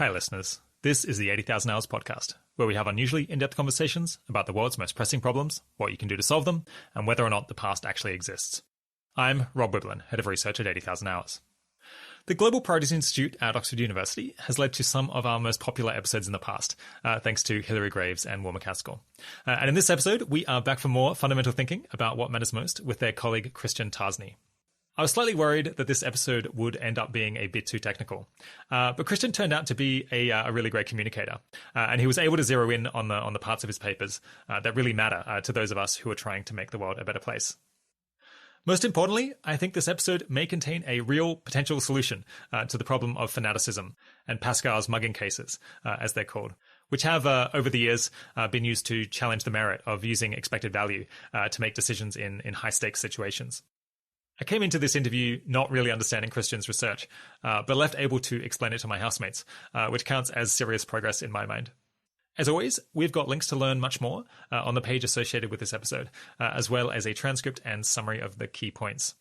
Hi, listeners. This is the 80,000 Hours podcast, where we have unusually in-depth conversations about the world's most pressing problems, what you can do to solve them, and whether or not the past actually exists. I'm Rob Wiblin, Head of Research at 80,000 Hours. The Global Priorities Institute at Oxford University has led to some of our most popular episodes in the past, thanks to Hilary Graves and Will MacAskill. And in this episode, we are back for more fundamental thinking about what matters most with their colleague Christian Tarsney. I was slightly worried that this episode would end up being a bit too technical, but Christian turned out to be a really great communicator, and he was able to zero in on the parts of his papers that really matter to those of us who are trying to make the world a better place. Most importantly, I think this episode may contain a real potential solution to the problem of fanaticism and Pascal's mugging cases, as they're called, which have, over the years, been used to challenge the merit of using expected value to make decisions in high-stakes situations. I came into this interview not really understanding Christian's research, but left able to explain it to my housemates, which counts as serious progress in my mind. As always, we've got links to learn much more on the page associated with this episode, as well as a transcript and summary of the key points.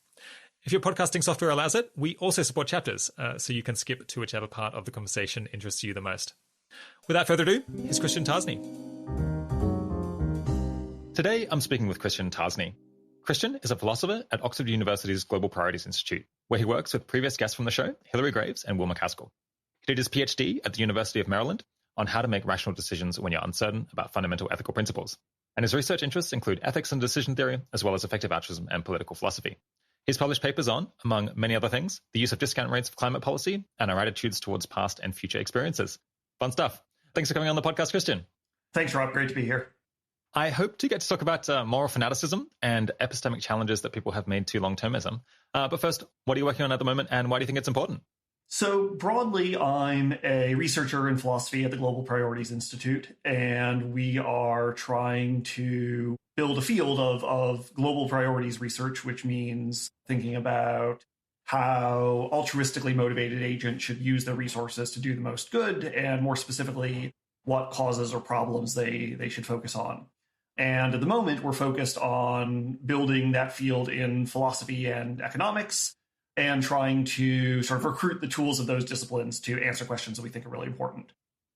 If your podcasting software allows it, we also support chapters, so you can skip to whichever part of the conversation interests you the most. Without further ado, here's Christian Tarsney. Today, I'm speaking with Christian Tarsney. Christian is a philosopher at Oxford University's Global Priorities Institute, where he works with previous guests from the show, Hilary Graves and Will MacAskill. He did his PhD at the University of Maryland on how to make rational decisions when you're uncertain about fundamental ethical principles. And his research interests include ethics and decision theory, as well as effective altruism and political philosophy. He's published papers on, among many other things, the use of discount rates for climate policy and our attitudes towards past and future experiences. Fun stuff. Thanks for coming on the podcast, Christian. Thanks, Rob. Great to be here. I hope to get to talk about moral fanaticism and epistemic challenges that people have made to longtermism. But first, what are you working on at the moment and why do you think it's important? So broadly, I'm a researcher in philosophy at the Global Priorities Institute, and we are trying to build a field of global priorities research, which means thinking about how altruistically motivated agents should use their resources to do the most good, and more specifically, what causes or problems they should focus on. And at the moment, we're focused on building that field in philosophy and economics and trying to sort of recruit the tools of those disciplines to answer questions that we think are really important.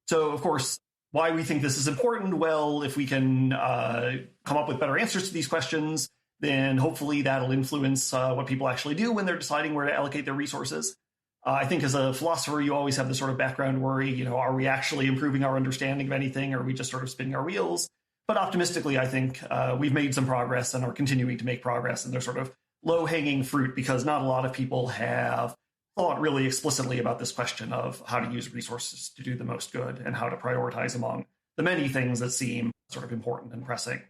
So, of course, why we think this is important? Well, if we can come up with better answers to these questions, then hopefully that'll influence what people actually do when they're deciding where to allocate their resources. I think as a philosopher, you always have this sort of background worry, are we actually improving our understanding of anything, or are we just sort of spinning our wheels? But optimistically, I think we've made some progress and are continuing to make progress, and they're sort of low-hanging fruit because not a lot of people have thought really explicitly about this question of how to use resources to do the most good and how to prioritize among the many things that seem sort of important and pressing.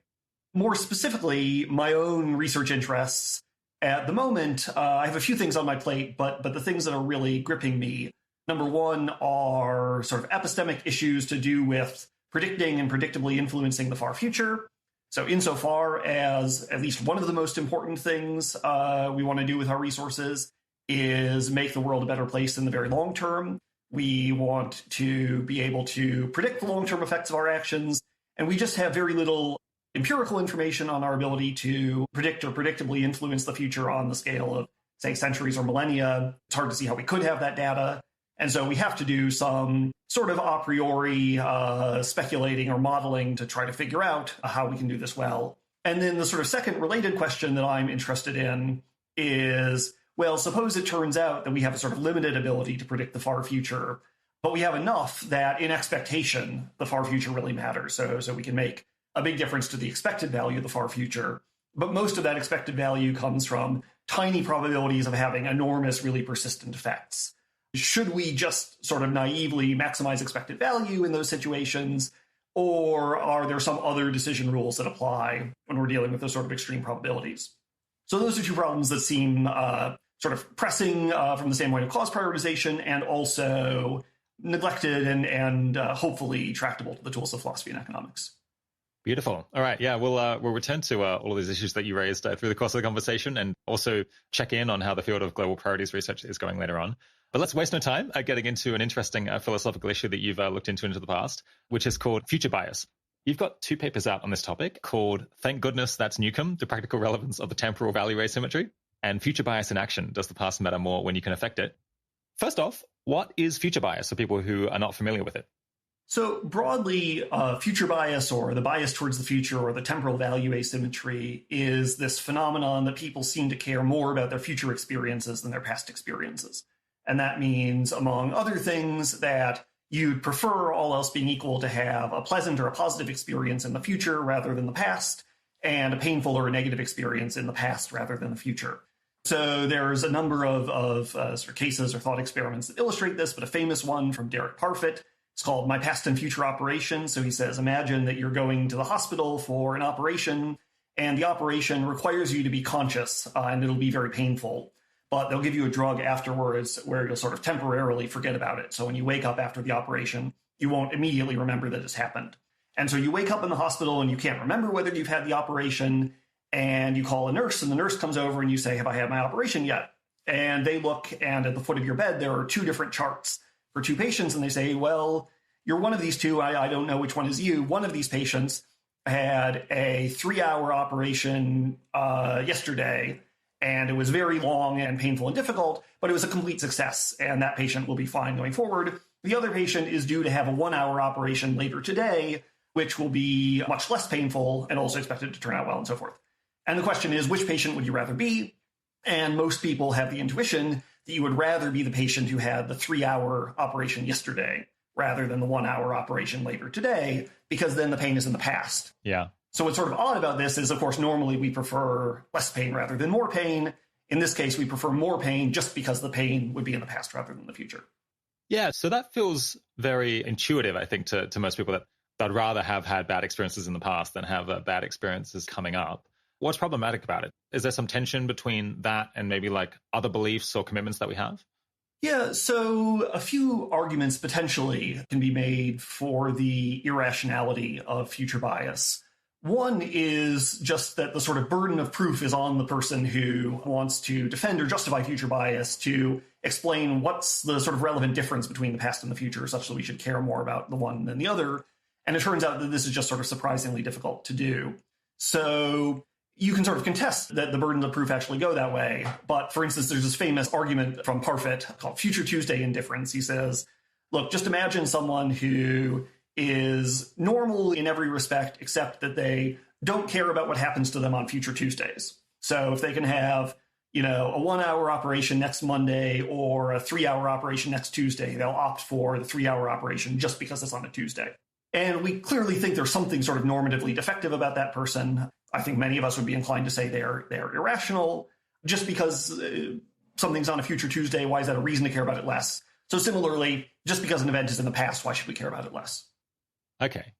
More specifically, my own research interests at the moment, I have a few things on my plate, but the things that are really gripping me, number one, are sort of epistemic issues to do with predicting and predictably influencing the far future. So insofar as at least one of the most important things we want to do with our resources is make the world a better place in the very long term. We want to be able to predict the long-term effects of our actions, and we just have very little empirical information on our ability to predict or predictably influence the future on the scale of, say, centuries or millennia. It's hard to see how we could have that data. And so we have to do some sort of a priori speculating or modeling to try to figure out how we can do this well. And then the sort of second related question that I'm interested in is, well, suppose it turns out that we have a sort of limited ability to predict the far future, but we have enough that in expectation, the far future really matters. So we can make a big difference to the expected value of the far future. But most of that expected value comes from tiny probabilities of having enormous, really persistent effects. Should we just sort of naively maximize expected value in those situations, or are there some other decision rules that apply when we're dealing with those sort of extreme probabilities? So those are two problems that seem sort of pressing from the standpoint of cause prioritization and also neglected and hopefully tractable to the tools of philosophy and economics. Beautiful. All right. Yeah, we'll return to all of these issues that you raised through the course of the conversation and also check in on how the field of global priorities research is going later on. But let's waste no time getting into an interesting philosophical issue that you've looked into the past, which is called future bias. You've got 2 papers out on this topic called Thank Goodness That's Newcomb, The Practical Relevance of the Temporal Value Asymmetry, and Future Bias in Action, Does the Past Matter More When You Can Affect It? First off, What is future bias for people who are not familiar with it? So broadly, future bias, or the bias towards the future, or the temporal value asymmetry, is this phenomenon that people seem to care more about their future experiences than their past experiences. And that means, among other things, that you'd prefer, all else being equal, to have a pleasant or a positive experience in the future rather than the past, and a painful or a negative experience in the past rather than the future. So there's a number of sort of cases or thought experiments that illustrate this, but a famous one from Derek Parfit, it's called My Past and Future Operation. So he says, imagine that you're going to the hospital for an operation, and the operation requires you to be conscious, and it'll be very painful. But they'll give you a drug afterwards where you'll sort of temporarily forget about it. So when you wake up after the operation, you won't immediately remember that it's happened. And so you wake up in the hospital and you can't remember whether you've had the operation, and you call a nurse, and the nurse comes over and you say, have I had my operation yet? And they look, and at the foot of your bed, there are two different charts for two patients, and they say, well, you're one of these two. I don't know which one is you. One of these patients had a 3-hour operation yesterday, and it was very long and painful and difficult, but it was a complete success, and that patient will be fine going forward. The other patient is due to have a 1-hour operation later today, which will be much less painful and also expected to turn out well and so forth. And the question is, which patient would you rather be? And most people have the intuition that you would rather be the patient who had the 3-hour operation yesterday rather than the 1-hour operation later today, because then the pain is in the past. Yeah. So what's sort of odd about this is, of course, normally we prefer less pain rather than more pain. In this case, we prefer more pain just because the pain would be in the past rather than the future. Yeah, so that feels very intuitive, I think, to most people, that they'd rather have had bad experiences in the past than have bad experiences coming up. What's problematic about it? Is there some tension between that and maybe like other beliefs or commitments that we have? Yeah, so a few arguments potentially can be made for the irrationality of future bias. One is just that the sort of burden of proof is on the person who wants to defend or justify future bias to explain what's the sort of relevant difference between the past and the future, such that we should care more about the one than the other. And it turns out that this is just sort of surprisingly difficult to do. So you can sort of contest that the burdens of proof actually go that way. But for instance, there's this famous argument from Parfit called Future Tuesday Indifference. He says, look, just imagine someone who is normal in every respect, except that they don't care about what happens to them on future Tuesdays. So if they can have, a 1-hour operation next Monday or a 3-hour operation next Tuesday, they'll opt for the 3-hour operation just because it's on a Tuesday. And we clearly think there's something sort of normatively defective about that person. I think many of us would be inclined to say they're irrational. Just because something's on a future Tuesday, why is that a reason to care about it less? So similarly, just because an event is in the past, why should we care about it less? Okay.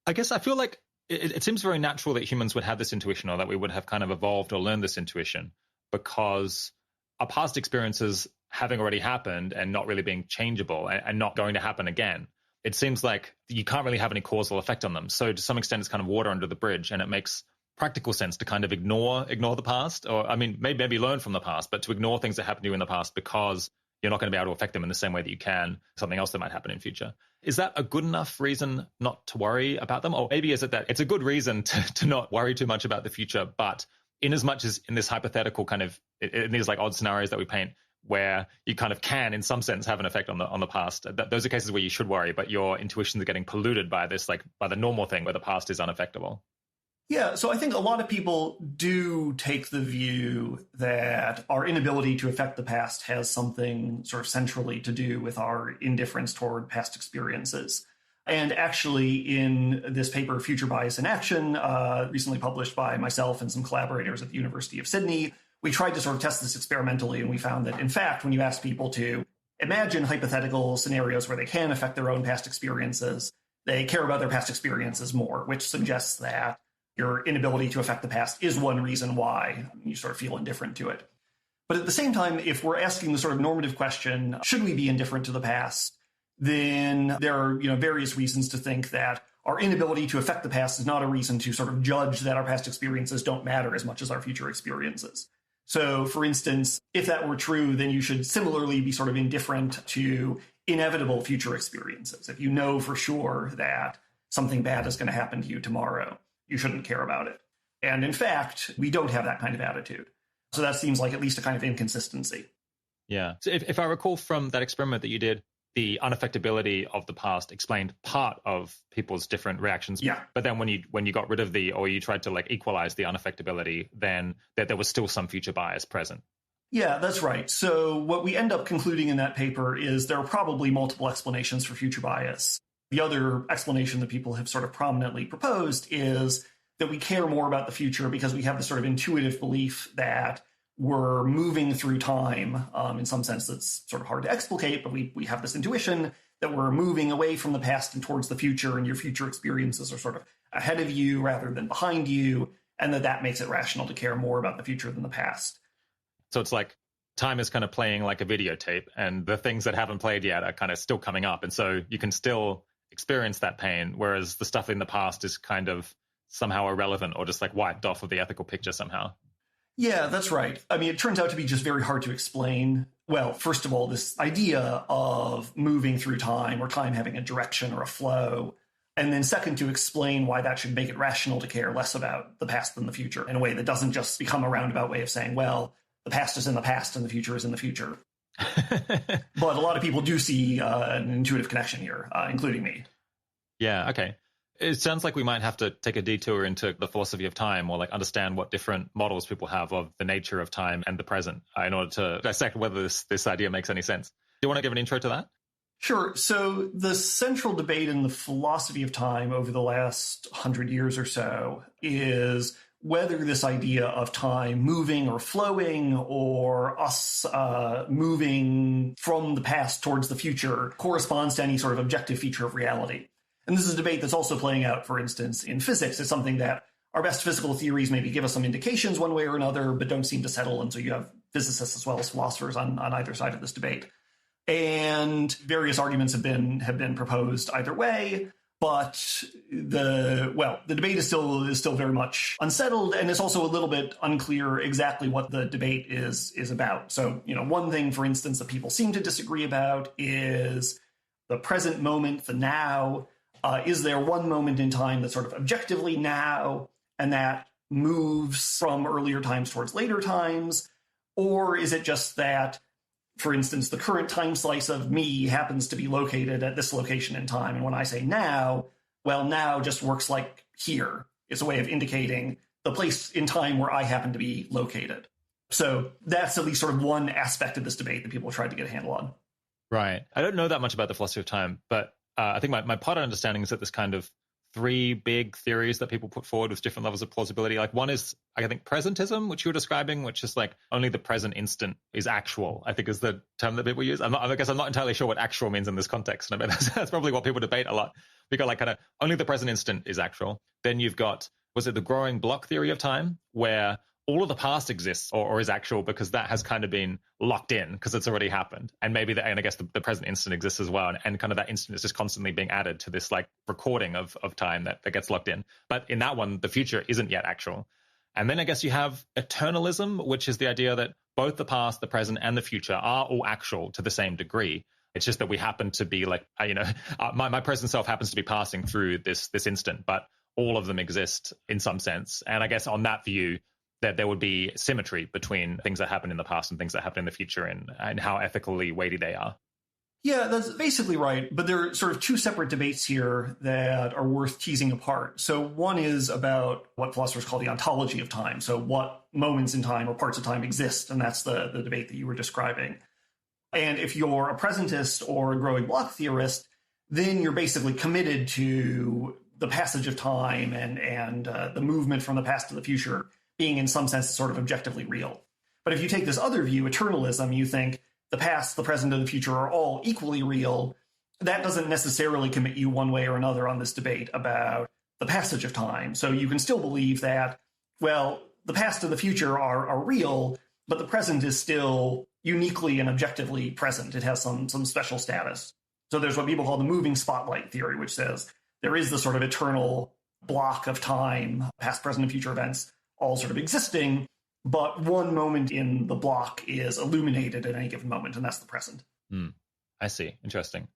I guess I feel like it seems very natural that humans would have this intuition, or that we would have kind of evolved or learned this intuition, because our past experiences having already happened and not really being changeable and not going to happen again, it seems like you can't really have any causal effect on them. So to some extent, it's kind of water under the bridge, and it makes practical sense to kind of ignore the past, or maybe learn from the past, but to ignore things that happened to you in the past because you're not going to be able to affect them in the same way that you can something else that might happen in future. Is that a good enough reason not to worry about them? Or maybe is it that it's a good reason to not worry too much about the future, but in as much as in this hypothetical kind of, in these like odd scenarios that we paint, where you kind of can, in some sense, have an effect on the past. Those are cases where you should worry, but your intuitions are getting polluted by this, like by the normal thing where the past is unaffectable. Yeah, so I think a lot of people do take the view that our inability to affect the past has something sort of centrally to do with our indifference toward past experiences. And actually, in this paper, Future Bias in Action, recently published by myself and some collaborators at the University of Sydney, we tried to sort of test this experimentally, and we found that, in fact, when you ask people to imagine hypothetical scenarios where they can affect their own past experiences, they care about their past experiences more, which suggests that your inability to affect the past is one reason why you sort of feel indifferent to it. But at the same time, if we're asking the sort of normative question, should we be indifferent to the past, then there are various reasons to think that our inability to affect the past is not a reason to sort of judge that our past experiences don't matter as much as our future experiences. So, for instance, if that were true, then you should similarly be sort of indifferent to inevitable future experiences. If you know for sure that something bad is going to happen to you tomorrow, you shouldn't care about it. And in fact, we don't have that kind of attitude. So that seems like at least a kind of inconsistency. Yeah. So if I recall from that experiment that you did, the unaffectability of the past explained part of people's different reactions. Yeah. But then when you got rid of or you tried to like equalize the unaffectability, then there was still some future bias present. Yeah, that's right. So what we end up concluding in that paper is there are probably multiple explanations for future bias. The other explanation that people have sort of prominently proposed is that we care more about the future because we have this sort of intuitive belief that we're moving through time. In some sense, that's sort of hard to explicate, but we have this intuition that we're moving away from the past and towards the future, and your future experiences are sort of ahead of you rather than behind you, and that makes it rational to care more about the future than the past. So it's like time is kind of playing like a videotape, and the things that haven't played yet are kind of still coming up, and so you can still experience that pain, whereas the stuff in the past is kind of somehow irrelevant or just like wiped off of the ethical picture somehow. Yeah, that's right. I mean, it turns out to be just very hard to explain. Well, first of all, this idea of moving through time or time having a direction or a flow. And then second, to explain why that should make it rational to care less about the past than the future in a way that doesn't just become a roundabout way of saying, well, the past is in the past and the future is in the future. But a lot of people do see an intuitive connection here, including me. Yeah, okay. It sounds like we might have to take a detour into the philosophy of time, or like understand what different models people have of the nature of time and the present in order to dissect whether this idea makes any sense. Do you want to give an intro to that? Sure. So the central debate in the philosophy of time over the last 100 years or so is whether this idea of time moving or flowing, or us moving from the past towards the future, corresponds to any sort of objective feature of reality. And this is a debate that's also playing out, for instance, in physics. It's something that our best physical theories maybe give us some indications one way or another, but don't seem to settle. And so you have physicists as well as philosophers on either side of this debate. And various arguments have been proposed either way. But the debate is still very much unsettled, and it's also a little bit unclear exactly what the debate is about. So, one thing, for instance, that people seem to disagree about is the present moment, the now. Is there one moment in time that's sort of objectively now, and that moves from earlier times towards later times? Or is it just that, for instance, the current time slice of me happens to be located at this location in time? And when I say now, well, now just works like here. It's a way of indicating the place in time where I happen to be located. So that's at least sort of one aspect of this debate that people tried to get a handle on. Right. I don't know that much about the philosophy of time, but I think my part of understanding is that there's kind of three big theories that people put forward with different levels of plausibility. Like one is, I think, presentism, which you were describing, which is like only the present instant is actual, I think is the term that people use. I guess I'm not entirely sure what actual means in this context. And I mean, that's probably what people debate a lot. We got like kind of only the present instant is actual. Then you've got, was it the growing block theory of time, where all of the past exists or is actual because that has kind of been locked in because it's already happened. And maybe, and I guess the present instant exists as well. And kind of that instant is just constantly being added to this like recording of time that gets locked in. But in that one, the future isn't yet actual. And then I guess you have eternalism, which is the idea that both the past, the present, and the future are all actual to the same degree. It's just that we happen to be like, my present self happens to be passing through this instant, but all of them exist in some sense. And I guess on that view, that there would be symmetry between things that happen in the past and things that happen in the future, and how ethically weighty they are. Yeah, that's basically right. But there are sort of two separate debates here that are worth teasing apart. So one is about what philosophers call the ontology of time. So what moments in time or parts of time exist. And that's the debate that you were describing. And if you're a presentist or a growing block theorist, then you're basically committed to the passage of time and the movement from the past to the future being in some sense sort of objectively real. But if you take this other view, eternalism, you think the past, the present, and the future are all equally real. That doesn't necessarily commit you one way or another on this debate about the passage of time. So you can still believe that, well, the past and the future are real, but the present is still uniquely and objectively present. It has some special status. So there's what people call the moving spotlight theory, which says there is the sort of eternal block of time, past, present, and future events, all sort of existing, but one moment in the block is illuminated at any given moment, and that's the present. I see. Interesting.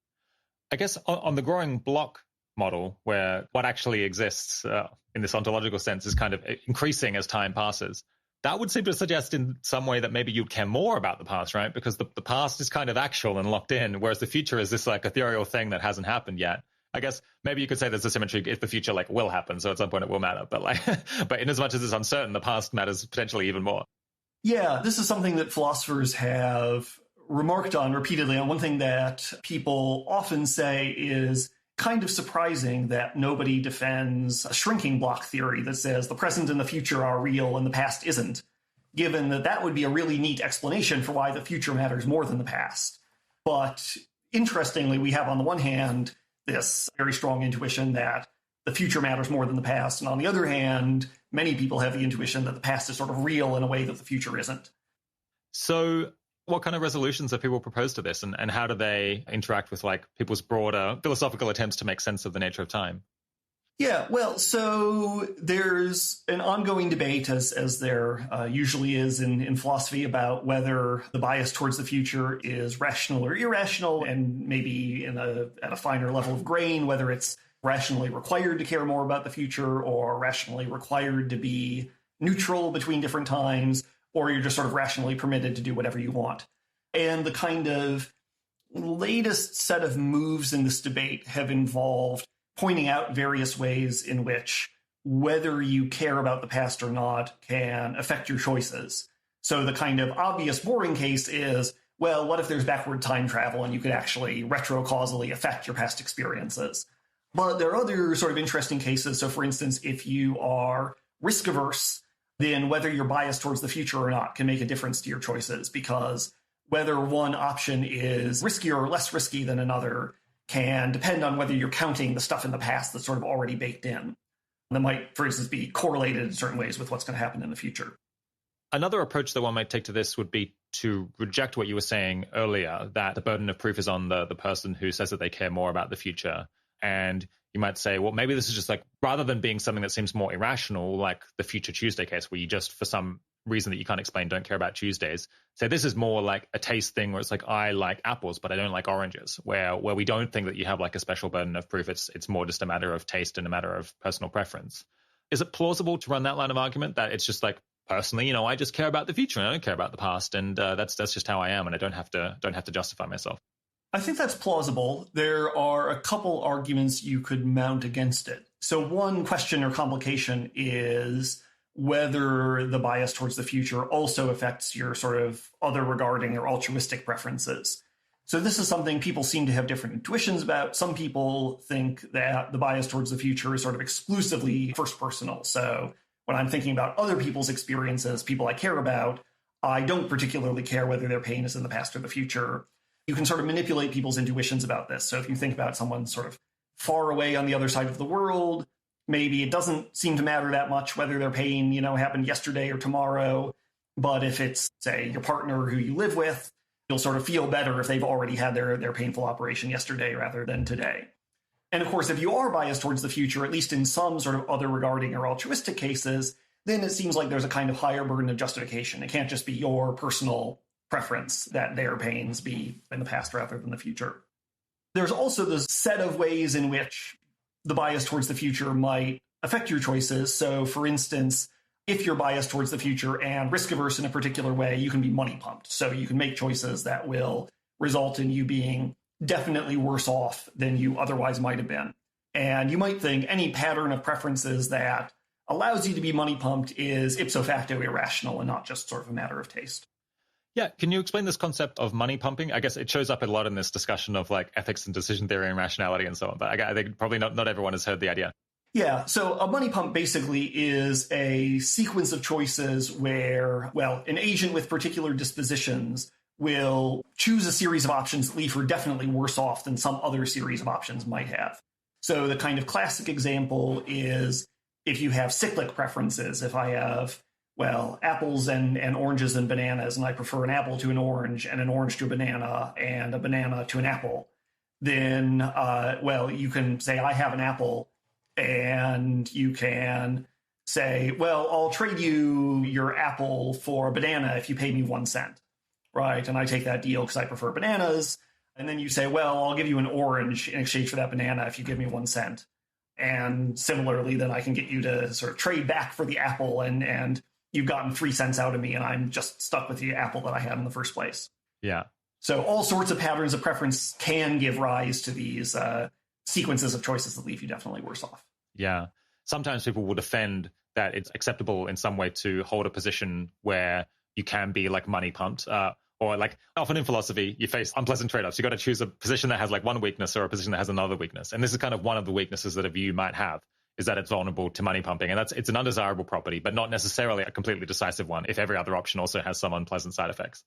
I guess on the growing block model, where what actually exists in this ontological sense is kind of increasing as time passes, That would seem to suggest in some way that maybe you'd care more about the past, right? Because the past is kind of actual and locked in, whereas the future is this like ethereal thing that hasn't happened yet. I guess maybe you could say there's a symmetry if the future like will happen, so at some point it will matter. But like, but in as much as it's uncertain, the past matters potentially even more. Yeah, this is something that philosophers have remarked on repeatedly. And one thing that people often say is kind of surprising that nobody defends a shrinking block theory that says the present and the future are real and the past isn't, given that that would be a really neat explanation for why the future matters more than the past. But interestingly, we have on the one hand this very strong intuition that the future matters more than the past, and on the other hand, many people have the intuition that the past is sort of real in a way that the future isn't. So what kind of resolutions have people proposed to this, and how do they interact with like people's broader philosophical attempts to make sense of the nature of time? Yeah, well, so there's an ongoing debate, as there usually is in philosophy, about whether the bias towards the future is rational or irrational, and maybe at a finer level of grain, whether it's rationally required to care more about the future or rationally required to be neutral between different times, or you're just sort of rationally permitted to do whatever you want. And the kind of latest set of moves in this debate have involved pointing out various ways in which whether you care about the past or not can affect your choices. So the kind of obvious boring case is, well, what if there's backward time travel and you could actually retrocausally affect your past experiences? But there are other sort of interesting cases. So for instance, if you are risk averse, then whether you're biased towards the future or not can make a difference to your choices, because whether one option is riskier or less risky than another can depend on whether you're counting the stuff in the past that's sort of already baked in. That might, for instance, be correlated in certain ways with what's going to happen in the future. Another approach that one might take to this would be to reject what you were saying earlier, that the burden of proof is on the person who says that they care more about the future. And you might say, well, maybe this is just like, rather than being something that seems more irrational, like the future Tuesday case, where you just, for some reason that you can't explain, don't care about Tuesdays. So this is more like a taste thing where it's like, I like apples, but I don't like oranges, where we don't think that you have like a special burden of proof. It's more just a matter of taste and a matter of personal preference. Is it plausible to run that line of argument that it's just like, personally, I just care about the future and I don't care about the past, and that's just how I am, and I don't have to justify myself? I think that's plausible. There are a couple arguments you could mount against it. So one question or complication is whether the bias towards the future also affects your sort of other regarding or altruistic preferences. So this is something people seem to have different intuitions about. Some people think that the bias towards the future is sort of exclusively first personal. So when I'm thinking about other people's experiences, people I care about, I don't particularly care whether their pain is in the past or the future. You can sort of manipulate people's intuitions about this. So if you think about someone sort of far away on the other side of the world, maybe it doesn't seem to matter that much whether their pain, happened yesterday or tomorrow. But if it's, say, your partner who you live with, you'll sort of feel better if they've already had their painful operation yesterday rather than today. And of course, if you are biased towards the future, at least in some sort of other regarding or altruistic cases, then it seems like there's a kind of higher burden of justification. It can't just be your personal preference that their pains be in the past rather than the future. There's also this set of ways in which the bias towards the future might affect your choices. So for instance, if you're biased towards the future and risk averse in a particular way, you can be money pumped. So you can make choices that will result in you being definitely worse off than you otherwise might have been. And you might think any pattern of preferences that allows you to be money pumped is ipso facto irrational and not just sort of a matter of taste. Yeah, can you explain this concept of money pumping? I guess it shows up a lot in this discussion of like ethics and decision theory and rationality and so on, but I think probably not everyone has heard the idea. Yeah, so a money pump basically is a sequence of choices where, well, an agent with particular dispositions will choose a series of options that leave her definitely worse off than some other series of options might have. So the kind of classic example is if you have cyclic preferences. If I have, well, apples and oranges and bananas, and I prefer an apple to an orange to a banana and a banana to an apple, then, well, you can say I have an apple, and you can say, well, I'll trade you your apple for a banana if you pay me 1 cent, right? And I take that deal because I prefer bananas. And then you say, well, I'll give you an orange in exchange for that banana if you give me 1 cent. And similarly, then I can get you to sort of trade back for the apple and you've gotten 3 cents out of me and I'm just stuck with the apple that I had in the first place. Yeah. So all sorts of patterns of preference can give rise to these sequences of choices that leave you definitely worse off. Yeah. Sometimes people will defend that it's acceptable in some way to hold a position where you can be like money pumped, or like often in philosophy, you face unpleasant trade-offs. You got to choose a position that has like one weakness or a position that has another weakness. And this is kind of one of the weaknesses that a view might have, is that it's vulnerable to money pumping. And it's an undesirable property, but not necessarily a completely decisive one if every other option also has some unpleasant side effects.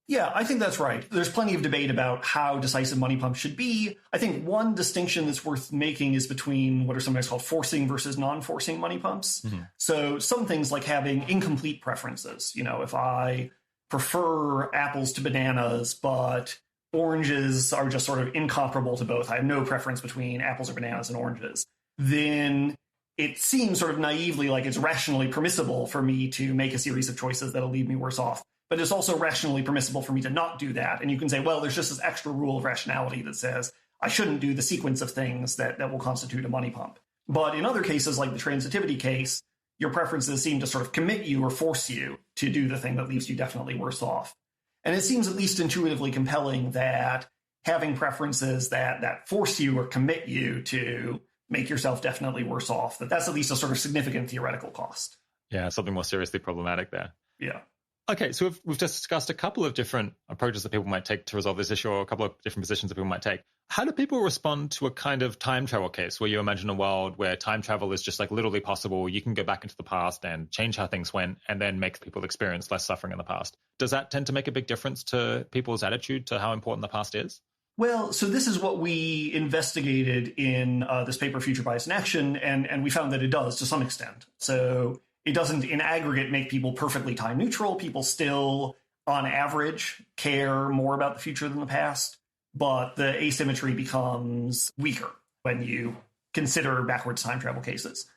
Yeah, I think that's right. There's plenty of debate about how decisive money pump should be. I think one distinction that's worth making is between what are sometimes called forcing versus non-forcing money pumps. Mm-hmm. So some things like having incomplete preferences. You know, if I prefer apples to bananas, but oranges are just sort of incomparable to both, I have no preference between apples or bananas and oranges, then it seems sort of naively like it's rationally permissible for me to make a series of choices that'll leave me worse off. But it's also rationally permissible for me to not do that. And you can say, well, there's just this extra rule of rationality that says I shouldn't do the sequence of things that will constitute a money pump. But in other cases, like the transitivity case, your preferences seem to sort of commit you or force you to do the thing that leaves you definitely worse off. And it seems at least intuitively compelling that having preferences that force you or commit you to make yourself definitely worse off, that's at least a sort of significant theoretical cost. Yeah, something more seriously problematic there. Yeah. Okay, so we've just discussed a couple of different approaches that people might take to resolve this issue, or a couple of different positions that people might take. How do people respond to a kind of time travel case where you imagine a world where time travel is just like literally possible? You can go back into the past and change how things went and then make people experience less suffering in the past. Does that tend to make a big difference to people's attitude to how important the past is? Well, so this is what we investigated in this paper, Future Bias in Action, and we found that it does to some extent. So it doesn't, in aggregate, make people perfectly time neutral. People still, on average, care more about the future than the past, but the asymmetry becomes weaker when you consider backwards time travel cases.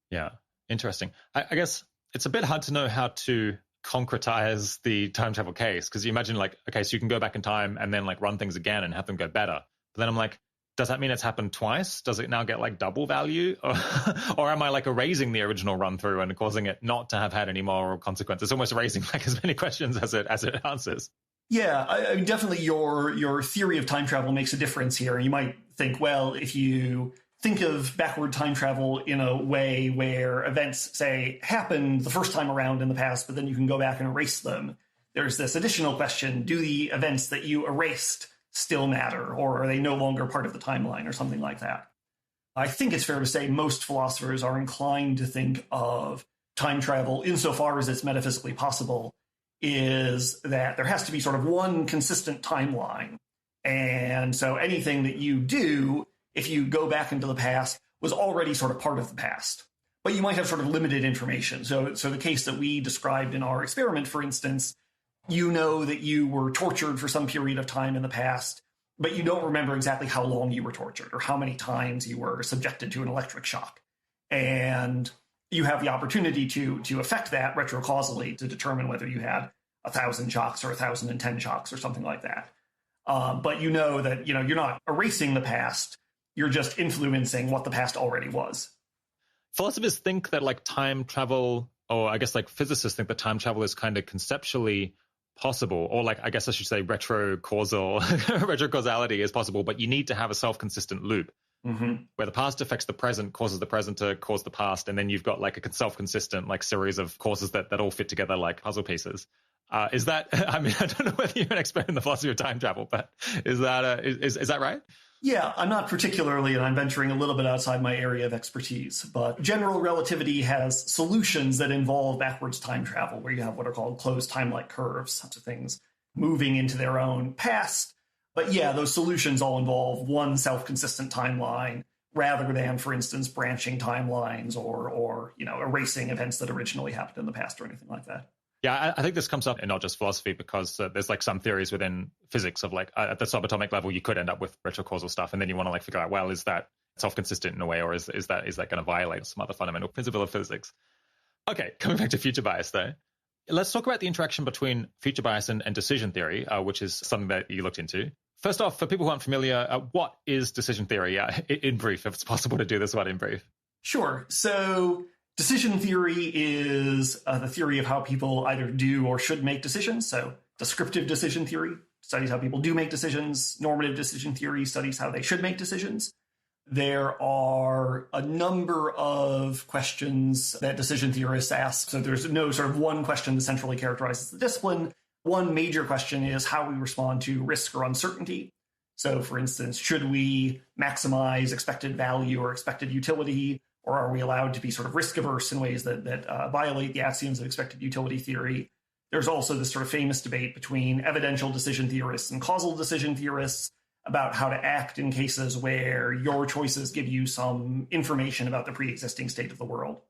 Yeah, interesting. I guess it's a bit hard to know how to concretize the time travel case, because you imagine like, okay, so you can go back in time and then like run things again and have them go better. But then I'm like, does that mean it's happened twice? Does it now get like double value? Or am I like erasing the original run through and causing it not to have had any moral consequences? It's almost raising like as many questions as it answers. Yeah, I mean, definitely your theory of time travel makes a difference here. You might think, well, if you think of backward time travel in a way where events, say, happened the first time around in the past, but then you can go back and erase them, there's this additional question: do the events that you erased still matter, or are they no longer part of the timeline, or something like that? I think it's fair to say most philosophers are inclined to think of time travel, insofar as it's metaphysically possible, is that there has to be sort of one consistent timeline. And so anything that you do, if you go back into the past, was already sort of part of the past. But you might have sort of limited information. So the case that we described in our experiment, for instance, you know that you were tortured for some period of time in the past, but you don't remember exactly how long you were tortured or how many times you were subjected to an electric shock. And you have the opportunity to affect that retrocausally to determine whether you had 1,000 shocks or 1,010 shocks or something like that. But you know that you're not erasing the past, you're just influencing what the past already was. Philosophers think that like time travel, or I guess like physicists think that time travel is kind of conceptually possible, or like I guess I should say retrocausality is possible, but you need to have a self-consistent loop where the past affects the present, causes the present to cause the past, and then you've got like a self-consistent like series of causes that all fit together like puzzle pieces. Is that? I mean, I don't know whether you're an expert in the philosophy of time travel, but is that is that right? Yeah, I'm not particularly, and I'm venturing a little bit outside my area of expertise, but general relativity has solutions that involve backwards time travel, where you have what are called closed time-like curves, to things moving into their own past. But yeah, those solutions all involve one self-consistent timeline, rather than, for instance, branching timelines or erasing events that originally happened in the past or anything like that. Yeah, I think this comes up in not just philosophy, because there's like some theories within physics of like at the subatomic level, you could end up with retrocausal stuff. And then you want to like figure out, well, is that self-consistent in a way, or is that going to violate some other fundamental principle of physics? Okay, coming back to future bias though. Let's talk about the interaction between future bias and decision theory, which is something that you looked into. First off, for people who aren't familiar, what is decision theory? In brief, if it's possible to do this one in brief. Sure. So Decision theory is the theory of how people either do or should make decisions. So descriptive decision theory studies how people do make decisions. Normative decision theory studies how they should make decisions. There are a number of questions that decision theorists ask. So there's no sort of one question that centrally characterizes the discipline. One major question is how we respond to risk or uncertainty. So, for instance, should we maximize expected value or expected utility, or are we allowed to be sort of risk averse in ways that violate the axioms of expected utility theory? There's also this sort of famous debate between evidential decision theorists and causal decision theorists about how to act in cases where your choices give you some information about the pre-existing state of the world.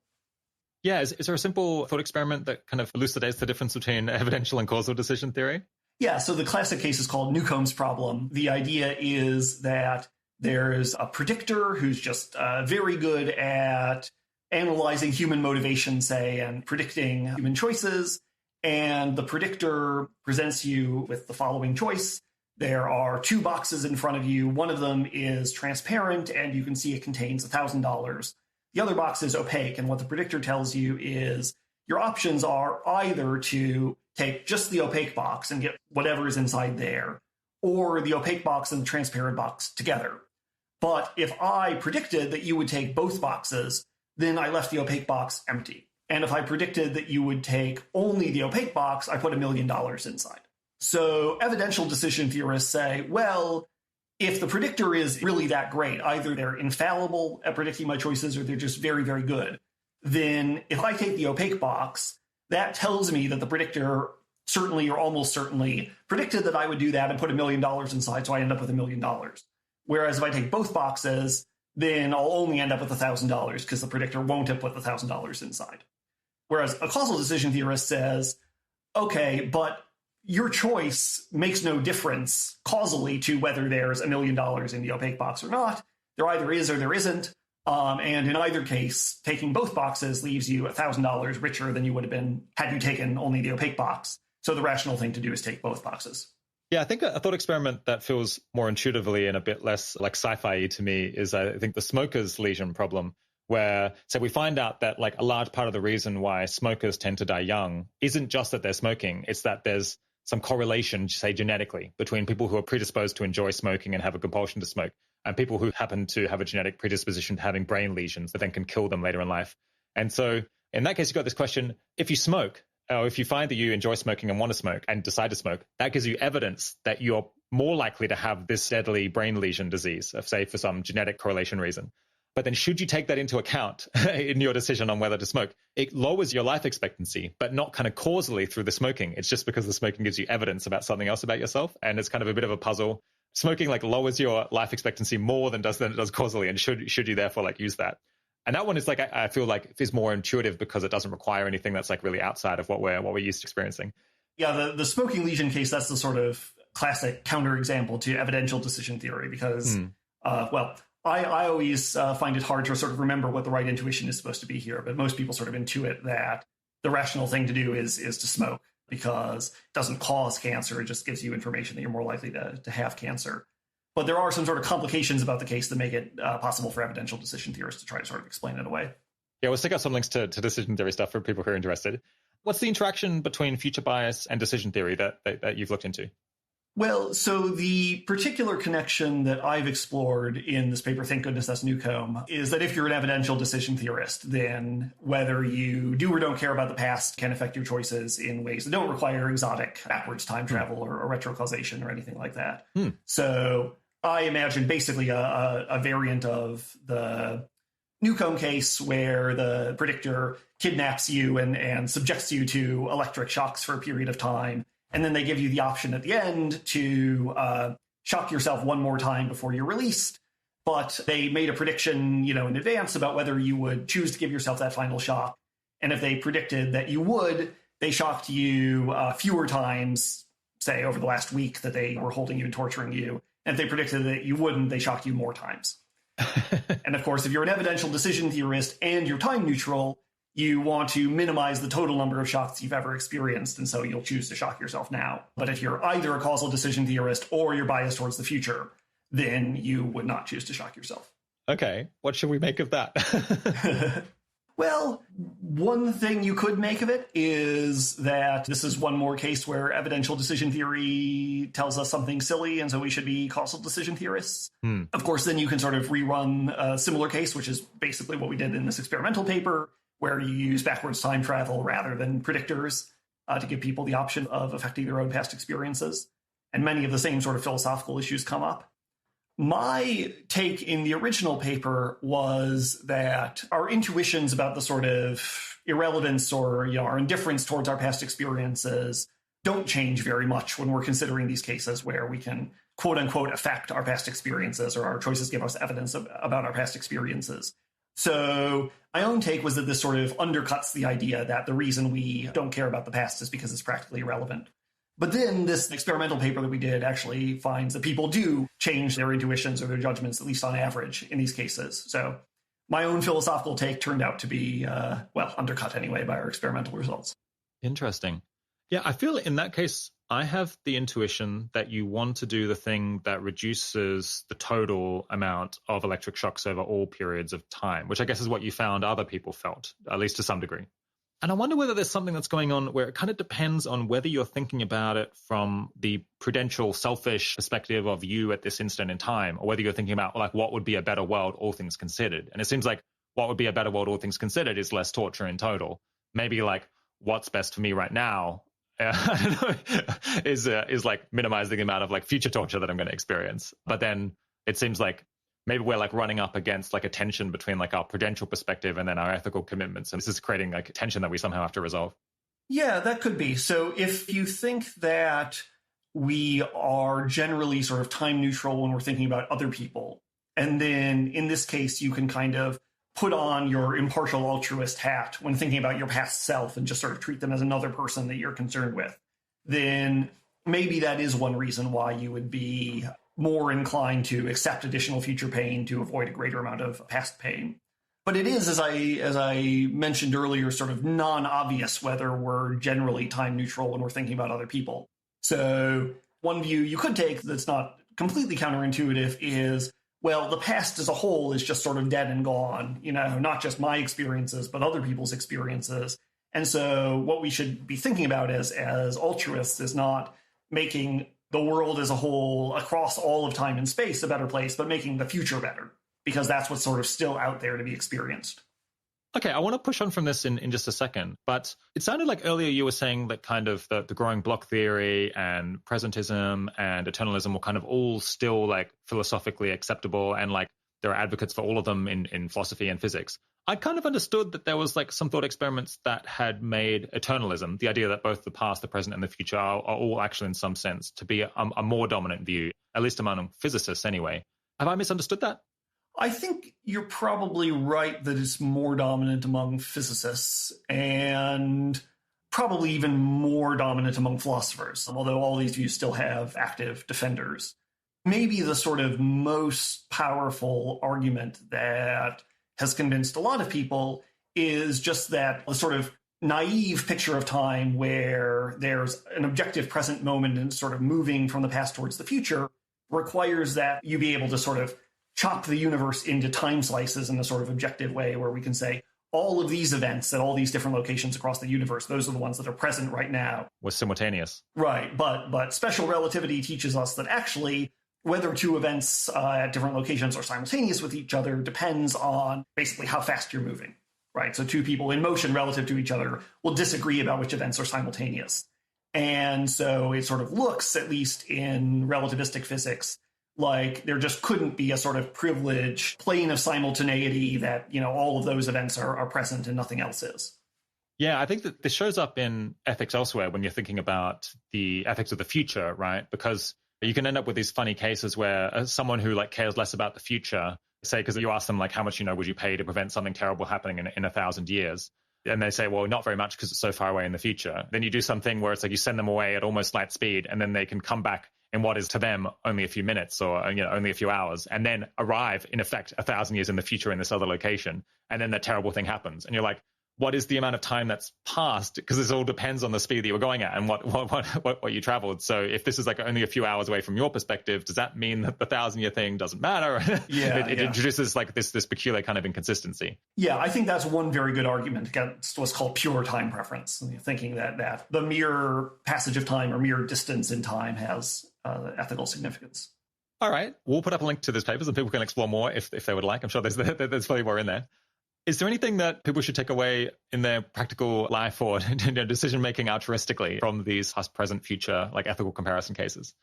Yeah, is there a simple thought experiment that kind of elucidates the difference between evidential and causal decision theory? Yeah, so the classic case is called Newcomb's problem. The idea is that there's a predictor who's just very good at analyzing human motivation, say, and predicting human choices. And the predictor presents you with the following choice. There are two boxes in front of you. One of them is transparent, and you can see it contains $1,000. The other box is opaque, and what the predictor tells you is your options are either to take just the opaque box and get whatever is inside there, or the opaque box and the transparent box together. But if I predicted that you would take both boxes, then I left the opaque box empty. And if I predicted that you would take only the opaque box, I put $1 million inside. So evidential decision theorists say, well, if the predictor is really that great, either they're infallible at predicting my choices or they're just very, very good, then if I take the opaque box, that tells me that the predictor certainly or almost certainly predicted that I would do that and put $1 million inside, so I end up with $1 million. Whereas if I take both boxes, then I'll only end up with $1,000 because the predictor won't have put the $1,000 inside. Whereas a causal decision theorist says, okay, but your choice makes no difference causally to whether there's $1 million in the opaque box or not. There either is or there isn't. And in either case, taking both boxes leaves you $1,000 richer than you would have been had you taken only the opaque box. So the rational thing to do is take both boxes. Yeah, I think a thought experiment that feels more intuitively and a bit less like sci-fi to me is, I think, the smoker's lesion problem, where, so we find out that like a large part of the reason why smokers tend to die young isn't just that they're smoking, it's that there's some correlation, say genetically, between people who are predisposed to enjoy smoking and have a compulsion to smoke and people who happen to have a genetic predisposition to having brain lesions that then can kill them later in life. And so in that case, you've got this question, if you smoke, or if you find that you enjoy smoking and want to smoke and decide to smoke, that gives you evidence that you're more likely to have this deadly brain lesion disease, say for some genetic correlation reason. But then should you take that into account in your decision on whether to smoke? It lowers your life expectancy, but not kind of causally through the smoking. It's just because the smoking gives you evidence about something else about yourself. And it's kind of a bit of a puzzle. Smoking like lowers your life expectancy more than it does causally. And should you therefore like use that? And that one is like, I feel like is more intuitive because it doesn't require anything that's like really outside of what we're used to experiencing. Yeah, the smoking lesion case, that's the sort of classic counterexample to evidential decision theory because, I always find it hard to sort of remember what the right intuition is supposed to be here, but most people sort of intuit that the rational thing to do is to smoke because it doesn't cause cancer. It just gives you information that you're more likely to have cancer. But there are some sort of complications about the case that make it possible for evidential decision theorists to try to sort of explain it away. Yeah, we'll stick out some links to decision theory stuff for people who are interested. What's the interaction between future bias and decision theory that you've looked into? Well, so the particular connection that I've explored in this paper, Thank Goodness That's Newcomb, is that if you're an evidential decision theorist, then whether you do or don't care about the past can affect your choices in ways that don't require exotic backwards time travel or retrocausation or anything like that. So I imagine basically a variant of the Newcomb case where the predictor kidnaps you and subjects you to electric shocks for a period of time. And then they give you the option at the end to shock yourself one more time before you're released. But they made a prediction, in advance about whether you would choose to give yourself that final shock. And if they predicted that you would, they shocked you fewer times, say, over the last week that they were holding you and torturing you. And if they predicted that you wouldn't, they shocked you more times. And of course, if you're an evidential decision theorist and you're time neutral, you want to minimize the total number of shocks you've ever experienced, and so you'll choose to shock yourself now. But if you're either a causal decision theorist or you're biased towards the future, then you would not choose to shock yourself. Okay, what should we make of that? Well, one thing you could make of it is that this is one more case where evidential decision theory tells us something silly, and so we should be causal decision theorists. Of course, then you can sort of rerun a similar case, which is basically what we did in this experimental paper, where you use backwards time travel rather than predictors to give people the option of affecting their own past experiences. And many of the same sort of philosophical issues come up. My take in the original paper was that our intuitions about the sort of irrelevance or our indifference towards our past experiences don't change very much when we're considering these cases where we can quote unquote affect our past experiences or our choices give us evidence about our past experiences. So my own take was that this sort of undercuts the idea that the reason we don't care about the past is because it's practically irrelevant. But then this experimental paper that we did actually finds that people do change their intuitions or their judgments, at least on average, in these cases. So my own philosophical take turned out to be, undercut anyway by our experimental results. Interesting. Yeah, I feel in that case, I have the intuition that you want to do the thing that reduces the total amount of electric shocks over all periods of time, which I guess is what you found other people felt, at least to some degree. And I wonder whether there's something that's going on where it kind of depends on whether you're thinking about it from the prudential, selfish perspective of you at this instant in time, or whether you're thinking about like what would be a better world, all things considered. And it seems like what would be a better world, all things considered, is less torture in total. Maybe like what's best for me right now I don't know, is like minimizing the amount of like future torture that I'm going to experience. But then it seems like maybe we're like running up against like a tension between like our prudential perspective and then our ethical commitments. And this is creating like a tension that we somehow have to resolve. Yeah, that could be. So if you think that we are generally sort of time neutral when we're thinking about other people, and then in this case, you can kind of put on your impartial altruist hat when thinking about your past self and just sort of treat them as another person that you're concerned with, then maybe that is one reason why you would be more inclined to accept additional future pain to avoid a greater amount of past pain. But it is, as I mentioned earlier, sort of non-obvious whether we're generally time neutral when we're thinking about other people. So one view you could take that's not completely counterintuitive is, well, the past as a whole is just sort of dead and gone, not just my experiences, but other people's experiences. And so what we should be thinking about as altruists is not making the world as a whole across all of time and space a better place, but making the future better, because that's what's sort of still out there to be experienced. Okay, I want to push on from this in just a second, but it sounded like earlier you were saying that kind of the growing block theory and presentism and eternalism were kind of all still like philosophically acceptable, and like there are advocates for all of them in philosophy and physics. I kind of understood that there was like some thought experiments that had made eternalism, the idea that both the past, the present, and the future are all actually in some sense to be a more dominant view, at least among physicists anyway. Have I misunderstood that? I think you're probably right that it's more dominant among physicists and probably even more dominant among philosophers, although all these views still have active defenders. Maybe the sort of most powerful argument that has convinced a lot of people is just that the sort of naive picture of time where there's an objective present moment and sort of moving from the past towards the future requires that you be able to sort of chop the universe into time slices in a sort of objective way where we can say all of these events at all these different locations across the universe, those are the ones that are present right now. Was simultaneous. Right, but special relativity teaches us that actually whether two events at different locations are simultaneous with each other depends on basically how fast you're moving, right? So two people in motion relative to each other will disagree about which events are simultaneous. And so it sort of looks, at least in relativistic physics, like there just couldn't be a sort of privileged plane of simultaneity that, all of those events are present and nothing else is. Yeah, I think that this shows up in ethics elsewhere when you're thinking about the ethics of the future, right? Because you can end up with these funny cases where someone who like cares less about the future, say, because you ask them like, how much, would you pay to prevent something terrible happening in 1,000 years? And they say, well, not very much because it's so far away in the future. Then you do something where it's like you send them away at almost light speed and then they can come back in what is to them only a few minutes or only a few hours, and then arrive in effect 1,000 years in the future in this other location, and then the terrible thing happens, and you're like, what is the amount of time that's passed? Because this all depends on the speed that you were going at and what you traveled. So if this is like only a few hours away from your perspective, does that mean that the 1,000-year thing doesn't matter? It introduces like this peculiar kind of inconsistency. Yeah, I think that's one very good argument against what's called pure time preference, thinking that the mere passage of time or mere distance in time has ethical significance. All right, we'll put up a link to those papers and people can explore more if they would like. I'm sure there's probably more in there. Is there anything that people should take away in their practical life or decision-making altruistically from these past, present, future, like ethical comparison cases?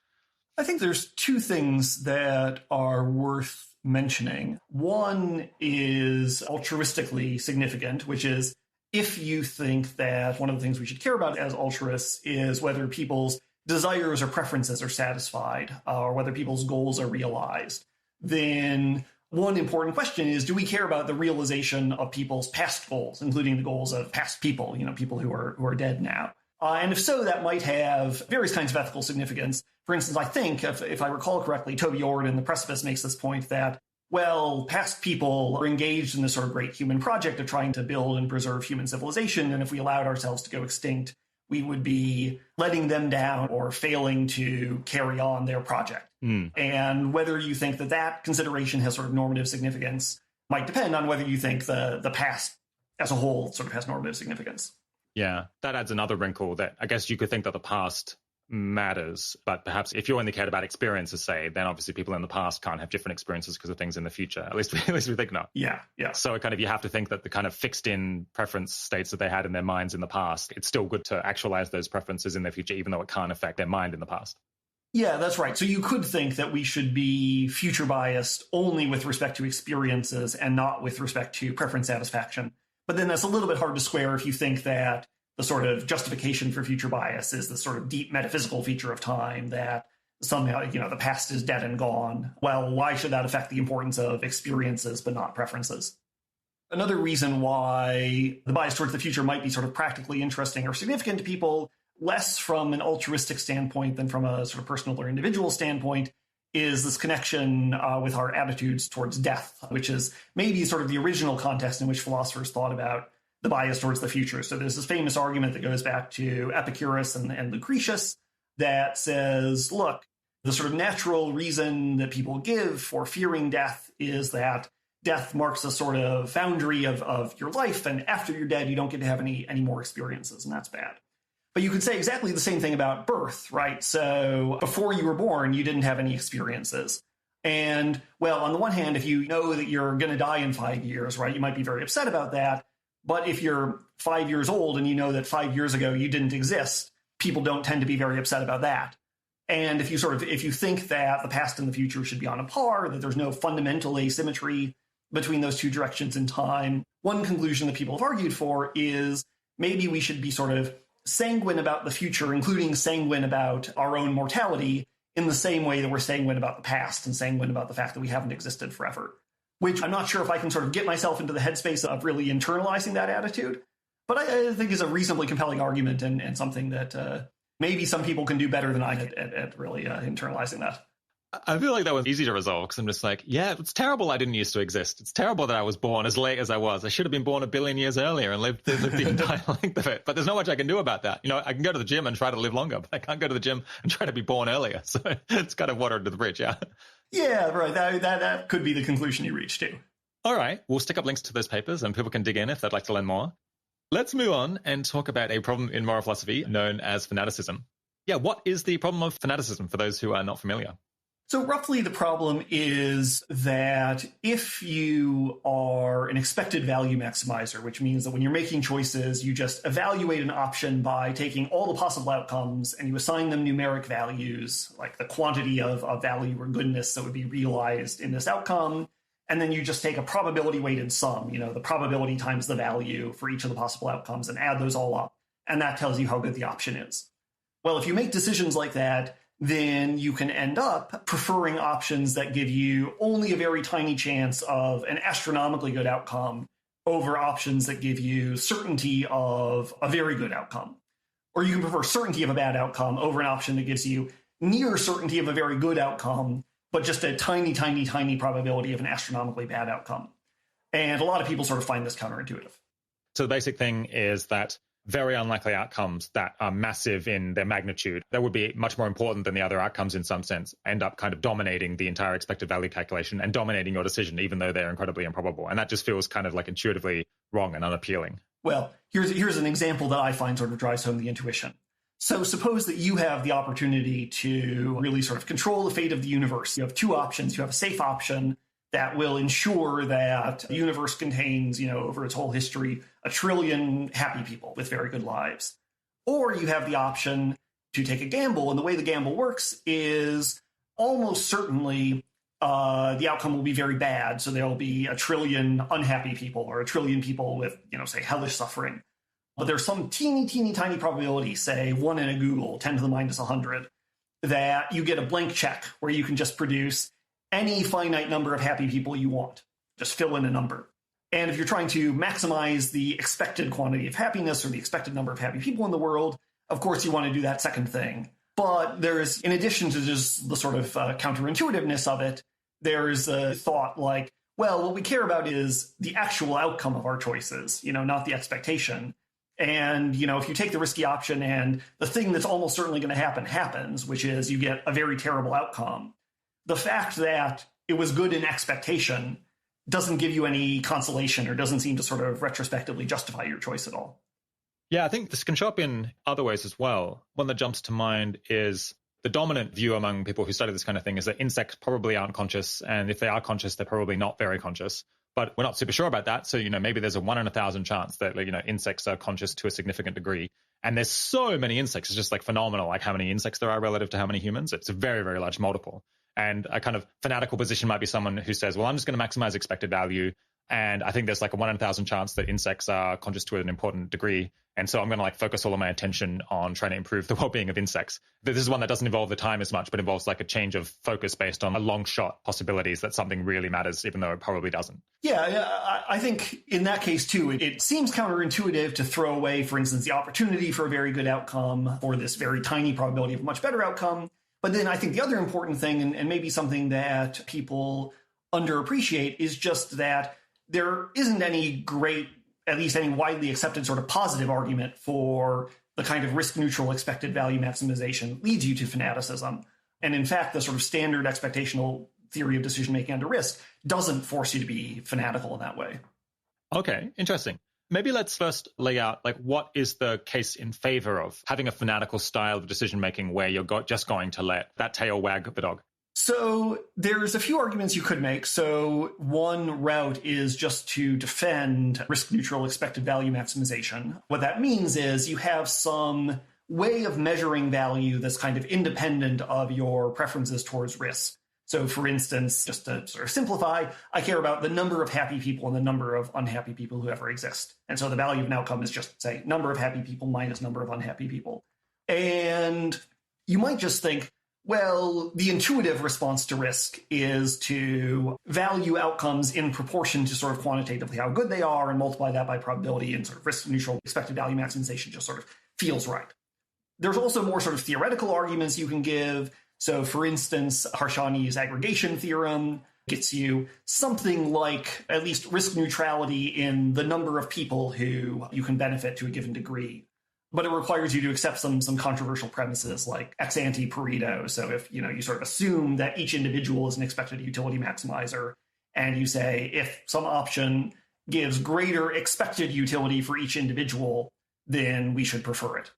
I think there's two things that are worth mentioning. One is altruistically significant, which is if you think that one of the things we should care about as altruists is whether people's desires or preferences are satisfied or whether people's goals are realized, then one important question is, do we care about the realization of people's past goals, including the goals of past people, people who are dead now? And if so, that might have various kinds of ethical significance. For instance, I think, if I recall correctly, Toby Ord in The Precipice makes this point that, well, past people are engaged in this sort of great human project of trying to build and preserve human civilization, and if we allowed ourselves to go extinct, we would be letting them down or failing to carry on their project. And whether you think that consideration has sort of normative significance might depend on whether you think the past as a whole sort of has normative significance. Yeah, that adds another wrinkle that I guess you could think that the past matters, but perhaps if you only cared about experiences, say, then obviously people in the past can't have different experiences because of things in the future. At least we think not. Yeah. So kind of you have to think that the kind of fixed in preference states that they had in their minds in the past, it's still good to actualize those preferences in their future, even though it can't affect their mind in the past. Yeah, that's right. So you could think that we should be future biased only with respect to experiences and not with respect to preference satisfaction. But then that's a little bit hard to square if you think that the sort of justification for future bias is the sort of deep metaphysical feature of time that somehow, the past is dead and gone. Well, why should that affect the importance of experiences but not preferences? Another reason why the bias towards the future might be sort of practically interesting or significant to people, less from an altruistic standpoint than from a sort of personal or individual standpoint, is this connection with our attitudes towards death, which is maybe sort of the original context in which philosophers thought about the bias towards the future. So there's this famous argument that goes back to Epicurus and Lucretius that says, look, the sort of natural reason that people give for fearing death is that death marks a sort of boundary of your life, and after you're dead, you don't get to have any more experiences, and that's bad. But you could say exactly the same thing about birth, right? So before you were born, you didn't have any experiences. And, well, on the one hand, if you know that you're going to die in 5 years, right, you might be very upset about that. But if you're 5 years old and you know that 5 years ago you didn't exist, people don't tend to be very upset about that. And if you think that the past and the future should be on a par, that there's no fundamental asymmetry between those two directions in time, one conclusion that people have argued for is maybe we should be sort of sanguine about the future, including sanguine about our own mortality, in the same way that we're sanguine about the past and sanguine about the fact that we haven't existed forever. Which I'm not sure if I can sort of get myself into the headspace of really internalizing that attitude, but I think is a reasonably compelling argument and something that maybe some people can do better than I at really internalizing that. I feel like that was easy to resolve because I'm just like, yeah, it's terrible I didn't used to exist. It's terrible that I was born as late as I was. I should have been born 1 billion years earlier and lived the entire length of it. But there's not much I can do about that. I can go to the gym and try to live longer, but I can't go to the gym and try to be born earlier. So it's kind of water under the bridge, yeah. Yeah, right. That could be the conclusion you reach too. All right. We'll stick up links to those papers and people can dig in if they'd like to learn more. Let's move on and talk about a problem in moral philosophy known as fanaticism. Yeah, what is the problem of fanaticism for those who are not familiar? So roughly the problem is that if you are an expected value maximizer, which means that when you're making choices, you just evaluate an option by taking all the possible outcomes and you assign them numeric values, like the quantity of value or goodness that would be realized in this outcome. And then you just take a probability weighted sum, the probability times the value for each of the possible outcomes and add those all up. And that tells you how good the option is. Well, if you make decisions like that, then you can end up preferring options that give you only a very tiny chance of an astronomically good outcome over options that give you certainty of a very good outcome. Or you can prefer certainty of a bad outcome over an option that gives you near certainty of a very good outcome, but just a tiny, tiny, tiny probability of an astronomically bad outcome. And a lot of people sort of find this counterintuitive. So the basic thing is that very unlikely outcomes that are massive in their magnitude, that would be much more important than the other outcomes in some sense, end up kind of dominating the entire expected value calculation and dominating your decision, even though they're incredibly improbable. And that just feels kind of like intuitively wrong and unappealing. Well, here's an example that I find sort of drives home the intuition. So suppose that you have the opportunity to really sort of control the fate of the universe. You have two options. You have a safe option that will ensure that the universe contains, over its whole history, 1 trillion happy people with very good lives. Or you have the option to take a gamble. And the way the gamble works is almost certainly the outcome will be very bad. So there'll be 1 trillion unhappy people or 1 trillion people with, say, hellish suffering. But there's some teeny, teeny, tiny probability, say 1 in a Google, 10 to the minus 100, that you get a blank check where you can just produce any finite number of happy people you want. Just fill in a number. And if you're trying to maximize the expected quantity of happiness or the expected number of happy people in the world, of course you want to do that second thing. But there's, in addition to just the sort of counterintuitiveness of it, there's a thought like, well, what we care about is the actual outcome of our choices, not the expectation. And, if you take the risky option and the thing that's almost certainly going to happen happens, which is you get a very terrible outcome, the fact that it was good in expectation doesn't give you any consolation or doesn't seem to sort of retrospectively justify your choice at all. Yeah, I think this can show up in other ways as well. One that jumps to mind is the dominant view among people who study this kind of thing is that insects probably aren't conscious. And if they are conscious, they're probably not very conscious. But we're not super sure about that. So, maybe there's a 1 in 1,000 chance that, insects are conscious to a significant degree. And there's so many insects. It's just like phenomenal, like how many insects there are relative to how many humans. It's a very, very large multiple. And a kind of fanatical position might be someone who says, well, I'm just going to maximize expected value. And I think there's like a 1 in 1,000 chance that insects are conscious to an important degree. And so I'm going to focus all of my attention on trying to improve the well-being of insects. This is one that doesn't involve the time as much, but involves like a change of focus based on a long shot possibilities that something really matters, even though it probably doesn't. Yeah, I think in that case, too, it seems counterintuitive to throw away, for instance, the opportunity for a very good outcome or this very tiny probability of a much better outcome. But then I think the other important thing, and maybe something that people underappreciate, is just that there isn't any great, at least any widely accepted sort of positive argument for the kind of risk-neutral expected value maximization leads you to fanaticism. And in fact, the sort of standard expectational theory of decision-making under risk doesn't force you to be fanatical in that way. Okay, interesting. Maybe let's first lay out what is the case in favor of having a fanatical style of decision-making where you're just going to let that tail wag the dog. So there's a few arguments you could make. So one route is just to defend risk-neutral expected value maximization. What that means is you have some way of measuring value that's kind of independent of your preferences towards risk. So for instance, just to sort of simplify, I care about the number of happy people and the number of unhappy people who ever exist. And so the value of an outcome is just, say, number of happy people minus number of unhappy people. And you might just think, well, the intuitive response to risk is to value outcomes in proportion to sort of quantitatively how good they are and multiply that by probability, and sort of risk-neutral expected value maximization just sort of feels right. There's also more sort of theoretical arguments you can give. So, for instance, Harsanyi's aggregation theorem gets you something like at least risk neutrality in the number of people who you can benefit to a given degree. But it requires you to accept some controversial premises like ex ante Pareto. So if you sort of assume that each individual is an expected utility maximizer, and you say if some option gives greater expected utility for each individual, then we should prefer it.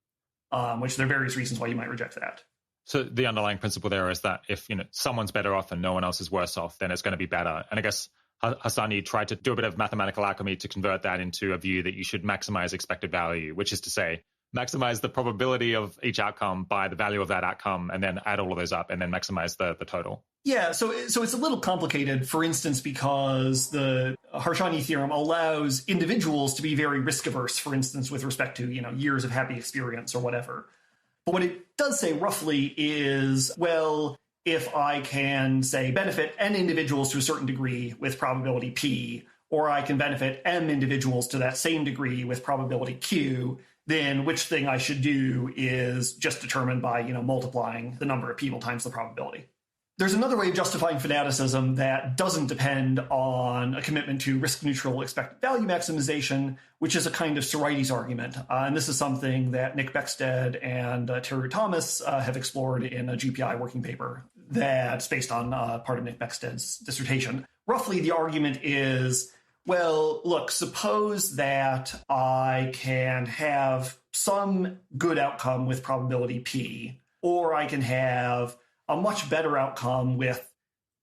Which there are various reasons why you might reject that. So the underlying principle there is that if someone's better off and no one else is worse off, then it's going to be better. And I guess Harsanyi tried to do a bit of mathematical alchemy to convert that into a view that you should maximize expected value, which is to say, maximize the probability of each outcome by the value of that outcome, and then add all of those up, and then maximize the total. Yeah, so it's a little complicated, for instance, because the Harsanyi theorem allows individuals to be very risk-averse, for instance, with respect to years of happy experience or whatever. But what it does say roughly is, well, if I can, say, benefit n individuals to a certain degree with probability p, or I can benefit m individuals to that same degree with probability q, then which thing I should do is just determined by, multiplying the number of people times the probability. There's another way of justifying fanaticism that doesn't depend on a commitment to risk-neutral expected value maximization, which is a kind of Sorites argument. And this is something that Nick Beckstead and Terry Thomas have explored in a GPI working paper that's based on part of Nick Beckstead's dissertation. Roughly, the argument is, well, look, suppose that I can have some good outcome with probability P, or I can have a much better outcome with,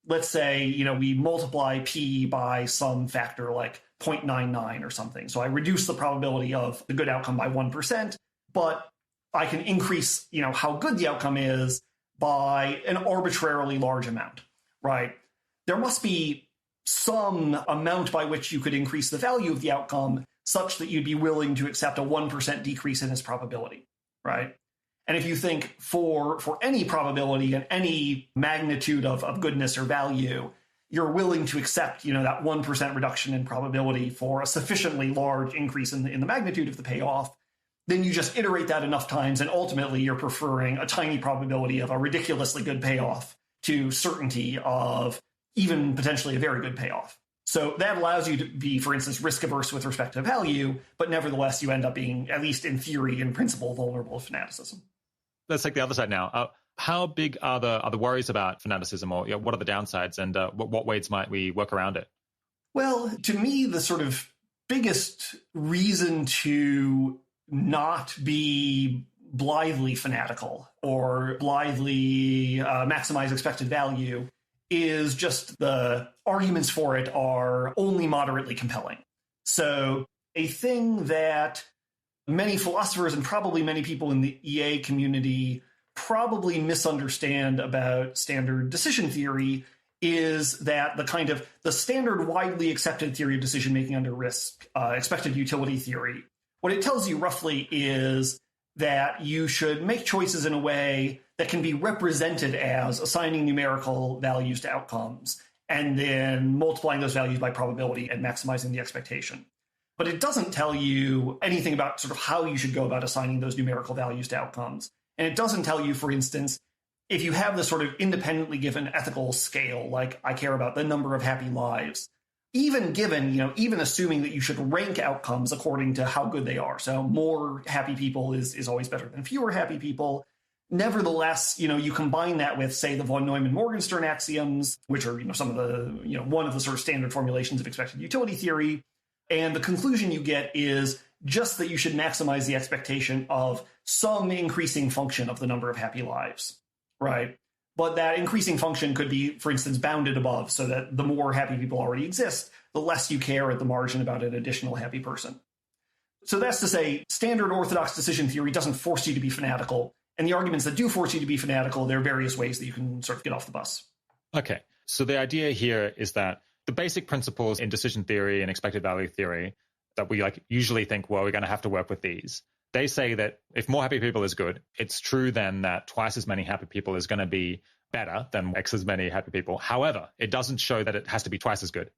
let's say, we multiply P by some factor like 0.99 or something. So I reduce the probability of the good outcome by 1%, but I can increase, how good the outcome is by an arbitrarily large amount, right? There must be some amount by which you could increase the value of the outcome such that you'd be willing to accept a 1% decrease in its probability, right? And if you think for any probability and any magnitude of goodness or value, you're willing to accept, that 1% reduction in probability for a sufficiently large increase in the magnitude of the payoff, then you just iterate that enough times, and ultimately you're preferring a tiny probability of a ridiculously good payoff to certainty of even potentially a very good payoff. So that allows you to be, for instance, risk averse with respect to value, but nevertheless you end up being, at least in theory, in principle, vulnerable to fanaticism. Let's take the other side now. How big are the worries about fanaticism, or what are the downsides, and what ways might we work around it? Well, to me, the sort of biggest reason to not be blithely fanatical or blithely maximize expected value is just the arguments for it are only moderately compelling. So a thing that many philosophers and probably many people in the EA community probably misunderstand about standard decision theory is that the standard widely accepted theory of decision making under risk, expected utility theory, what it tells you roughly is that you should make choices in a way that can be represented as assigning numerical values to outcomes and then multiplying those values by probability and maximizing the expectation. But it doesn't tell you anything about sort of how you should go about assigning those numerical values to outcomes. And it doesn't tell you, for instance, if you have this sort of independently given ethical scale, like I care about the number of happy lives, even assuming that you should rank outcomes according to how good they are. So more happy people is always better than fewer happy people. Nevertheless, you combine that with, say, the von Neumann-Morgenstern axioms, which are, some of the, one of the sort of standard formulations of expected utility theory. And the conclusion you get is just that you should maximize the expectation of some increasing function of the number of happy lives, right? But that increasing function could be, for instance, bounded above, so that the more happy people already exist, the less you care at the margin about an additional happy person. So that's to say, standard orthodox decision theory doesn't force you to be fanatical. And the arguments that do force you to be fanatical, there are various ways that you can sort of get off the bus. Okay, so the idea here is that the basic principles in decision theory and expected value theory that we usually think, well, we're going to have to work with these. They say that if more happy people is good, it's true then that twice as many happy people is going to be better than X as many happy people. However, it doesn't show that it has to be twice as good.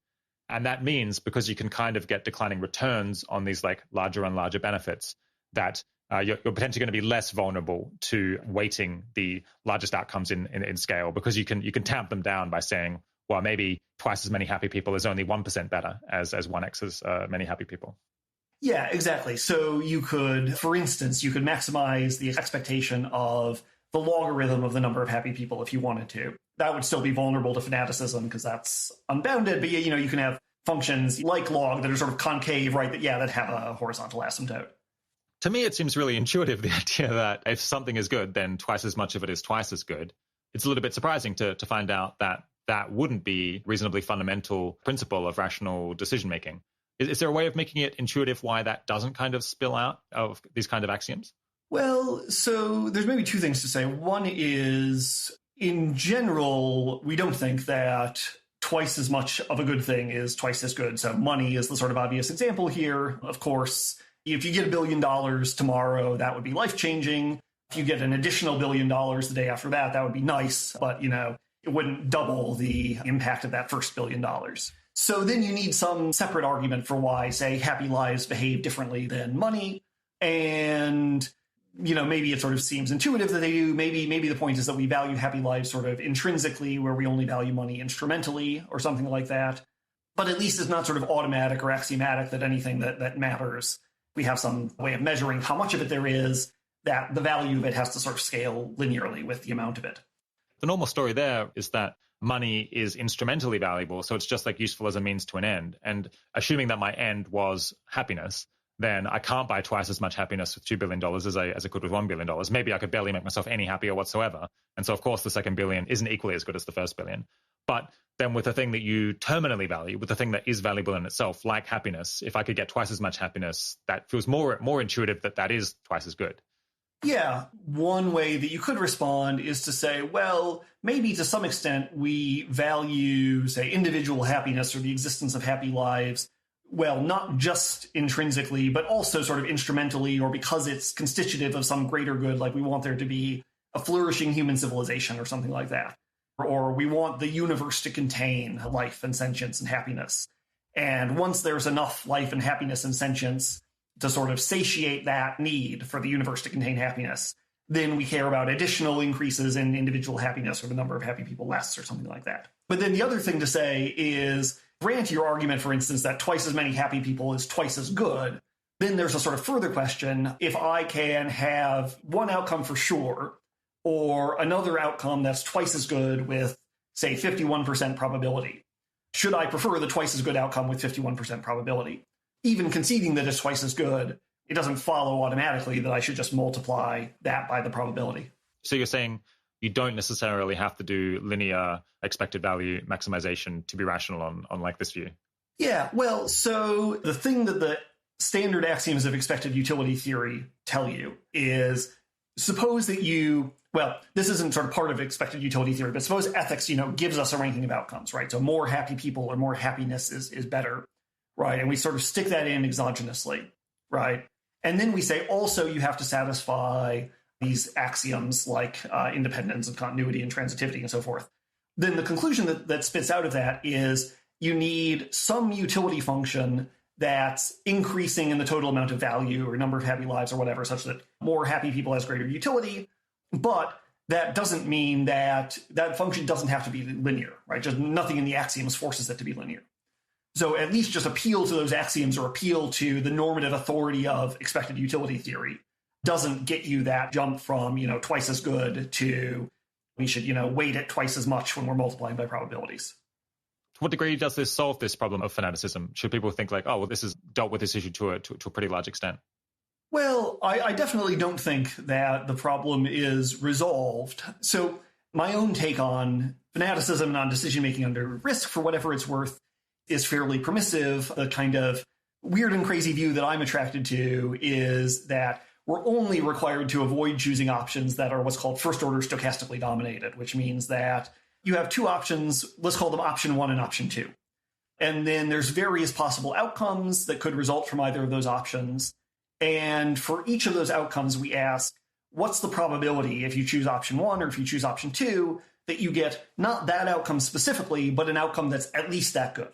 And that means because you can kind of get declining returns on these larger and larger benefits, that you're potentially going to be less vulnerable to weighting the largest outcomes in scale, because you can tamp them down by saying, well, maybe twice as many happy people is only 1% better as 1x as many happy people. Yeah, exactly. So you could, for instance, maximize the expectation of the logarithm of the number of happy people if you wanted to. That would still be vulnerable to fanaticism because that's unbounded, but you can have functions like log that are sort of concave, right, that have a horizontal asymptote. To me, it seems really intuitive, the idea that if something is good, then twice as much of it is twice as good. It's a little bit surprising to find out that wouldn't be reasonably fundamental principle of rational decision-making. Is there a way of making it intuitive why that doesn't kind of spill out of these kind of axioms? Well, so there's maybe two things to say. One is, in general, we don't think that twice as much of a good thing is twice as good. So money is the sort of obvious example here. Of course, if you get $1 billion tomorrow, that would be life-changing. If you get an additional $1 billion the day after that, that would be nice. But, it wouldn't double the impact of that first $1 billion. So then you need some separate argument for why, say, happy lives behave differently than money. And maybe it sort of seems intuitive that they do. Maybe the point is that we value happy lives sort of intrinsically, where we only value money instrumentally or something like that. But at least it's not sort of automatic or axiomatic that anything that matters, we have some way of measuring how much of it there is, that the value of it has to sort of scale linearly with the amount of it. The normal story there is that money is instrumentally valuable, so it's just like useful as a means to an end. And assuming that my end was happiness, then I can't buy twice as much happiness with $2 billion as I could with $1 billion. Maybe I could barely make myself any happier whatsoever. And so, of course, the second billion isn't equally as good as the first billion. But then with the thing that you terminally value, with the thing that is valuable in itself, like happiness, if I could get twice as much happiness, that feels more intuitive that is twice as good. Yeah, one way that you could respond is to say, well, maybe to some extent we value, say, individual happiness or the existence of happy lives, well, not just intrinsically, but also sort of instrumentally, or because it's constitutive of some greater good, like we want there to be a flourishing human civilization or something like that. Or we want the universe to contain life and sentience and happiness. And once there's enough life and happiness and sentience to sort of satiate that need for the universe to contain happiness, then we care about additional increases in individual happiness or the number of happy people less or something like that. But then the other thing to say is, grant your argument, for instance, that twice as many happy people is twice as good. Then there's a sort of further question. If I can have one outcome for sure, or another outcome that's twice as good with, say, 51% probability, should I prefer the twice as good outcome with 51% probability? Even conceding that it's twice as good, it doesn't follow automatically that I should just multiply that by the probability. So you're saying you don't necessarily have to do linear expected value maximization to be rational on like this view? Yeah, well, so the thing that the standard axioms of expected utility theory tell you is, suppose that this isn't sort of part of expected utility theory, but suppose ethics, gives us a ranking of outcomes, right? So more happy people or more happiness is better, right? And we sort of stick that in exogenously, right? And then we say, also, you have to satisfy these axioms like independence and continuity and transitivity and so forth. Then the conclusion that spits out of that is you need some utility function that's increasing in the total amount of value or number of happy lives or whatever, such that more happy people has greater utility. But that doesn't mean that function doesn't have to be linear, right? Just nothing in the axioms forces it to be linear. So at least just appeal to those axioms or appeal to the normative authority of expected utility theory doesn't get you that jump from, twice as good to we should, weight it twice as much when we're multiplying by probabilities. To what degree does this solve this problem of fanaticism? Should people think like, oh, well, this has dealt with this issue to a pretty large extent? Well, I definitely don't think that the problem is resolved. So my own take on fanaticism and on decision-making under risk, for whatever it's worth, is fairly permissive. The kind of weird and crazy view that I'm attracted to is that we're only required to avoid choosing options that are what's called first-order stochastically dominated, which means that you have two options, let's call them option 1 and option 2. And then there's various possible outcomes that could result from either of those options. And for each of those outcomes, we ask, what's the probability if you choose option 1 or if you choose option 2 that you get not that outcome specifically, but an outcome that's at least that good?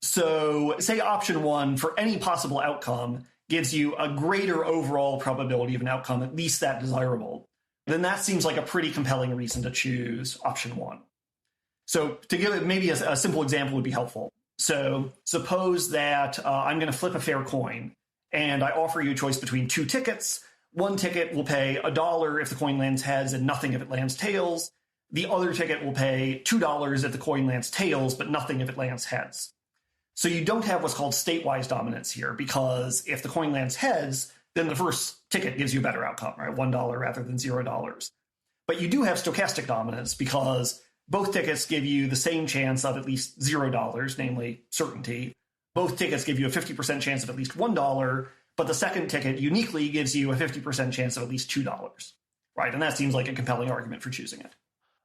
So say option 1 for any possible outcome gives you a greater overall probability of an outcome, at least that desirable, then that seems like a pretty compelling reason to choose option 1. So to give it maybe a simple example would be helpful. So suppose that I'm going to flip a fair coin and I offer you a choice between two tickets. One ticket will pay $1 if the coin lands heads and nothing if it lands tails. The other ticket will pay $2 if the coin lands tails, but nothing if it lands heads. So you don't have what's called statewise dominance here, because if the coin lands heads, then the first ticket gives you a better outcome, right? $1 rather than $0. But you do have stochastic dominance because both tickets give you the same chance of at least $0, namely certainty. Both tickets give you a 50% chance of at least $1, but the second ticket uniquely gives you a 50% chance of at least $2, right? And that seems like a compelling argument for choosing it.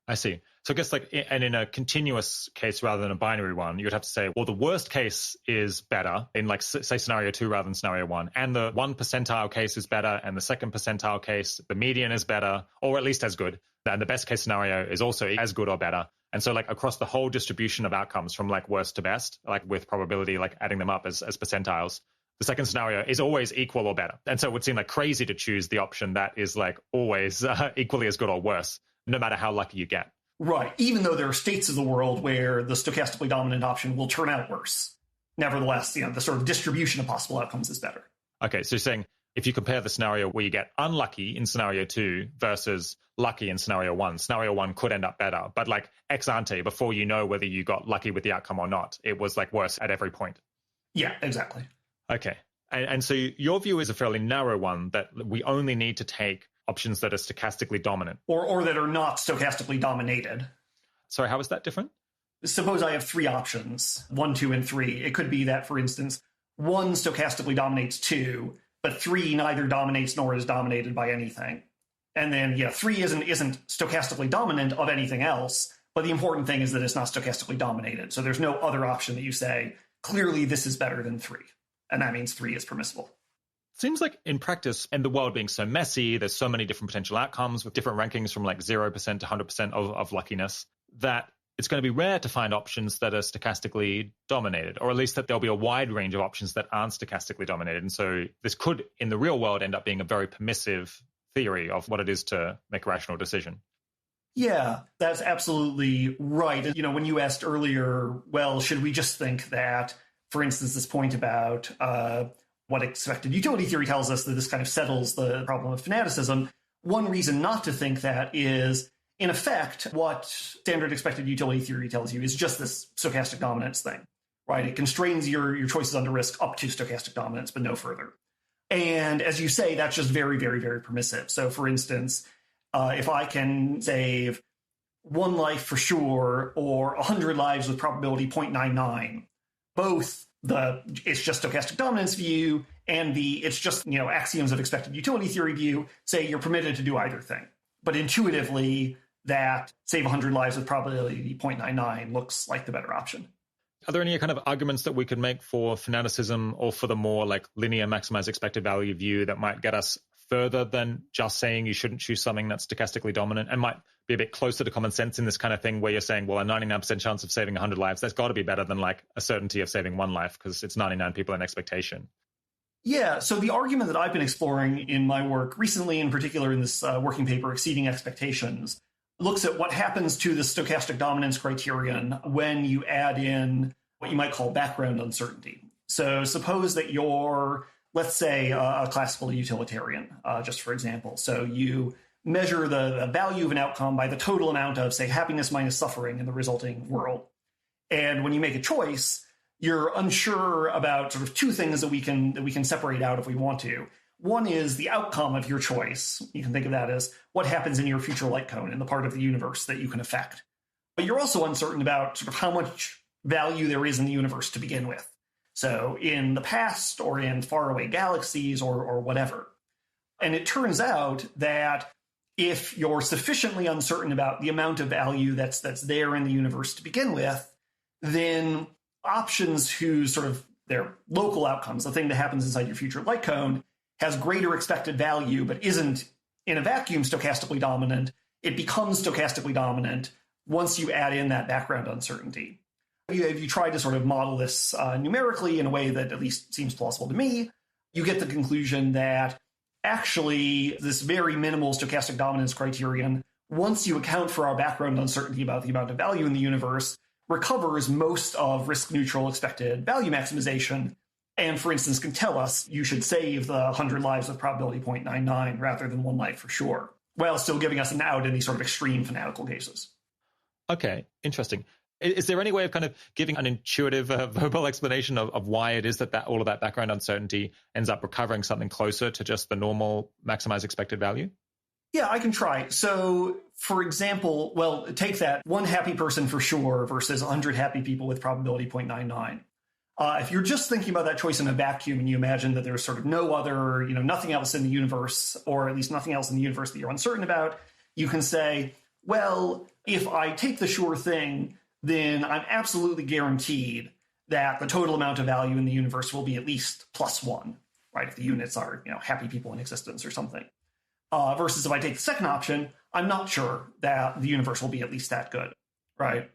I see. So I guess and in a continuous case rather than a binary one, you would have to say, well, the worst case is better in say scenario 2 rather than scenario 1. And the 1 percentile case is better. And the 2nd percentile case, the median is better, or at least as good. And the best case scenario is also as good or better. And so across the whole distribution of outcomes from worst to best, with probability, adding them up as percentiles, the second scenario is always equal or better. And so it would seem like crazy to choose the option that is like always equally as good or worse, no matter how lucky you get. Right. Even though there are states of the world where the stochastically dominant option will turn out worse. Nevertheless, the sort of distribution of possible outcomes is better. Okay, so you're saying if you compare the scenario where you get unlucky in scenario 2 versus lucky in scenario 1, scenario 1 could end up better. But like ex ante, before you know whether you got lucky with the outcome or not, it was like worse at every point. Yeah, exactly. Okay. And so your view is a fairly narrow one, that we only need to take options that are stochastically dominant. Or that are not stochastically dominated. Sorry, how is that different? Suppose I have 3 options, 1, 2, and 3. It could be that, for instance, 1 stochastically dominates 2, but 3 neither dominates nor is dominated by anything. And then, 3 isn't stochastically dominant of anything else, but the important thing is that it's not stochastically dominated. So there's no other option that you say, clearly this is better than 3. And that means 3 is permissible. Seems like in practice, and the world being so messy, there's so many different potential outcomes with different rankings from like 0% to 100% of luckiness, that it's going to be rare to find options that are stochastically dominated, or at least that there'll be a wide range of options that aren't stochastically dominated. And so this could, in the real world, end up being a very permissive theory of what it is to make a rational decision. Yeah, that's absolutely right. When you asked earlier, well, should we just think that, for instance, this point about what expected utility theory tells us that this kind of settles the problem of fanaticism, one reason not to think that is, in effect, what standard expected utility theory tells you is just this stochastic dominance thing, right? It constrains your choices under risk up to stochastic dominance, but no further. And as you say, that's just very, very, very permissive. So, for instance, if I can save 1 life for sure, or 100 lives with probability 0.99, both it's just stochastic dominance view and it's just, axioms of expected utility theory view say you're permitted to do either thing. But intuitively, that save 100 lives with probability 0.99 looks like the better option. Are there any kind of arguments that we could make for fanaticism or for the more like linear maximize expected value view that might get us further than just saying you shouldn't choose something that's stochastically dominant, and might be a bit closer to common sense in this kind of thing where you're saying, well, a 99% chance of saving 100 lives, that's got to be better than like a certainty of saving 1 life because it's 99 people in expectation? Yeah, so the argument that I've been exploring in my work recently, in particular in this working paper, Exceeding Expectations, looks at what happens to the stochastic dominance criterion when you add in what you might call background uncertainty. So suppose that you're, let's say, a classical utilitarian, just for example. So you measure the value of an outcome by the total amount of, say, happiness minus suffering in the resulting world. And when you make a choice, you're unsure about sort of 2 things that we can separate out if we want to. One is the outcome of your choice. You can think of that as what happens in your future light cone, in the part of the universe that you can affect. But you're also uncertain about sort of how much value there is in the universe to begin with. So in the past or in faraway galaxies or whatever. And it turns out that if you're sufficiently uncertain about the amount of value that's there in the universe to begin with, then options whose sort of their local outcomes, the thing that happens inside your future light cone, has greater expected value but isn't in a vacuum stochastically dominant, it becomes stochastically dominant once you add in that background uncertainty. If you try to sort of model this numerically in a way that at least seems plausible to me, you get the conclusion that actually this very minimal stochastic dominance criterion, once you account for our background uncertainty about the amount of value in the universe, recovers most of risk-neutral expected value maximization, and, for instance, can tell us you should save the 100 lives with probability 0.99 rather than 1 life for sure, while still giving us an out in these sort of extreme fanatical cases. Okay, interesting. Is there any way of kind of giving an intuitive verbal explanation of why it is that all of that background uncertainty ends up recovering something closer to just the normal maximize expected value? Yeah, I can try. So, for example, well, take that 1 happy person for sure versus 100 happy people with probability 0.99. If you're just thinking about that choice in a vacuum and you imagine that there's sort of no other, nothing else in the universe, or at least nothing else in the universe that you're uncertain about, you can say, well, if I take the sure thing, then I'm absolutely guaranteed that the total amount of value in the universe will be at least +1, right? If the units are, happy people in existence or something. Versus if I take the second option, I'm not sure that the universe will be at least that good, right?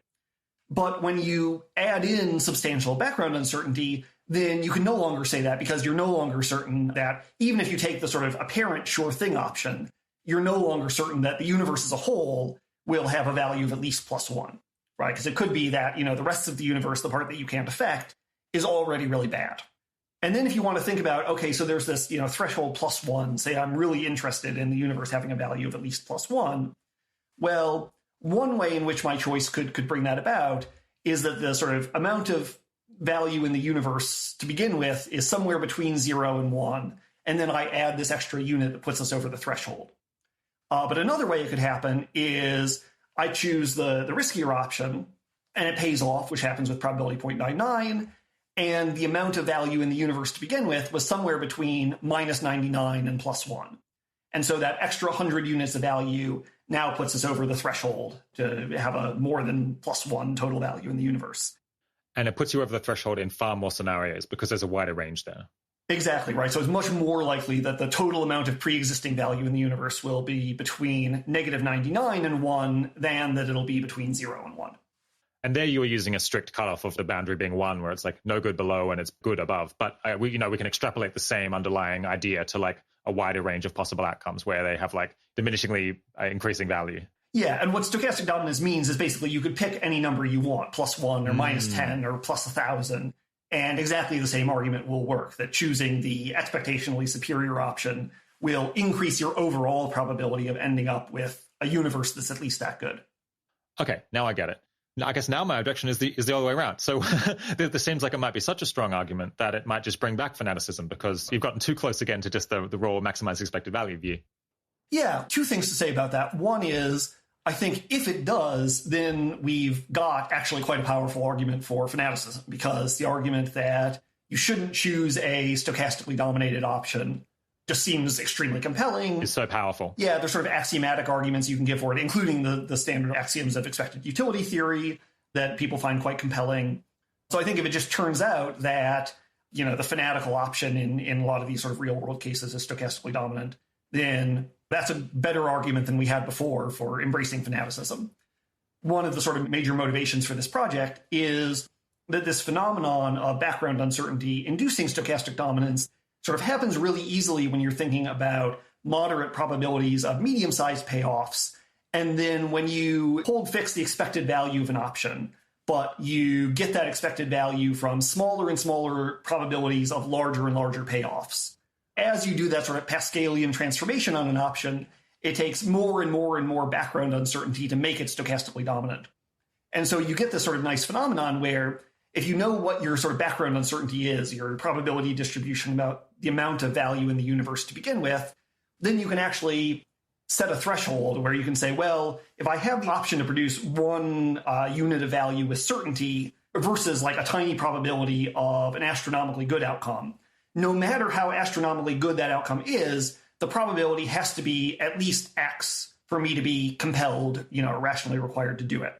But when you add in substantial background uncertainty, then you can no longer say that because you're no longer certain that even if you take the sort of apparent sure thing option, you're no longer certain that the universe as a whole will have a value of at least +1, right? Because it could be that, the rest of the universe, the part that you can't affect, is already really bad. And then if you want to think about, okay, so there's this, threshold +1, say I'm really interested in the universe having a value of at least +1. Well, one way in which my choice could bring that about is that the sort of amount of value in the universe to begin with is somewhere between 0 and 1. And then I add this extra unit that puts us over the threshold. But another way it could happen is I choose the riskier option and it pays off, which happens with probability 0.99. And the amount of value in the universe to begin with was somewhere between -99 and +1. And so that extra 100 units of value now puts us over the threshold to have a more than +1 total value in the universe. And it puts you over the threshold in far more scenarios because there's a wider range there. Exactly, right. So it's much more likely that the total amount of pre-existing value in the universe will be between -99 and 1 than that it'll be between 0 and 1. And there you were using a strict cutoff of the boundary being 1, where it's like no good below and it's good above. But we can extrapolate the same underlying idea to like a wider range of possible outcomes where they have like diminishingly increasing value. Yeah, and what stochastic dominance means is basically you could pick any number you want, +1 or -10 or +1,000, and exactly the same argument will work, that choosing the expectationally superior option will increase your overall probability of ending up with a universe that's at least that good. Okay, now I get it. I guess now my objection is the other way around. So this seems like it might be such a strong argument that it might just bring back fanaticism because you've gotten too close again to just the raw maximize expected value view. Yeah, two things to say about that. One is, I think if it does, then we've got actually quite a powerful argument for fanaticism, because the argument that you shouldn't choose a stochastically dominated option just seems extremely compelling. It's so powerful. Yeah, there's sort of axiomatic arguments you can give for it, including the standard axioms of expected utility theory that people find quite compelling. So I think if it just turns out that, the fanatical option in a lot of these sort of real world cases is stochastically dominant, then that's a better argument than we had before for embracing fanaticism. One of the sort of major motivations for this project is that this phenomenon of background uncertainty inducing stochastic dominance sort of happens really easily when you're thinking about moderate probabilities of medium-sized payoffs. And then when you hold fixed the expected value of an option, but you get that expected value from smaller and smaller probabilities of larger and larger payoffs. As you do that sort of Pascalian transformation on an option, it takes more and more and more background uncertainty to make it stochastically dominant. And so you get this sort of nice phenomenon where if you know what your sort of background uncertainty is, your probability distribution about the amount of value in the universe to begin with, then you can actually set a threshold where you can say, well, if I have the option to produce one unit of value with certainty versus like a tiny probability of an astronomically good outcome, no matter how astronomically good that outcome is, the probability has to be at least X for me to be compelled, or rationally required to do it.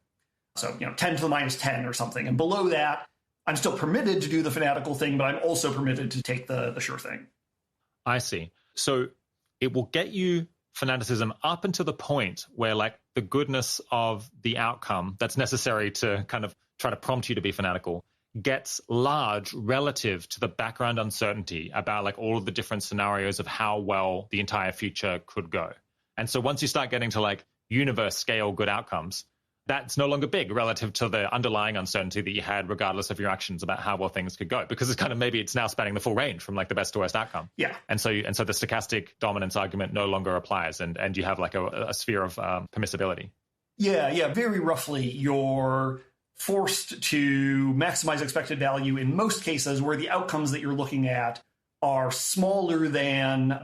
So, 10 to the -10 or something. And below that, I'm still permitted to do the fanatical thing, but I'm also permitted to take the sure thing. I see. So it will get you fanaticism up until the point where like the goodness of the outcome that's necessary to kind of try to prompt you to be fanatical gets large relative to the background uncertainty about like all of the different scenarios of how well the entire future could go. And so once you start getting to like universe scale good outcomes, that's no longer big relative to the underlying uncertainty that you had regardless of your actions about how well things could go, because it's kind of maybe it's now spanning the full range from like the best to worst outcome. Yeah. And so the stochastic dominance argument no longer applies, and you have like a sphere of permissibility. Yeah. Very roughly, you're forced to maximize expected value in most cases where the outcomes that you're looking at are smaller than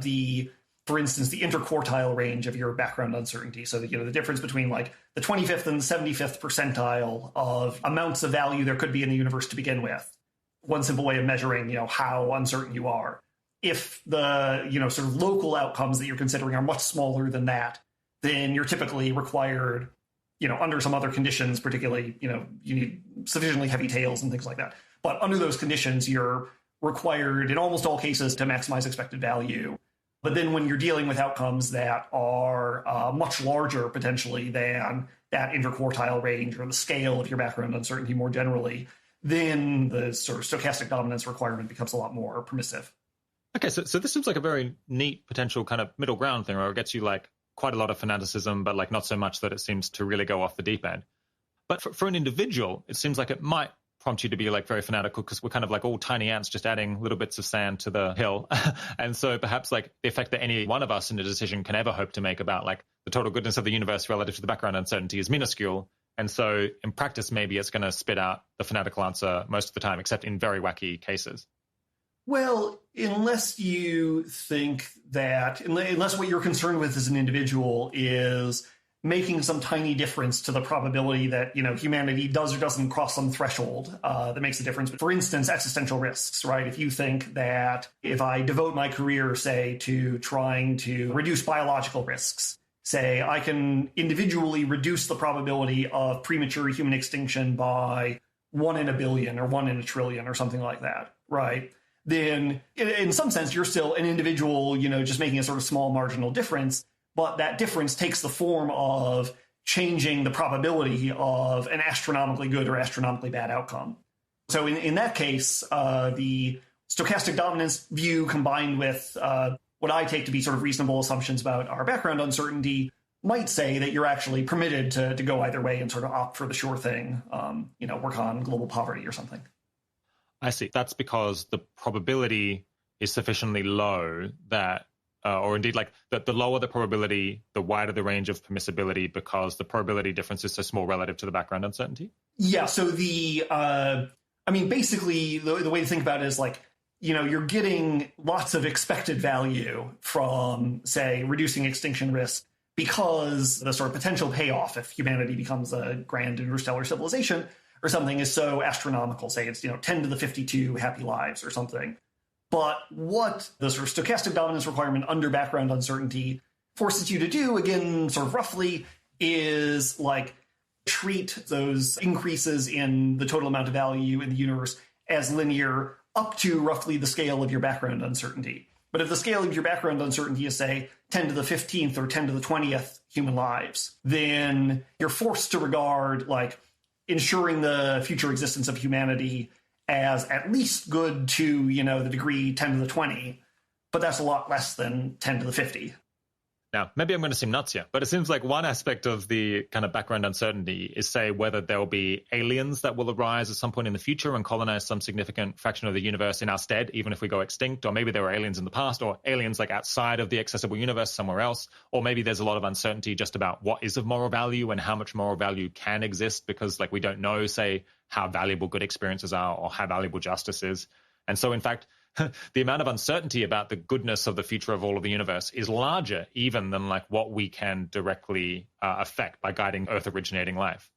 for instance, the interquartile range of your background uncertainty. So that, the difference between like the 25th and the 75th percentile of amounts of value there could be in the universe to begin with. One simple way of measuring, how uncertain you are. If the, sort of local outcomes that you're considering are much smaller than that, then you're typically required, under some other conditions, particularly, you need sufficiently heavy tails and things like that. But under those conditions, you're required in almost all cases to maximize expected value. But then when you're dealing with outcomes that are much larger potentially than that interquartile range or the scale of your background uncertainty more generally, then the sort of stochastic dominance requirement becomes a lot more permissive. Okay, so this seems like a very neat potential kind of middle ground thing where it gets you like quite a lot of fanaticism, but like not so much that it seems to really go off the deep end. But for an individual, it seems like it might prompt you to be like very fanatical because we're kind of like all tiny ants just adding little bits of sand to the hill. And so perhaps like the effect that any one of us in a decision can ever hope to make about like the total goodness of the universe relative to the background uncertainty is minuscule. And so in practice, maybe it's going to spit out the fanatical answer most of the time, except in very wacky cases. Well, unless you think that, unless what you're concerned with as an individual is making some tiny difference to the probability that, humanity does or doesn't cross some threshold that makes a difference. For instance, existential risks, right? If you think that if I devote my career, say, to trying to reduce biological risks, say I can individually reduce the probability of premature human extinction by 1 in a billion or 1 in a trillion or something like that, right? Then in some sense, you're still an individual, just making a sort of small marginal difference. But that difference takes the form of changing the probability of an astronomically good or astronomically bad outcome. So in that case, the stochastic dominance view combined with what I take to be sort of reasonable assumptions about our background uncertainty might say that you're actually permitted to go either way and sort of opt for the sure thing, work on global poverty or something. I see. That's because the probability is sufficiently low that, or indeed like the lower the probability, the wider the range of permissibility because the probability difference is so small relative to the background uncertainty? Yeah, so basically the way to think about it is like, you're getting lots of expected value from, say, reducing extinction risk because the sort of potential payoff if humanity becomes a grand interstellar civilization or something is so astronomical. Say it's 10 to the 52 happy lives or something. But what the sort of stochastic dominance requirement under background uncertainty forces you to do, again, sort of roughly, is like treat those increases in the total amount of value in the universe as linear up to roughly the scale of your background uncertainty. But if the scale of your background uncertainty is, say, 10 to the 15th or 10 to the 20th human lives, then you're forced to regard like ensuring the future existence of humanity as at least good to, the degree 10 to the 20, but that's a lot less than 10 to the 50. Now, maybe I'm going to seem nuts here, but it seems like one aspect of the kind of background uncertainty is, say, whether there will be aliens that will arise at some point in the future and colonize some significant fraction of the universe in our stead, even if we go extinct, or maybe there were aliens in the past, or aliens like outside of the accessible universe somewhere else, or maybe there's a lot of uncertainty just about what is of moral value and how much moral value can exist because, like, we don't know, say, how valuable good experiences are or how valuable justice is. And so, in fact, the amount of uncertainty about the goodness of the future of all of the universe is larger even than like what we can directly affect by guiding Earth originating life.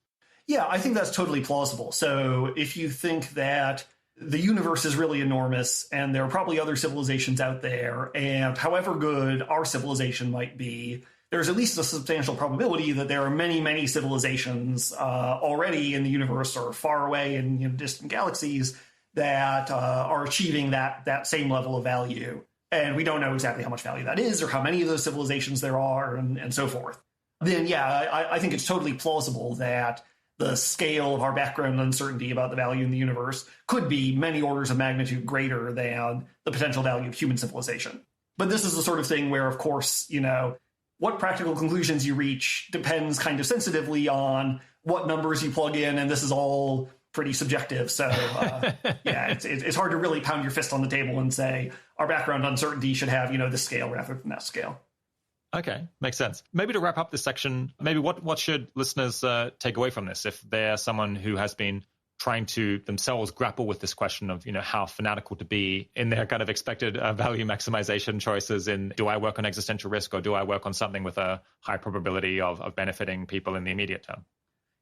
Yeah, I think that's totally plausible. So if you think that the universe is really enormous and there are probably other civilizations out there, and however good our civilization might be, there's at least a substantial probability that there are many, many civilizations already in the universe or far away in distant galaxies that are achieving that same level of value. And we don't know exactly how much value that is or how many of those civilizations there are and so forth. Then, yeah, I think it's totally plausible that the scale of our background uncertainty about the value in the universe could be many orders of magnitude greater than the potential value of human civilization. But this is the sort of thing where, of course, what practical conclusions you reach depends kind of sensitively on what numbers you plug in, and this is all pretty subjective. So, yeah, it's hard to really pound your fist on the table and say our background uncertainty should have, this scale rather than that scale. Okay, makes sense. Maybe to wrap up this section, maybe what should listeners take away from this if they're someone who has been trying to themselves grapple with this question of, how fanatical to be in their kind of expected value maximization choices in do I work on existential risk or do I work on something with a high probability of benefiting people in the immediate term?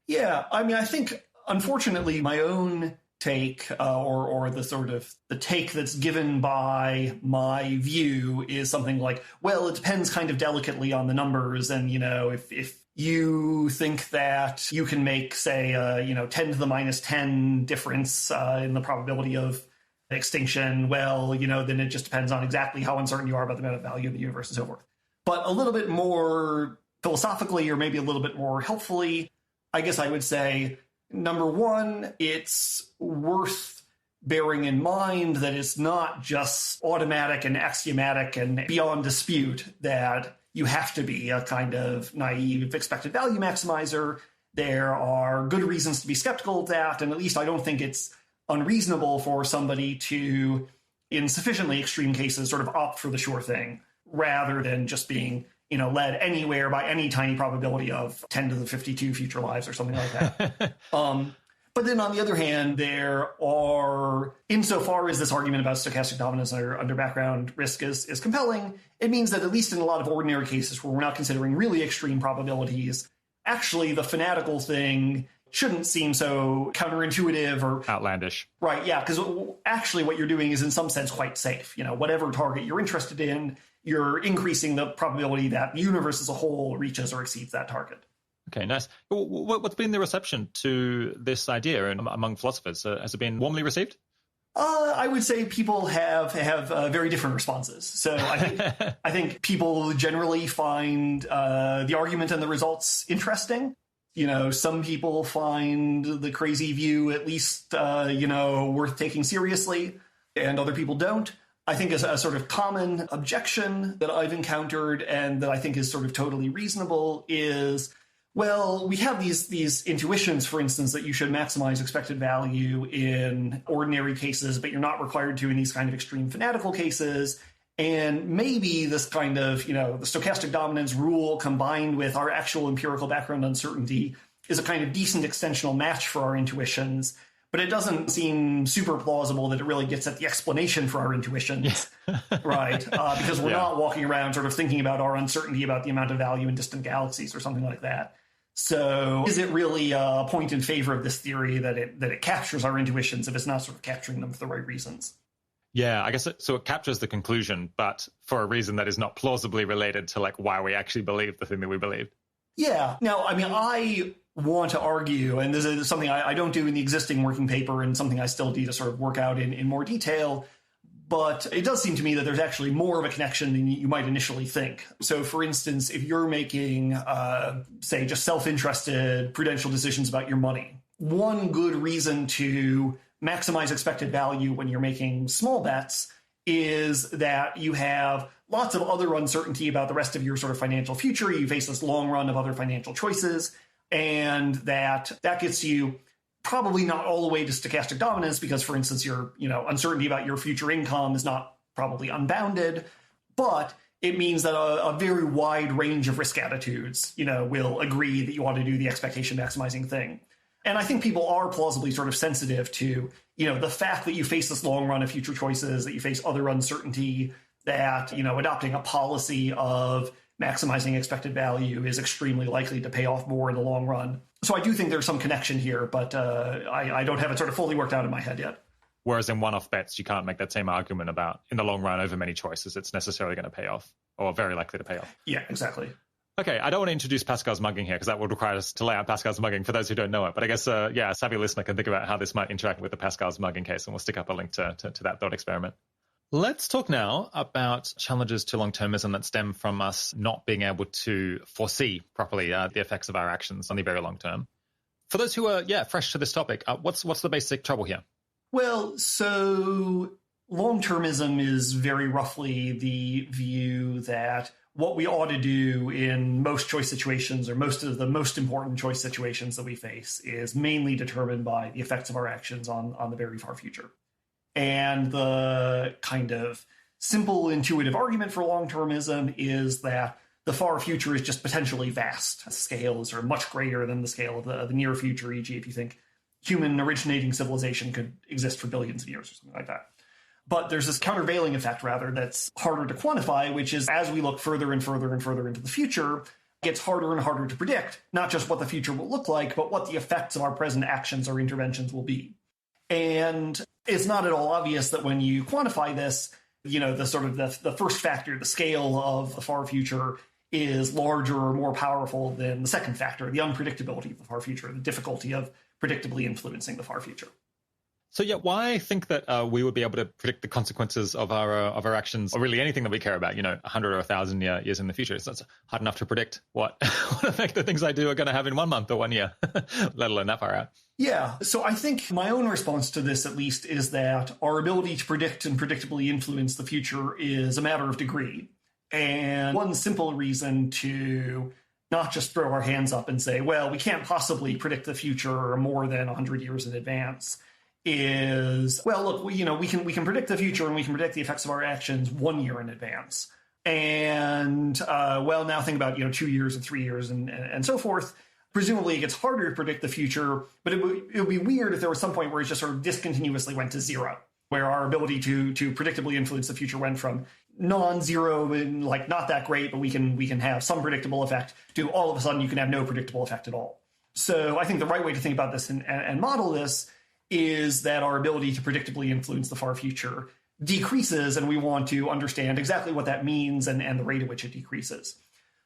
Yeah, I think unfortunately, my own take, or the sort of the take that's given by my view is something like, well, it depends kind of delicately on the numbers. And, if you think that you can make, say, 10 to the minus 10 difference in the probability of extinction, well, then it just depends on exactly how uncertain you are about the amount of value of the universe and so forth. But a little bit more philosophically, or maybe a little bit more helpfully, I guess I would say, Number one, it's worth bearing in mind that it's not just automatic and axiomatic and beyond dispute that you have to be a kind of naive expected value maximizer. There are good reasons to be skeptical of that, and at least I don't think it's unreasonable for somebody to, in sufficiently extreme cases, sort of opt for the sure thing rather than just being, led anywhere by any tiny probability of 10 to the 52 future lives or something like that. But then on the other hand, there are, insofar as this argument about stochastic dominance under background risk is compelling, it means that at least in a lot of ordinary cases where we're not considering really extreme probabilities, actually the fanatical thing shouldn't seem so counterintuitive or outlandish. Right, yeah, because actually what you're doing is in some sense quite safe. Whatever target you're interested in, you're increasing the probability that the universe as a whole reaches or exceeds that target. Okay, nice. What's been the reception to this idea among philosophers? Has it been warmly received? I would say people have very different responses. So I think people generally find the argument and the results interesting. Some people find the crazy view at least, worth taking seriously, and other people don't. I think a sort of common objection that I've encountered and that I think is sort of totally reasonable is, well, we have these intuitions, for instance, that you should maximize expected value in ordinary cases, but you're not required to in these kind of extreme fanatical cases. And maybe this kind of, the stochastic dominance rule combined with our actual empirical background uncertainty is a kind of decent extensional match for our intuitions. But it doesn't seem super plausible that it really gets at the explanation for our intuitions, right? Because we're not walking around sort of thinking about our uncertainty about the amount of value in distant galaxies or something like that. So is it really a point in favor of this theory that it captures our intuitions if it's not sort of capturing them for the right reasons? Yeah, I guess so. It captures the conclusion, but for a reason that is not plausibly related to why we actually believe the thing that we believed. Yeah. Now, I want to argue, and this is something I don't do in the existing working paper and something I still need to sort of work out in more detail, but it does seem to me that there's actually more of a connection than you might initially think. So, for instance, if you're making, say, just self-interested prudential decisions about your money, one good reason to maximize expected value when you're making small bets is that you have lots of other uncertainty about the rest of your sort of financial future. You face this long run of other financial choices, and that gets you probably not all the way to stochastic dominance because, for instance, your uncertainty about your future income is not probably unbounded, but it means that a very wide range of risk attitudes, will agree that you ought to do the expectation maximizing thing. And I think people are plausibly sort of sensitive to, the fact that you face this long run of future choices, that you face other uncertainty, that, adopting a policy of maximizing expected value is extremely likely to pay off more in the long run. So I do think there's some connection here, but I don't have it sort of fully worked out in my head yet. Whereas in one-off bets, you can't make that same argument about, in the long run, over many choices, it's necessarily going to pay off, or very likely to pay off. Yeah, exactly. Okay, I don't want to introduce Pascal's mugging here, because that would require us to lay out Pascal's mugging for those who don't know it. But I guess, a savvy listener can think about how this might interact with the Pascal's mugging case, and we'll stick up a link to that thought experiment. Let's talk now about challenges to long-termism that stem from us not being able to foresee properly the effects of our actions on the very long term. For those who are, fresh to this topic, what's the basic trouble here? Well, so long-termism is very roughly the view that what we ought to do in most choice situations, or most of the most important choice situations that we face, is mainly determined by the effects of our actions on the very far future. And the kind of simple intuitive argument for long-termism is that the far future is just potentially vast. Scales are much greater than the scale of the near future, e.g. if you think human originating civilization could exist for billions of years or something like that. But there's this countervailing effect, rather, that's harder to quantify, which is as we look further and further and further into the future, it gets harder and harder to predict, not just what the future will look like, but what the effects of our present actions or interventions will be. And it's not at all obvious that when you quantify this, the sort of the first factor, the scale of the far future, is larger or more powerful than the second factor, the unpredictability of the far future, the difficulty of predictably influencing the far future. So yeah, why think that we would be able to predict the consequences of our actions, or really anything that we care about, 100 or 1,000 years in the future? It's hard enough to predict what effect the things I do are going to have in 1 month or 1 year, let alone that far out. Yeah, so I think my own response to this, at least, is that our ability to predict and predictably influence the future is a matter of degree. And one simple reason to not just throw our hands up and say, well, we can't possibly predict the future more than 100 years in advance is, well, look, we can predict the future and we can predict the effects of our actions 1 year in advance. And, now think about, 2 years and 3 years and so forth. Presumably it gets harder to predict the future, but it would be weird if there was some point where it just sort of discontinuously went to zero, where our ability to predictably influence the future went from non-zero and like not that great, but we can have some predictable effect, to all of a sudden you can have no predictable effect at all. So I think the right way to think about this and model this is that our ability to predictably influence the far future decreases, and we want to understand exactly what that means and the rate at which it decreases.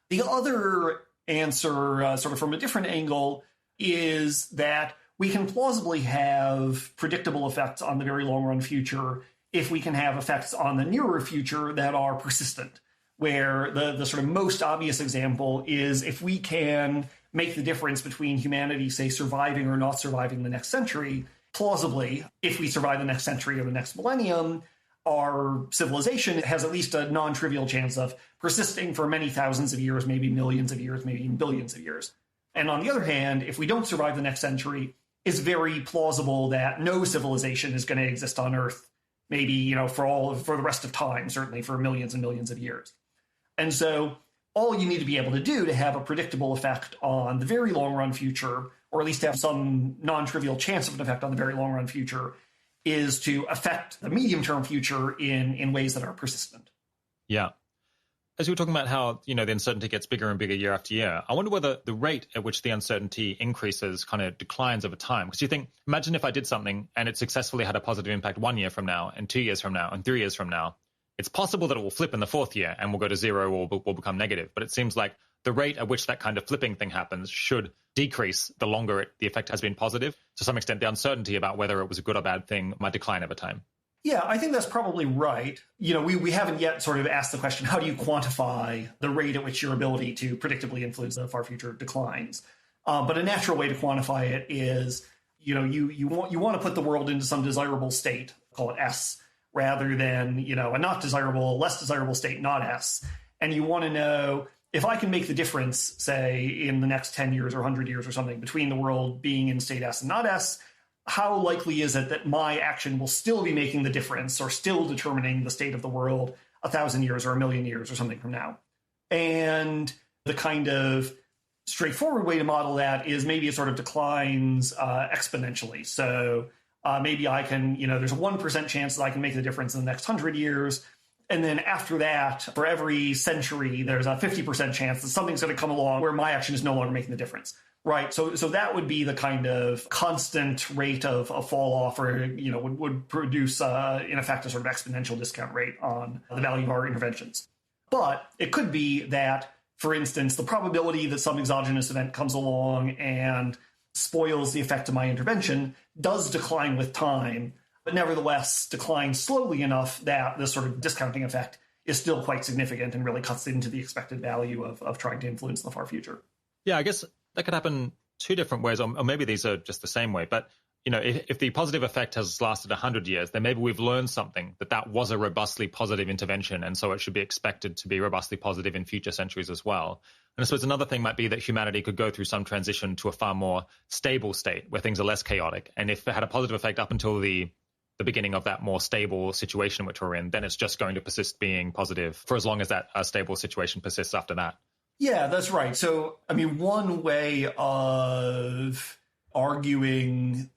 The other answer, sort of from a different angle, is that we can plausibly have predictable effects on the very long run future if we can have effects on the nearer future that are persistent, where the sort of most obvious example is if we can make the difference between humanity, say, surviving or not surviving the next century. Plausibly, if we survive the next century or the next millennium, our civilization has at least a non-trivial chance of persisting for many thousands of years, maybe millions of years, maybe even billions of years. And on the other hand, if we don't survive the next century, it's very plausible that no civilization is going to exist on Earth, maybe, for the rest of time, certainly for millions and millions of years. And so all you need to be able to do to have a predictable effect on the very long run future, or at least have some non-trivial chance of an effect on the very long run future, is to affect the medium-term future in ways that are persistent. Yeah. As we were talking about how, the uncertainty gets bigger and bigger year after year, I wonder whether the rate at which the uncertainty increases kind of declines over time. Because you think, imagine if I did something and it successfully had a positive impact 1 year from now, and 2 years from now, and 3 years from now. It's possible that it will flip in the 4th year and will go to zero or will become negative. But it seems like the rate at which that kind of flipping thing happens should decrease the longer the effect has been positive. To some extent, the uncertainty about whether it was a good or bad thing might decline over time. Yeah, I think that's probably right. We haven't yet sort of asked the question, how do you quantify the rate at which your ability to predictably influence the far future declines? But a natural way to quantify it is, you want to put the world into some desirable state, call it S, rather than, a not desirable, less desirable state, not S. And you want to know, if I can make the difference, say, in the next 10 years or 100 years or something, between the world being in state S and not S, how likely is it that my action will still be making the difference or still determining the state of the world 1,000 years or 1,000,000 years or something from now? And the kind of straightforward way to model that is maybe it sort of declines exponentially. So maybe I can, there's a 1% chance that I can make the difference in the next 100 years. And then after that, for every century, there's a 50% chance that something's going to come along where my action is no longer making the difference. Right. So that would be the kind of constant rate of fall off, or, would produce, in effect, a sort of exponential discount rate on the value of our interventions. But it could be that, for instance, the probability that some exogenous event comes along and spoils the effect of my intervention does decline with time, but nevertheless declines slowly enough that this sort of discounting effect is still quite significant and really cuts into the expected value of trying to influence the far future. Yeah, I guess that could happen two different ways, or maybe these are just the same way. But, if the positive effect has lasted 100 years, then maybe we've learned something, that was a robustly positive intervention, and so it should be expected to be robustly positive in future centuries as well. And I suppose another thing might be that humanity could go through some transition to a far more stable state where things are less chaotic. And if it had a positive effect up until the beginning of that more stable situation which we're in, then it's just going to persist being positive for as long as that stable situation persists after that. Yeah, that's right. So, one way of arguing,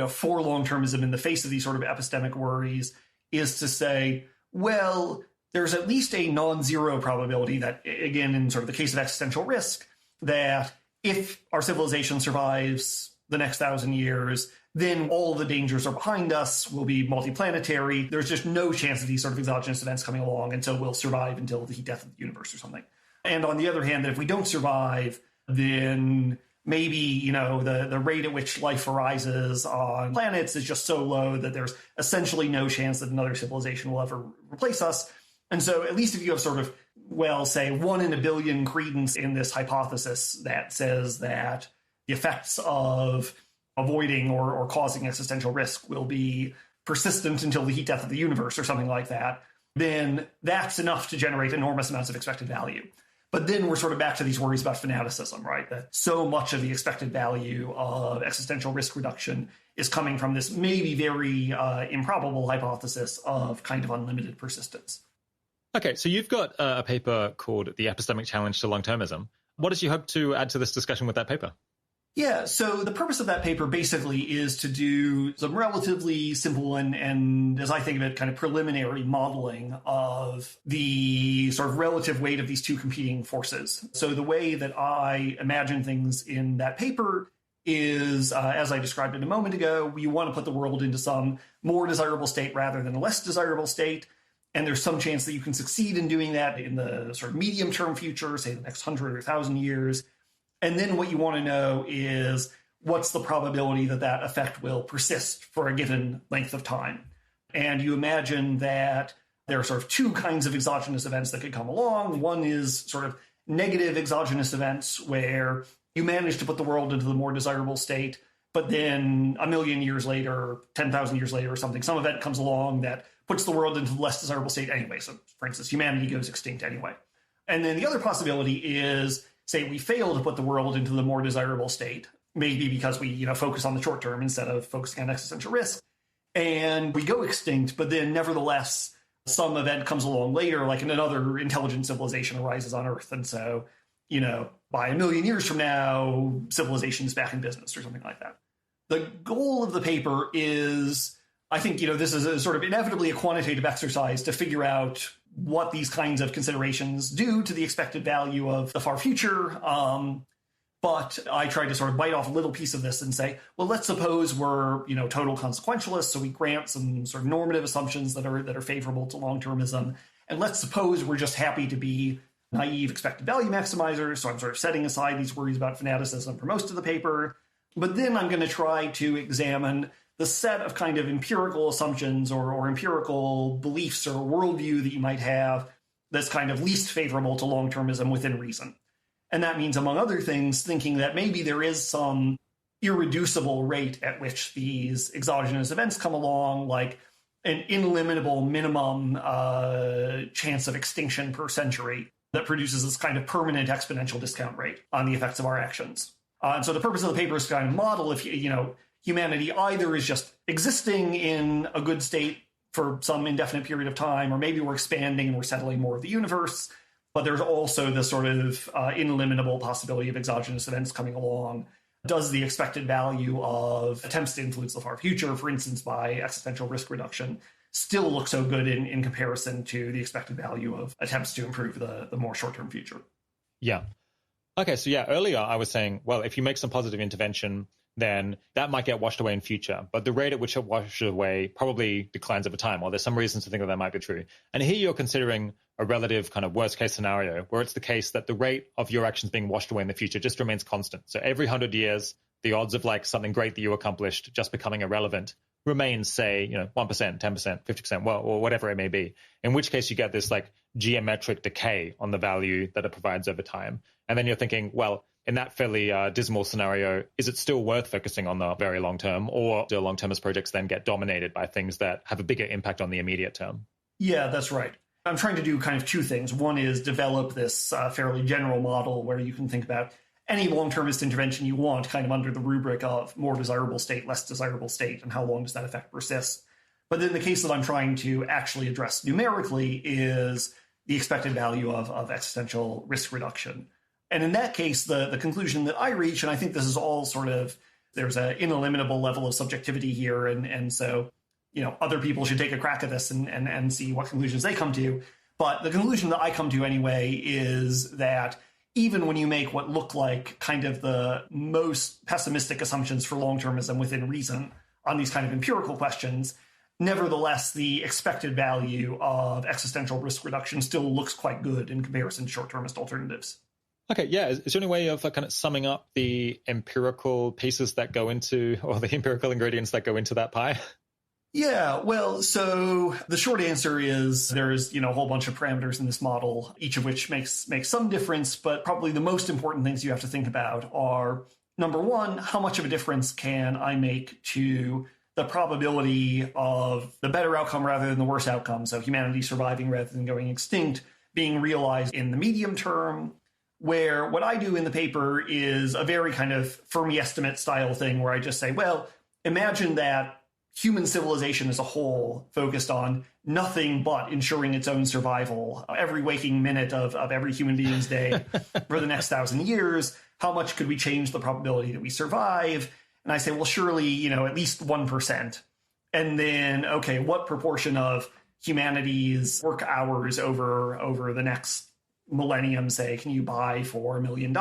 for long-termism in the face of these sort of epistemic worries is to say, well, there's at least a non-zero probability that, again, in sort of the case of existential risk, that if our civilization survives the next 1,000 years, then all the dangers are behind us, we'll be multiplanetary. There's just no chance of these sort of exogenous events coming along, and so we'll survive until the death of the universe or something. And on the other hand, that if we don't survive, then maybe, the rate at which life arises on planets is just so low that there's essentially no chance that another civilization will ever replace us. And so at least if you have sort of, say 1 in a billion credence in this hypothesis that says that the effects of avoiding or causing existential risk will be persistent until the heat death of the universe or something like that, then that's enough to generate enormous amounts of expected value. But then we're sort of back to these worries about fanaticism, right? That so much of the expected value of existential risk reduction is coming from this maybe very improbable hypothesis of kind of unlimited persistence. Okay, so you've got a paper called The Epistemic Challenge to Long-Termism. What does you hope to add to this discussion with that paper? Yeah, so the purpose of that paper basically is to do some relatively simple and as I think of it, kind of preliminary modeling of the sort of relative weight of these two competing forces. So the way that I imagine things in that paper is, as I described it a moment ago, we want to put the world into some more desirable state rather than a less desirable state. And there's some chance that you can succeed in doing that in the sort of medium-term future, say the next 100 or 1,000 years. And then what you want to know is what's the probability that that effect will persist for a given length of time. And you imagine that there are sort of two kinds of exogenous events that could come along. One is sort of negative exogenous events where you manage to put the world into the more desirable state, but then a million years later, 10,000 years later or something, some event comes along that puts the world into the less desirable state anyway. So, for instance, humanity goes extinct anyway. And then the other possibility is, say, we fail to put the world into the more desirable state, maybe because we focus on the short term instead of focusing on existential risk, and we go extinct, but then nevertheless, some event comes along later, like another intelligent civilization arises on Earth. And so, by a million years from now, civilization is back in business or something like that. The goal of the paper is, I think, this is a sort of inevitably a quantitative exercise to figure out what these kinds of considerations do to the expected value of the far future. But I tried to sort of bite off a little piece of this and say, well, let's suppose we're, total consequentialists. So we grant some sort of normative assumptions that are favorable to long-termism. And let's suppose we're just happy to be naive expected value maximizers. So I'm sort of setting aside these worries about fanaticism for most of the paper. But then I'm going to try to examine the set of kind of empirical assumptions or empirical beliefs or worldview that you might have that's kind of least favorable to long-termism within reason. And that means, among other things, thinking that maybe there is some irreducible rate at which these exogenous events come along, like an illimitable minimum chance of extinction per century that produces this kind of permanent exponential discount rate on the effects of our actions. And so the purpose of the paper is to kind of model if, humanity either is just existing in a good state for some indefinite period of time, or maybe we're expanding and we're settling more of the universe, but there's also the sort of illimitable possibility of exogenous events coming along. Does the expected value of attempts to influence the far future, for instance, by existential risk reduction, still look so good in comparison to the expected value of attempts to improve the more short-term future? Yeah. Okay, so earlier I was saying, well, if you make some positive intervention, then that might get washed away in future. But the rate at which it washes away probably declines over time, or there's some reasons to think that might be true. And here you're considering a relative kind of worst case scenario where it's the case that the rate of your actions being washed away in the future just remains constant. So every 100 years, the odds of like something great that you accomplished just becoming irrelevant remains, say, 1%, 10%, 50%, well, or whatever it may be. In which case you get this like geometric decay on the value that it provides over time. And then you're thinking, well, in that fairly dismal scenario, is it still worth focusing on the very long term, or do long-termist projects then get dominated by things that have a bigger impact on the immediate term? Yeah, that's right. I'm trying to do kind of two things. One is develop this fairly general model where you can think about any long-termist intervention you want kind of under the rubric of more desirable state, less desirable state, and how long does that effect persist. But then the case that I'm trying to actually address numerically is the expected value of existential risk reduction. And in that case, the conclusion that I reach, and I think this is all sort of, there's an ineliminable level of subjectivity here, and so, other people should take a crack at this and see what conclusions they come to. But the conclusion that I come to anyway is that even when you make what look like kind of the most pessimistic assumptions for long-termism within reason on these kind of empirical questions, nevertheless, the expected value of existential risk reduction still looks quite good in comparison to short-termist alternatives. Okay, yeah. Is there any way of kind of summing up the empirical pieces that go into, or the empirical ingredients that go into that pie? Yeah, well, so the short answer is there's, a whole bunch of parameters in this model, each of which makes some difference, but probably the most important things you have to think about are, number one, how much of a difference can I make to the probability of the better outcome rather than the worse outcome, so humanity surviving rather than going extinct, being realized in the medium term, where what I do in the paper is a very kind of Fermi estimate style thing where I just say, well, imagine that human civilization as a whole focused on nothing but ensuring its own survival every waking minute of every human being's day for the next 1,000 years. How much could we change the probability that we survive? And I say, well, surely, at least 1%. And then, okay, what proportion of humanity's work hours over the next millennium, say, can you buy for $1 million?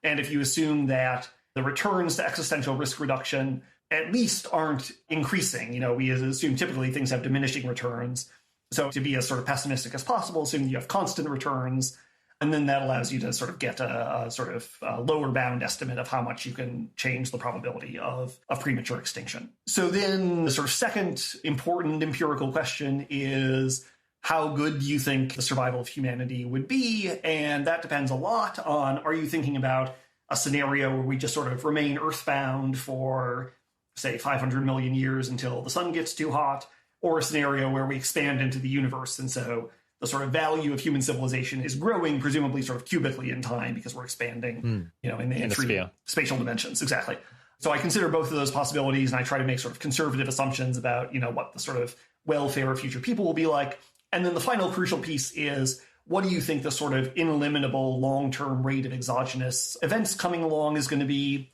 And if you assume that the returns to existential risk reduction at least aren't increasing, we assume typically things have diminishing returns. So to be as sort of pessimistic as possible, assume you have constant returns, and then that allows you to sort of get a sort of lower bound estimate of how much you can change the probability of premature extinction. So then the sort of second important empirical question is, how good do you think the survival of humanity would be? And that depends a lot on, are you thinking about a scenario where we just sort of remain earthbound for, say, 500 million years until the sun gets too hot, or a scenario where we expand into the universe, and so the sort of value of human civilization is growing, presumably sort of cubically in time because we're expanding, in three spatial dimensions. Exactly. So I consider both of those possibilities, and I try to make sort of conservative assumptions about, what the sort of welfare of future people will be like. And then the final crucial piece is, what do you think the sort of ineliminable long-term rate of exogenous events coming along is going to be?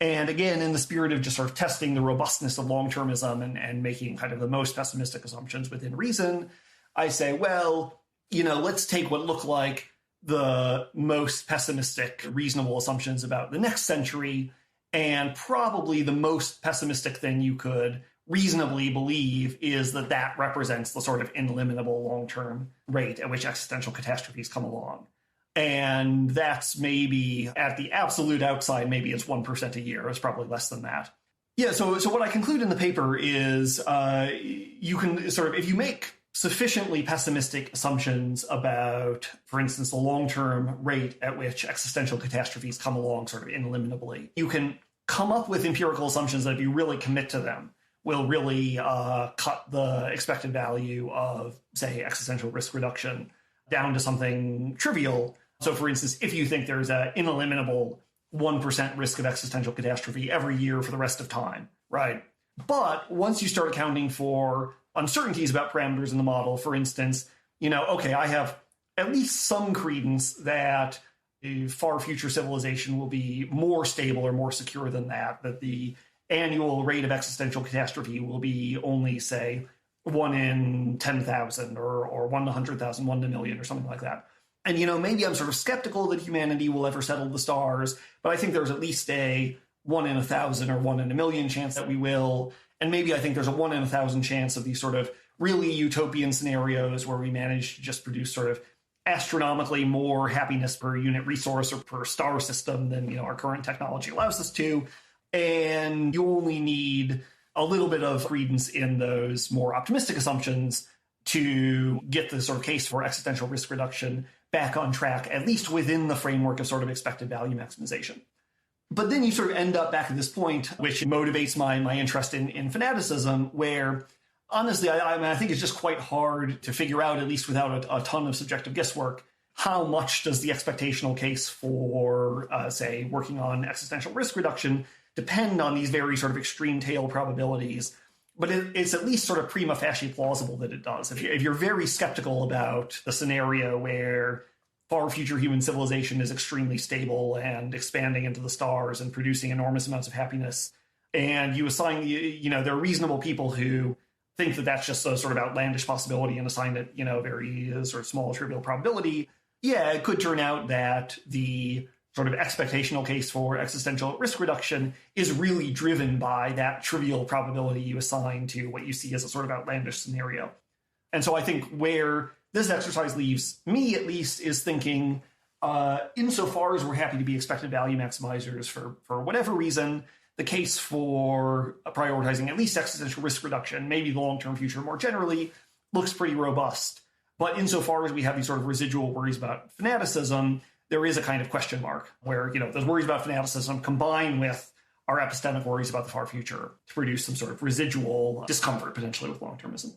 And again, in the spirit of just sort of testing the robustness of long-termism and making kind of the most pessimistic assumptions within reason, I say, well, let's take what look like the most pessimistic, reasonable assumptions about the next century, and probably the most pessimistic thing you could reasonably believe is that represents the sort of ineliminable long-term rate at which existential catastrophes come along. And that's maybe, at the absolute outside, maybe it's 1% a year. It's probably less than that. Yeah, so what I conclude in the paper is you can sort of, if you make sufficiently pessimistic assumptions about, for instance, the long-term rate at which existential catastrophes come along sort of ineliminably, you can come up with empirical assumptions that if you really commit to them, will really cut the expected value of, say, existential risk reduction down to something trivial. So, for instance, if you think there's an ineliminable 1% risk of existential catastrophe every year for the rest of time, right? But once you start accounting for uncertainties about parameters in the model, for instance, okay, I have at least some credence that a far future civilization will be more stable or more secure than that the annual rate of existential catastrophe will be only, say, 1 in 10,000 or 1 in 100,000, 1 in a million or something like that. And, maybe I'm sort of skeptical that humanity will ever settle the stars, but I think there's at least a 1 in 1,000 or 1 in a million chance that we will. And maybe I think there's a 1 in 1,000 chance of these sort of really utopian scenarios where we manage to just produce sort of astronomically more happiness per unit resource or per star system than, our current technology allows us to. And you only need a little bit of credence in those more optimistic assumptions to get the sort of case for existential risk reduction back on track, at least within the framework of sort of expected value maximization. But then you sort of end up back at this point, which motivates my interest in fanaticism, where honestly, I think it's just quite hard to figure out, at least without a ton of subjective guesswork, how much does the expectational case for, say, working on existential risk reduction depend on these very sort of extreme tail probabilities. But it's at least sort of prima facie plausible that it does. If you're very skeptical about the scenario where far future human civilization is extremely stable and expanding into the stars and producing enormous amounts of happiness, and you assign, there are reasonable people who think that that's just a sort of outlandish possibility and assign it, very sort of small trivial probability, yeah, it could turn out that the sort of expectational case for existential risk reduction is really driven by that trivial probability you assign to what you see as a sort of outlandish scenario. And so I think where this exercise leaves me, at least, is thinking, Insofar as we're happy to be expected value maximizers for whatever reason, the case for prioritizing at least existential risk reduction, maybe the long-term future more generally, looks pretty robust. But insofar as we have these sort of residual worries about fanaticism, there is a kind of question mark where, those worries about fanaticism combine with our epistemic worries about the far future to produce some sort of residual discomfort potentially with long-termism.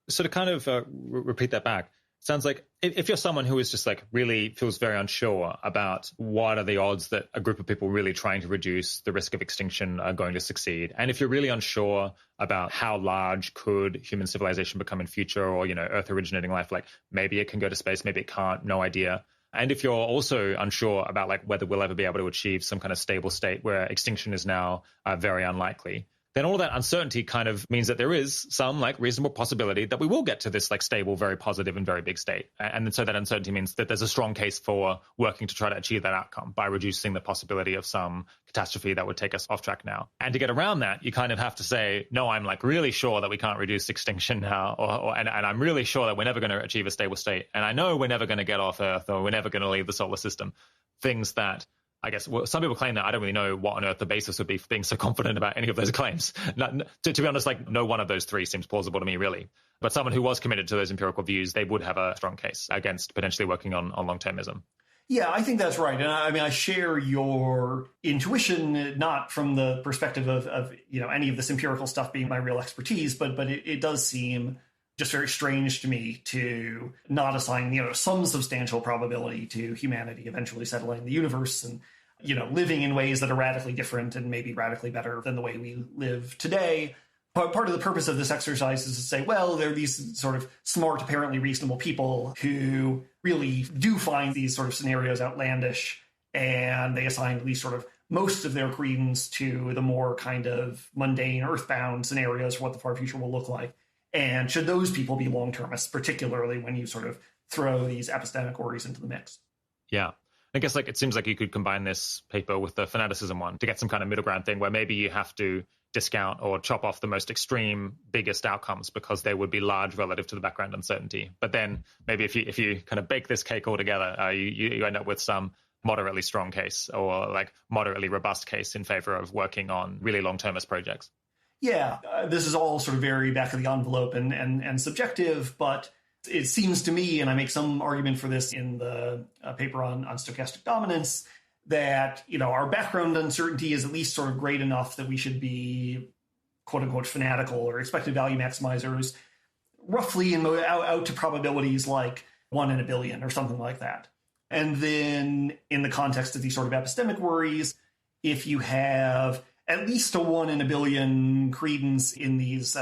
So to kind of repeat that back, sounds like if you're someone who is just like really feels very unsure about what are the odds that a group of people really trying to reduce the risk of extinction are going to succeed, and if you're really unsure about how large could human civilization become in future, or, Earth originating life, like maybe it can go to space, maybe it can't, no idea. And if you're also unsure about like whether we'll ever be able to achieve some kind of stable state where extinction is now very unlikely, then all of that uncertainty kind of means that there is some like reasonable possibility that we will get to this like stable, very positive and very big state. And so that uncertainty means that there's a strong case for working to try to achieve that outcome by reducing the possibility of some catastrophe that would take us off track now. And to get around that, you kind of have to say, no, I'm like really sure that we can't reduce extinction now, and I'm really sure that we're never going to achieve a stable state. And I know we're never going to get off Earth, or we're never going to leave the solar system. Things that I guess some people claim that. I don't really know what on earth the basis would be for being so confident about any of those claims. To be honest, like no one of those three seems plausible to me, really. But someone who was committed to those empirical views, they would have a strong case against potentially working on long-termism. Yeah, I think that's right. And I share your intuition, not from the perspective of any of this empirical stuff being my real expertise, but it does seem just very strange to me to not assign, some substantial probability to humanity eventually settling the universe and, living in ways that are radically different and maybe radically better than the way we live today. But part of the purpose of this exercise is to say, well, there are these sort of smart, apparently reasonable people who really do find these sort of scenarios outlandish, and they assign at least sort of most of their credence to the more kind of mundane, earthbound scenarios for what the far future will look like. And should those people be long-termists, particularly when you sort of throw these epistemic worries into the mix? Yeah. I guess it seems like you could combine this paper with the fanaticism one to get some kind of middle ground thing where maybe you have to discount or chop off the most extreme, biggest outcomes because they would be large relative to the background uncertainty. But then maybe if you kind of bake this cake all together, you end up with some moderately strong case or like moderately robust case in favor of working on really long-termist projects. Yeah, this is all sort of very back of the envelope and subjective, but it seems to me, and I make some argument for this in the paper on stochastic dominance, that our background uncertainty is at least sort of great enough that we should be quote unquote fanatical or expected value maximizers, roughly out to probabilities like 1 in a billion or something like that. And then in the context of these sort of epistemic worries, if you have at least a 1 in a billion credence in these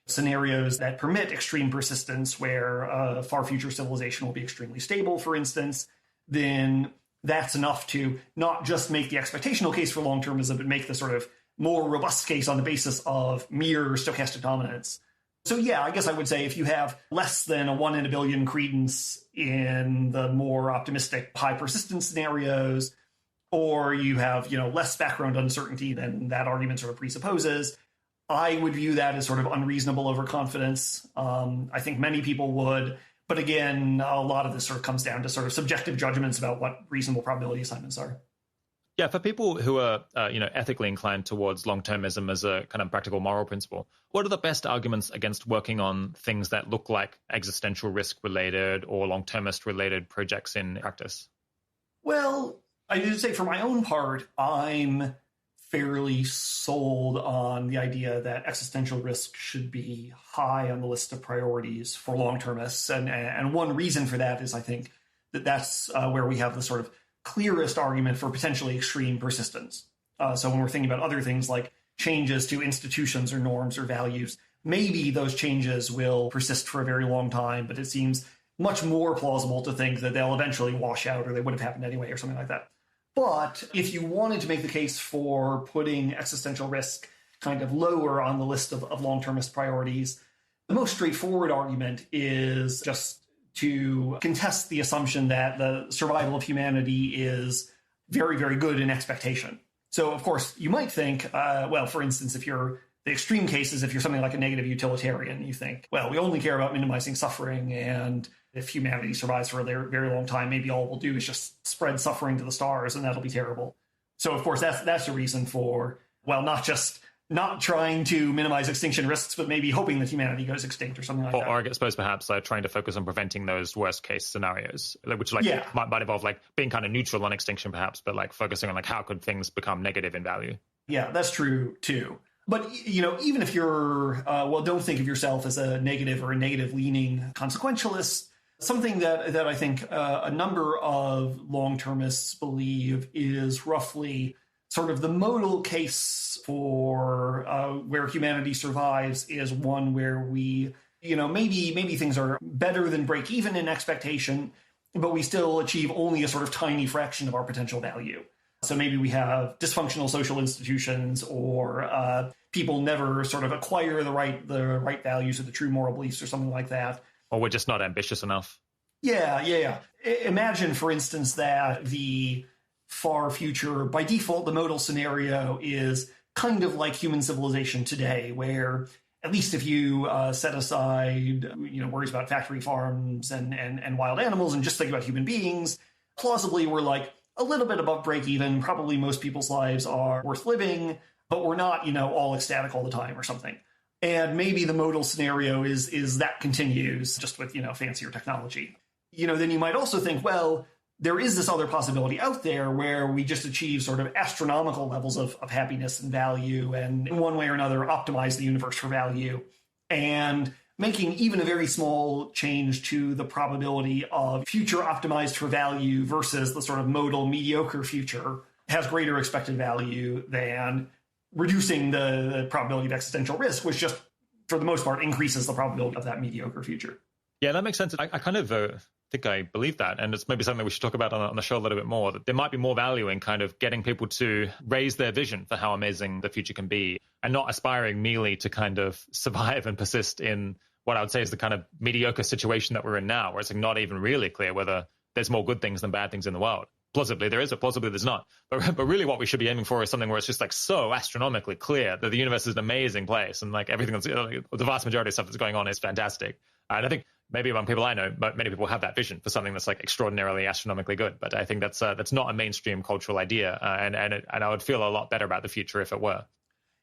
scenarios that permit extreme persistence where a far future civilization will be extremely stable, for instance, then that's enough to not just make the expectational case for long-termism, but make the sort of more robust case on the basis of mere stochastic dominance. So yeah, I guess I would say if you have less than a 1 in a billion credence in the more optimistic high persistence scenarios, or you have, less background uncertainty than that argument sort of presupposes, I would view that as sort of unreasonable overconfidence. I think many people would. But again, a lot of this sort of comes down to sort of subjective judgments about what reasonable probability assignments are. Yeah, for people who are, ethically inclined towards long-termism as a kind of practical moral principle, what are the best arguments against working on things that look like existential risk-related or long-termist-related projects in practice? Well, I need to say for my own part, I'm fairly sold on the idea that existential risk should be high on the list of priorities for long-termists. And one reason for that is I think that's where we have the sort of clearest argument for potentially extreme persistence. So when we're thinking about other things like changes to institutions or norms or values, maybe those changes will persist for a very long time, but it seems much more plausible to think that they'll eventually wash out or they would have happened anyway or something like that. But if you wanted to make the case for putting existential risk kind of lower on the list of long-termist priorities, the most straightforward argument is just to contest the assumption that the survival of humanity is very, very good in expectation. So, of course, you might think, for instance, if you're the extreme cases, if you're something like a negative utilitarian, you think, well, we only care about minimizing suffering and if humanity survives for a very long time, maybe all we'll do is just spread suffering to the stars, and that'll be terrible. So, of course, that's the reason for, well, not just not trying to minimize extinction risks, but maybe hoping that humanity goes extinct or something like that. Or I suppose perhaps trying to focus on preventing those worst case scenarios, which might involve like being kind of neutral on extinction perhaps, but like focusing on like how could things become negative in value. Yeah, that's true too. But, even if you're, don't think of yourself as a negative or a negative-leaning consequentialist, something that I think a number of long-termists believe is roughly sort of the modal case for where humanity survives is one where we, maybe things are better than break even in expectation, but we still achieve only a sort of tiny fraction of our potential value. So maybe we have dysfunctional social institutions, or people never sort of acquire the right values or the true moral beliefs or something like that. Or we're just not ambitious enough. Yeah. Imagine, for instance, that the far future, by default, the modal scenario is kind of like human civilization today, where at least if you set aside, worries about factory farms and wild animals and just think about human beings, plausibly we're like a little bit above break even. Probably most people's lives are worth living, but we're not, all ecstatic all the time or something. And maybe the modal scenario is that continues just with, fancier technology. Then you might also think, well, there is this other possibility out there where we just achieve sort of astronomical levels of happiness and value, and in one way or another optimize the universe for value. And making even a very small change to the probability of future optimized for value versus the sort of modal mediocre future has greater expected value than reducing the probability of existential risk, which just, for the most part, increases the probability of that mediocre future. Yeah, that makes sense. I kind of think I believe that. And it's maybe something we should talk about on the show a little bit more, that there might be more value in kind of getting people to raise their vision for how amazing the future can be, and not aspiring merely to kind of survive and persist in what I would say is the kind of mediocre situation that we're in now, where it's like not even really clear whether there's more good things than bad things in the world. Plausibly there is, or plausibly there's not. But really what we should be aiming for is something where it's just like so astronomically clear that the universe is an amazing place, and like everything that's, the vast majority of stuff that's going on is fantastic. And I think maybe among people I know, but many people have that vision for something that's like extraordinarily astronomically good. But I think that's not a mainstream cultural idea, and I would feel a lot better about the future if it were.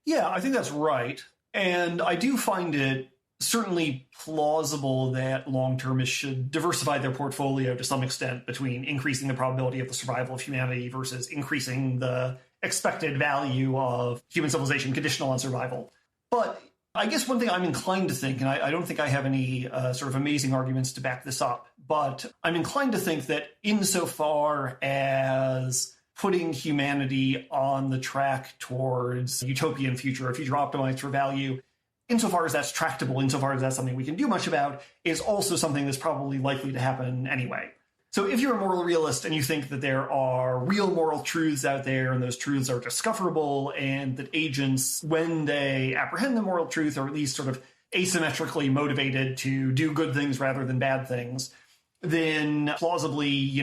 Yeah, I think that's right. And I do find it certainly plausible that long-termists should diversify their portfolio to some extent between increasing the probability of the survival of humanity versus increasing the expected value of human civilization conditional on survival. But I guess one thing I'm inclined to think, and I don't think I have any sort of amazing arguments to back this up, but I'm inclined to think that insofar as putting humanity on the track towards a utopian future, a future optimized for value, insofar as that's tractable, insofar as that's something we can do much about, is also something that's probably likely to happen anyway. So if you're a moral realist and you think that there are real moral truths out there and those truths are discoverable, and that agents, when they apprehend the moral truth, are at least sort of asymmetrically motivated to do good things rather than bad things, then plausibly,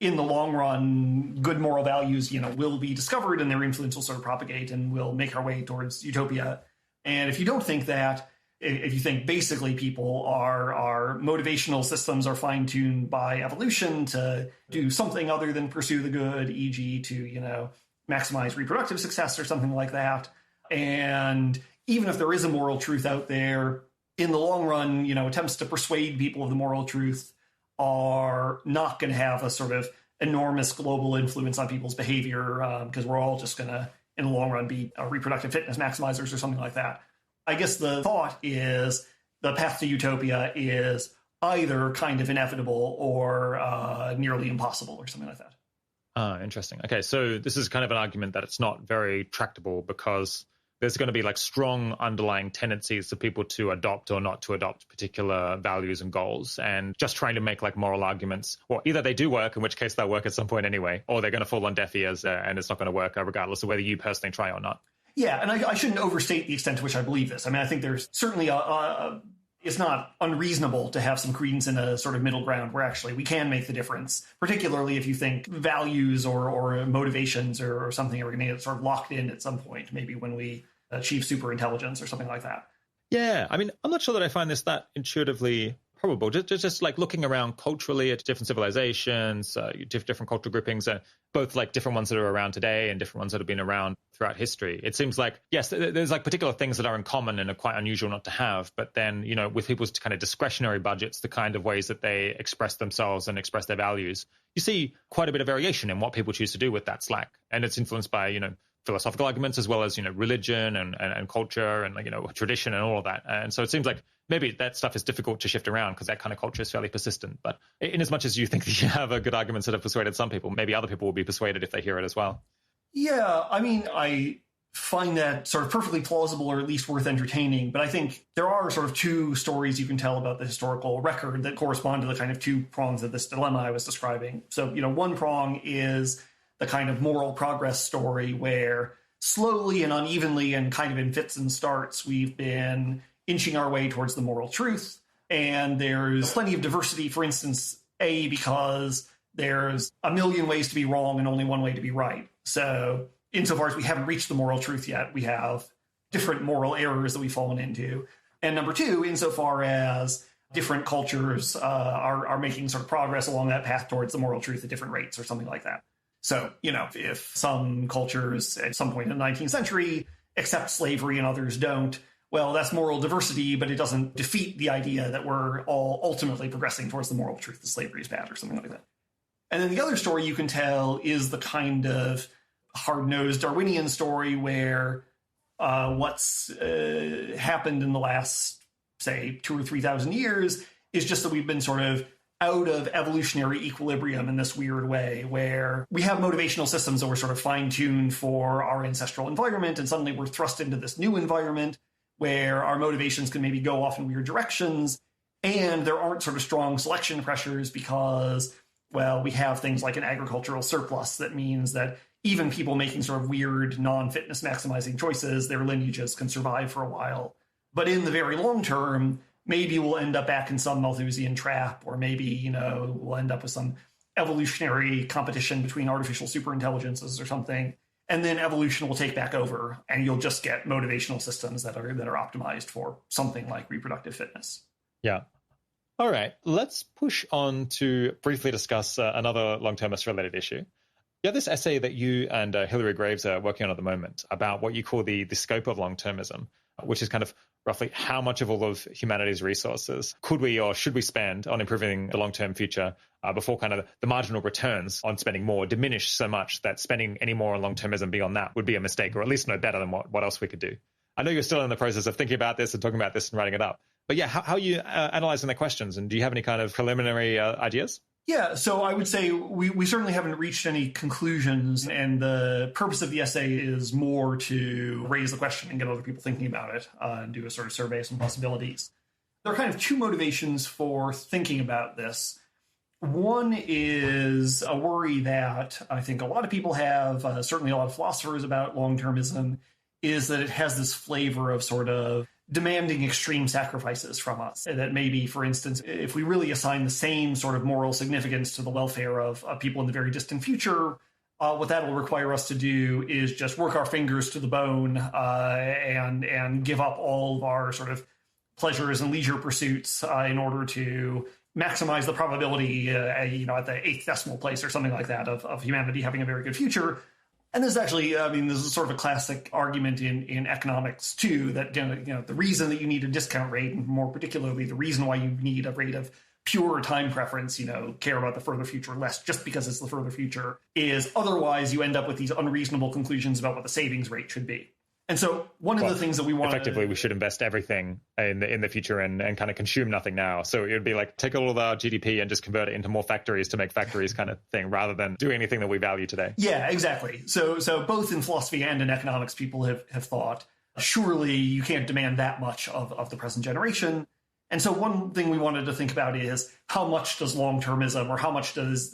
in the long run, good moral values, will be discovered and their influence will sort of propagate and will make our way towards utopia. And if you don't think that, if you think basically people are motivational systems are fine-tuned by evolution to do something other than pursue the good, e.g. to, maximize reproductive success or something like that, and even if there is a moral truth out there, in the long run, attempts to persuade people of the moral truth are not going to have a sort of enormous global influence on people's behavior, because we're all just going to, in the long run, be reproductive fitness maximizers or something like that. I guess the thought is the path to utopia is either kind of inevitable or nearly impossible or something like that. Interesting. Okay, so this is kind of an argument that it's not very tractable because there's going to be like strong underlying tendencies for people to adopt or not to adopt particular values and goals, and just trying to make like moral arguments, well, either they do work, in which case they'll work at some point anyway, or they're going to fall on deaf ears and it's not going to work regardless of whether you personally try or not. Yeah, and I shouldn't overstate the extent to which I believe this. I mean, I think there's certainly it's not unreasonable to have some credence in a sort of middle ground where actually we can make the difference, particularly if you think values or motivations or something are going to get sort of locked in at some point, maybe when we achieve super intelligence or something like that. Yeah, I mean, I'm not sure that I find this that intuitively probable. Just like looking around culturally at different civilizations, different cultural groupings, both like different ones that are around today and different ones that have been around throughout history. It seems like, yes, there's like particular things that are in common and are quite unusual not to have. But then, with people's kind of discretionary budgets, the kind of ways that they express themselves and express their values, you see quite a bit of variation in what people choose to do with that slack. And it's influenced by, philosophical arguments as well as, religion and culture and, tradition and all of that. And so it seems like maybe that stuff is difficult to shift around because that kind of culture is fairly persistent. But in as much as you think that you have a good arguments that have persuaded some people, maybe other people will be persuaded if they hear it as well. Yeah, I mean, I find that sort of perfectly plausible or at least worth entertaining. But I think there are sort of two stories you can tell about the historical record that correspond to the kind of two prongs of this dilemma I was describing. So, one prong is the kind of moral progress story where slowly and unevenly and kind of in fits and starts, we've been inching our way towards the moral truth. And there's plenty of diversity, for instance, because there's a million ways to be wrong and only one way to be right. So insofar as we haven't reached the moral truth yet, we have different moral errors that we've fallen into. And number two, insofar as different cultures are making sort of progress along that path towards the moral truth at different rates or something like that. So, if some cultures at some point in the 19th century accept slavery and others don't, well, that's moral diversity, but it doesn't defeat the idea that we're all ultimately progressing towards the moral truth that slavery is bad or something like that. And then the other story you can tell is the kind of hard-nosed Darwinian story where what's happened in the last, say, 2,000 or 3,000 years is just that we've been sort of out of evolutionary equilibrium in this weird way where we have motivational systems that were sort of fine-tuned for our ancestral environment, and suddenly we're thrust into this new environment where our motivations can maybe go off in weird directions, and there aren't sort of strong selection pressures because, well, we have things like an agricultural surplus that means that even people making sort of weird non-fitness maximizing choices, their lineages can survive for a while. But in the very long term, maybe we'll end up back in some Malthusian trap, or maybe, we'll end up with some evolutionary competition between artificial superintelligences or something. And then evolution will take back over, and you'll just get motivational systems that are optimized for something like reproductive fitness. Yeah. All right. Let's push on to briefly discuss another long-termist related issue. You have this essay that you and Hilary Graves are working on at the moment about what you call the scope of long-termism, which is kind of roughly how much of all of humanity's resources could we or should we spend on improving the long-term future before kind of the marginal returns on spending more diminish so much that spending any more on long-termism beyond that would be a mistake, or at least no better than what else we could do. I know you're still in the process of thinking about this and talking about this and writing it up. But yeah, how are you analyzing the questions? And do you have any kind of preliminary ideas? Yeah, so I would say we certainly haven't reached any conclusions, and the purpose of the essay is more to raise the question and get other people thinking about it and do a sort of survey of some possibilities. There are kind of two motivations for thinking about this. One is a worry that I think a lot of people have, certainly a lot of philosophers about long-termism, is that it has this flavor of sort of demanding extreme sacrifices from us. That maybe, for instance, if we really assign the same sort of moral significance to the welfare of people in the very distant future, what that will require us to do is just work our fingers to the bone and give up all of our sort of pleasures and leisure pursuits in order to maximize the probability, at the 8th decimal place or something like that of humanity having a very good future. And this is actually, this is sort of a classic argument in economics, too, that, the reason that you need a discount rate, and more particularly the reason why you need a rate of pure time preference, care about the further future less just because it's the further future, is otherwise you end up with these unreasonable conclusions about what the savings rate should be. And so one of the things that we want effectively, we should invest everything in the future and kind of consume nothing now. So it would be like take all of our GDP and just convert it into more factories to make factories kind of thing, rather than do anything that we value today. Yeah, exactly. So both in philosophy and in economics, people have thought, surely you can't demand that much of the present generation. And so one thing we wanted to think about is how much does long-termism, or how much does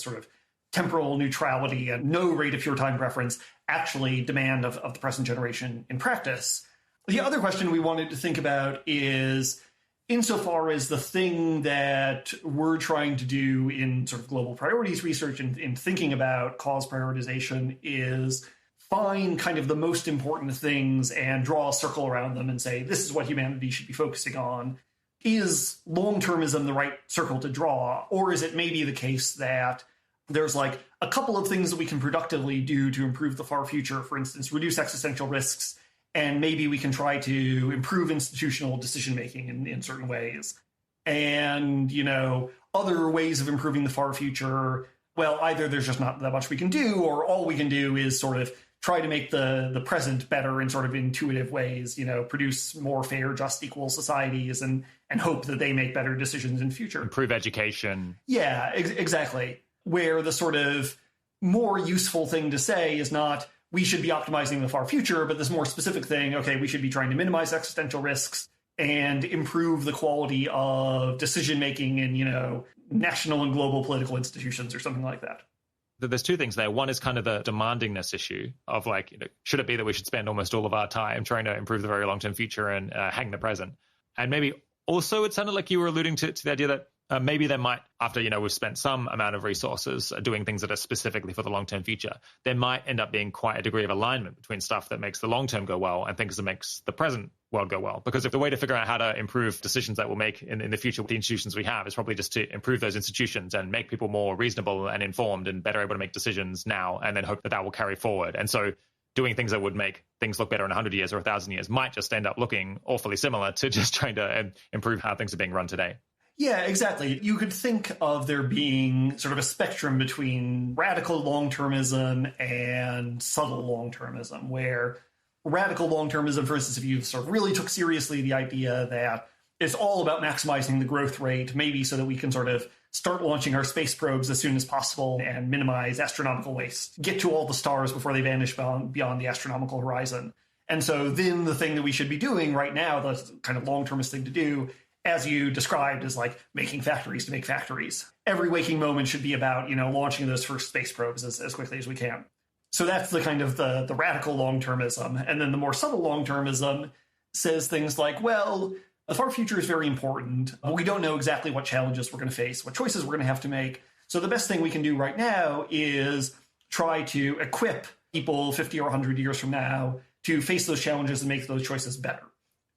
sort of temporal neutrality and no rate of pure time preference actually demand of the present generation in practice. The other question we wanted to think about is, insofar as the thing that we're trying to do in sort of global priorities research and in thinking about cause prioritization is find kind of the most important things and draw a circle around them and say, this is what humanity should be focusing on. is long-termism the right circle to draw? Or is it maybe the case that there's like a couple of things that we can productively do to improve the far future, for instance, reduce existential risks, and maybe we can try to improve institutional decision-making in certain ways. And, other ways of improving the far future, well, either there's just not that much we can do, or all we can do is sort of try to make the present better in sort of intuitive ways, produce more fair, just, equal societies and hope that they make better decisions in the future. Improve education. Yeah, exactly. Where the sort of more useful thing to say is not, we should be optimizing the far future, but this more specific thing, okay, we should be trying to minimize existential risks and improve the quality of decision-making in, national and global political institutions or something like that. There's two things there. One is kind of the demandingness issue of like, should it be that we should spend almost all of our time trying to improve the very long-term future and hang the present? And maybe also it sounded like you were alluding to the idea that maybe there might, after, we've spent some amount of resources doing things that are specifically for the long-term future, there might end up being quite a degree of alignment between stuff that makes the long-term go well and things that makes the present world go well. Because if the way to figure out how to improve decisions that we'll make in the future with the institutions we have is probably just to improve those institutions and make people more reasonable and informed and better able to make decisions now, and then hope that will carry forward. And so doing things that would make things look better in 100 years or 1,000 years might just end up looking awfully similar to just trying to improve how things are being run today. Yeah, exactly. You could think of there being sort of a spectrum between radical long-termism and subtle long-termism, where radical long-termism, for instance, if you sort of really took seriously the idea that it's all about maximizing the growth rate, maybe so that we can sort of start launching our space probes as soon as possible and minimize astronomical waste, get to all the stars before they vanish beyond the astronomical horizon. And so then the thing that we should be doing right now, the kind of long-termist thing to do, as you described, is like making factories to make factories. Every waking moment should be about, launching those first space probes as quickly as we can. So that's the kind of the radical long-termism. And then the more subtle long-termism says things like, well, the far future is very important, but we don't know exactly what challenges we're going to face, what choices we're going to have to make. So the best thing we can do right now is try to equip people 50 or 100 years from now to face those challenges and make those choices better.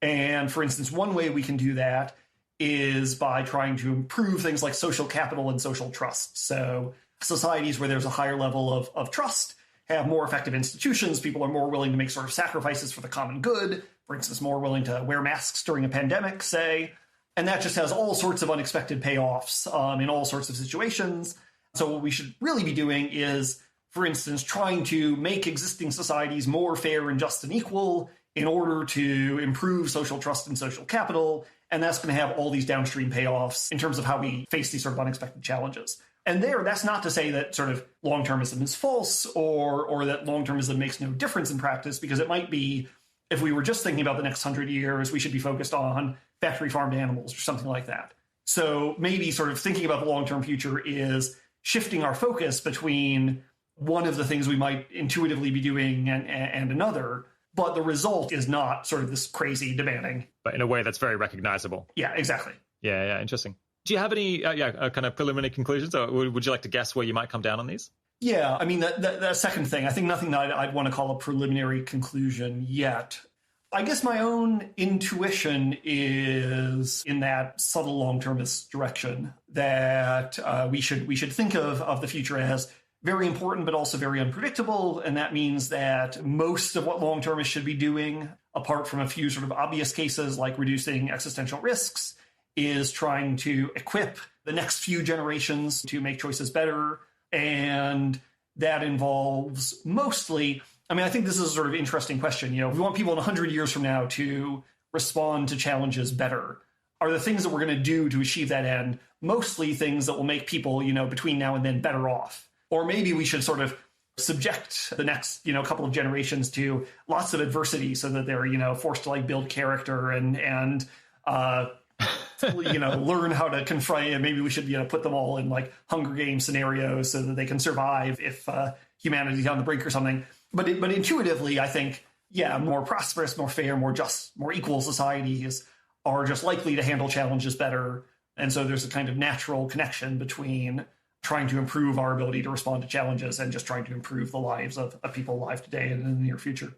And for instance, one way we can do that is by trying to improve things like social capital and social trust. So societies where there's a higher level of trust have more effective institutions. People are more willing to make sort of sacrifices for the common good. For instance, more willing to wear masks during a pandemic, say. And that just has all sorts of unexpected payoffs in all sorts of situations. So what we should really be doing is, for instance, trying to make existing societies more fair and just and equal in order to improve social trust and social capital. And that's going to have all these downstream payoffs in terms of how we face these sort of unexpected challenges. And that's not to say that sort of long-termism is false or that long-termism makes no difference in practice, because it might be, if we were just thinking about the next 100 years, we should be focused on factory farmed animals or something like that. So maybe sort of thinking about the long-term future is shifting our focus between one of the things we might intuitively be doing and another, but the result is not sort of this crazy demanding. But in a way that's very recognizable. Yeah, exactly. Yeah, interesting. Do you have any kind of preliminary conclusions, or would you like to guess where you might come down on these? Yeah, I mean, that second thing, I think nothing that I'd want to call a preliminary conclusion yet. I guess my own intuition is in that subtle long-termist direction, that we should think of the future as very important, but also very unpredictable. And that means that most of what long-termists should be doing, apart from a few sort of obvious cases like reducing existential risks, is trying to equip the next few generations to make choices better. And that involves mostly, I mean, I think this is a sort of interesting question. We want people in 100 years from now to respond to challenges better. Are the things that we're going to do to achieve that end mostly things that will make people, between now and then better off? Or maybe we should sort of subject the next, couple of generations to lots of adversity so that they're, forced to build character and learn how to confront it. Maybe we should, put them all in Hunger Games scenarios so that they can survive if humanity's on the brink or something. But intuitively, I think, more prosperous, more fair, more just, more equal societies are just likely to handle challenges better. And so there's a kind of natural connection between trying to improve our ability to respond to challenges and just trying to improve the lives of people alive today and in the near future.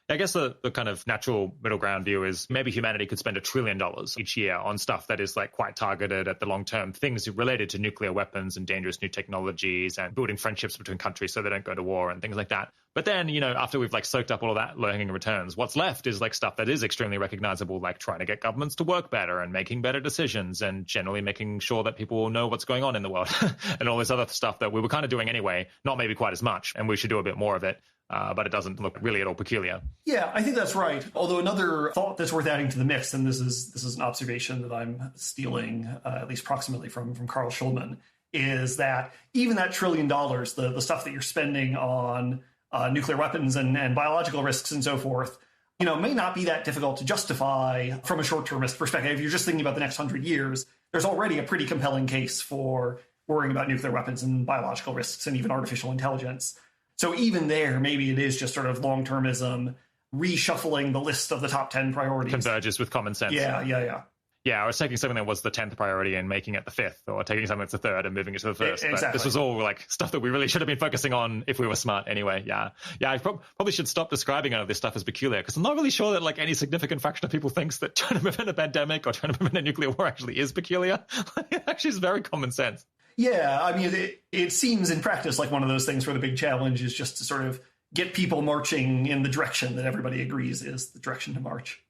I guess the kind of natural middle ground view is maybe humanity could spend $1 trillion each year on stuff that is like quite targeted at the long term, things related to nuclear weapons and dangerous new technologies and building friendships between countries so they don't go to war and things like that. But then, after we've like soaked up all of that low-hanging returns, what's left is like stuff that is extremely recognizable, like trying to get governments to work better and making better decisions and generally making sure that people know what's going on in the world and all this other stuff that we were kind of doing anyway, not maybe quite as much, and we should do a bit more of it. But it doesn't look really at all peculiar. Yeah, I think that's right. Although another thought that's worth adding to the mix, and this is an observation that I'm stealing, at least proximately from Carl Schulman, is that even that $1 trillion, the stuff that you're spending on nuclear weapons and biological risks and so forth, may not be that difficult to justify from a short-termist perspective. If you're just thinking about the next 100 years, there's already a pretty compelling case for worrying about nuclear weapons and biological risks and even artificial intelligence. So even there, maybe it is just sort of long-termism, reshuffling the list of the top 10 priorities. Converges with common sense. Yeah. Yeah, I was taking something that was the 10th priority and making it the 5th, or taking something that's the 3rd and moving it to the 1st. Exactly. But this was all like stuff that we really should have been focusing on if we were smart anyway. Yeah, I probably should stop describing all of this stuff as peculiar, because I'm not really sure that like any significant fraction of people thinks that trying to prevent a pandemic or trying to prevent a nuclear war actually is peculiar. It actually is very common sense. Yeah, I mean, it seems in practice like one of those things where the big challenge is just to sort of get people marching in the direction that everybody agrees is the direction to march.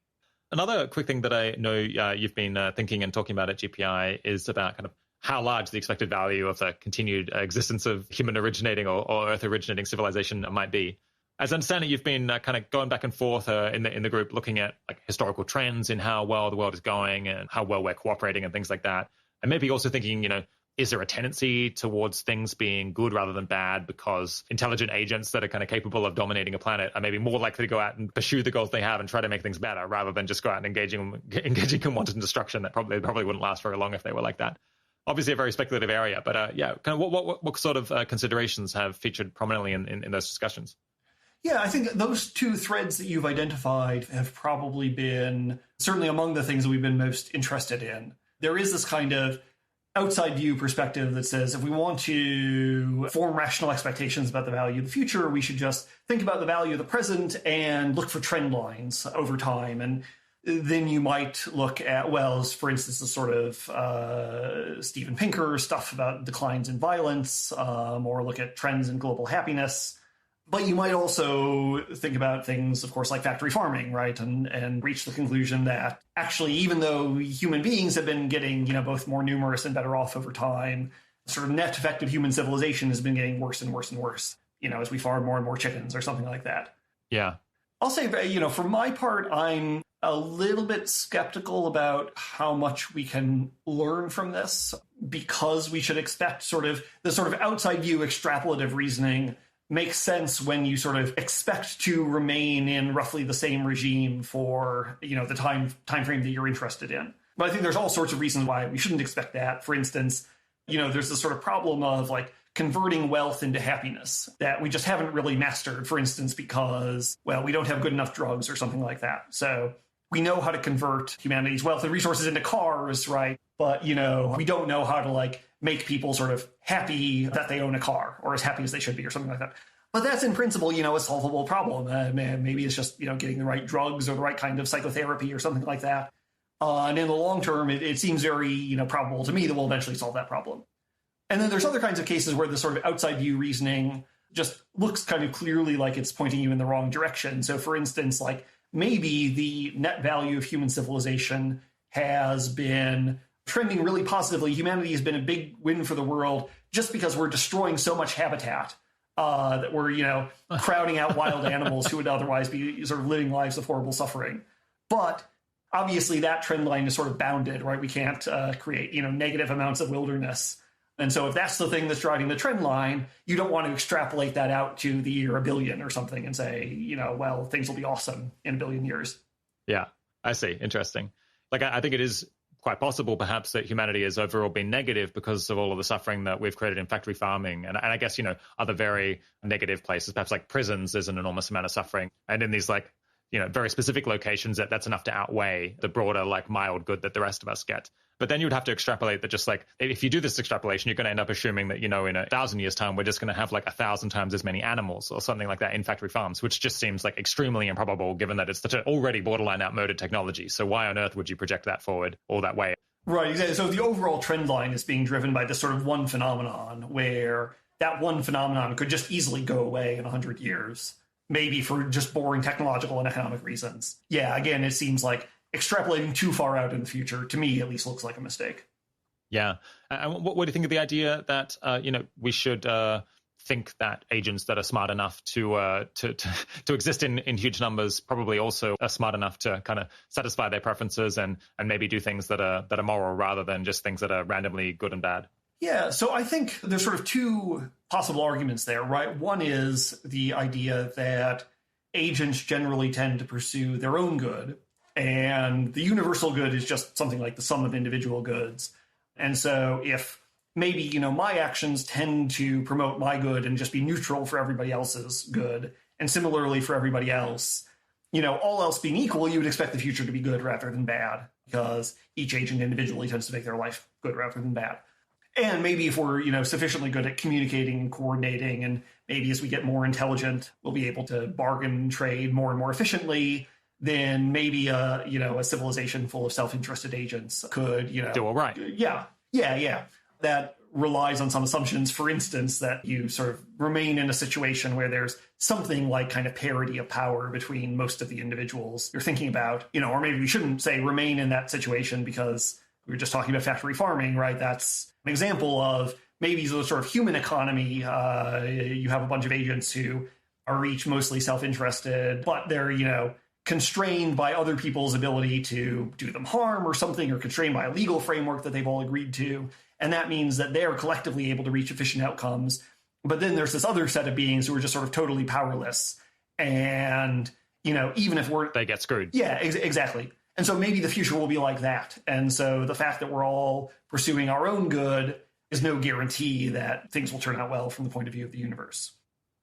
Another quick thing that I know you've been thinking and talking about at GPI is about kind of how large the expected value of the continued existence of human originating or Earth originating civilization might be. As I understand it, you've been kind of going back and forth in the group looking at like historical trends in how well the world is going and how well we're cooperating and things like that. And maybe also thinking, is there a tendency towards things being good rather than bad because intelligent agents that are kind of capable of dominating a planet are maybe more likely to go out and pursue the goals they have and try to make things better rather than just go out and engaging in wanton destruction that probably wouldn't last very long if they were like that. Obviously a very speculative area, but kind of what sort of considerations have featured prominently in those discussions? Yeah, I think those two threads that you've identified have probably been certainly among the things that we've been most interested in. There is this kind of outside view perspective that says if we want to form rational expectations about the value of the future, we should just think about the value of the present and look for trend lines over time. And then you might look at, for instance, the sort of Steven Pinker stuff about declines in violence, or look at trends in global happiness. But you might also think about things, of course, like factory farming, right? And reach the conclusion that actually, even though human beings have been getting, both more numerous and better off over time, sort of net effect of human civilization has been getting worse and worse and worse, as we farm more and more chickens or something like that. Yeah. I'll say, for my part, I'm a little bit skeptical about how much we can learn from this, because we should expect the sort of outside view extrapolative reasoning makes sense when you sort of expect to remain in roughly the same regime for, the time frame that you're interested in. But I think there's all sorts of reasons why we shouldn't expect that. For instance, there's this sort of problem of like converting wealth into happiness that we just haven't really mastered, for instance, because, we don't have good enough drugs or something like that. So we know how to convert humanity's wealth and resources into cars, right? But, we don't know how to like make people sort of happy that they own a car, or as happy as they should be, or something like that. But that's in principle, a solvable problem. Maybe it's just, getting the right drugs or the right kind of psychotherapy or something like that. And in the long term, it seems very, probable to me that we'll eventually solve that problem. And then there's other kinds of cases where the sort of outside view reasoning just looks kind of clearly like it's pointing you in the wrong direction. So for instance, like maybe the net value of human civilization has been trending really positively. Humanity has been a big win for the world just because we're destroying so much habitat that we're, crowding out wild animals who would otherwise be sort of living lives of horrible suffering. But obviously that trend line is sort of bounded, right? We can't create, negative amounts of wilderness. And so if that's the thing that's driving the trend line, you don't want to extrapolate that out to the year 1 billion or something and say, things will be awesome in 1 billion years. Yeah, I see. Interesting. Like, I think it is quite possible, perhaps, that humanity has overall been negative because of all of the suffering that we've created in factory farming. And I guess, other very negative places, perhaps like prisons, there's an enormous amount of suffering. And in these like, very specific locations, that's enough to outweigh the broader, like, mild good that the rest of us get. But then you would have to extrapolate that, just like, if you do this extrapolation, you're going to end up assuming that, in 1,000 years' time, we're just going to have like 1,000 times as many animals or something like that in factory farms, which just seems like extremely improbable given that it's such an already borderline outmoded technology. So why on earth would you project that forward all that way? Right, exactly. So the overall trend line is being driven by this sort of one phenomenon, where that one phenomenon could just easily go away in 100 years, maybe for just boring technological and economic reasons. Yeah, again, it seems like extrapolating too far out in the future, to me at least, looks like a mistake. Yeah. And what do you think of the idea that, we should think that agents that are smart enough to exist in huge numbers probably also are smart enough to kind of satisfy their preferences and maybe do things that are moral rather than just things that are randomly good and bad? Yeah, so I think there's sort of two possible arguments there, right? One is the idea that agents generally tend to pursue their own good, and the universal good is just something like the sum of individual goods. And so if maybe, my actions tend to promote my good and just be neutral for everybody else's good, and similarly for everybody else, all else being equal, you would expect the future to be good rather than bad, because each agent individually tends to make their life good rather than bad. And maybe if we're, sufficiently good at communicating and coordinating, and maybe as we get more intelligent, we'll be able to bargain and trade more and more efficiently, then maybe a civilization full of self-interested agents could, do all right. Yeah. That relies on some assumptions, for instance, that you sort of remain in a situation where there's something like kind of parity of power between most of the individuals you're thinking about, or maybe we shouldn't say remain in that situation because we were just talking about factory farming, right? That's an example of maybe the sort of human economy. You have a bunch of agents who are each mostly self-interested, but they're, constrained by other people's ability to do them harm or something, or constrained by a legal framework that they've all agreed to. And that means that they're collectively able to reach efficient outcomes. But then there's this other set of beings who are just sort of totally powerless. And, even if they get screwed. Yeah, exactly. And so maybe the future will be like that. And so the fact that we're all pursuing our own good is no guarantee that things will turn out well from the point of view of the universe.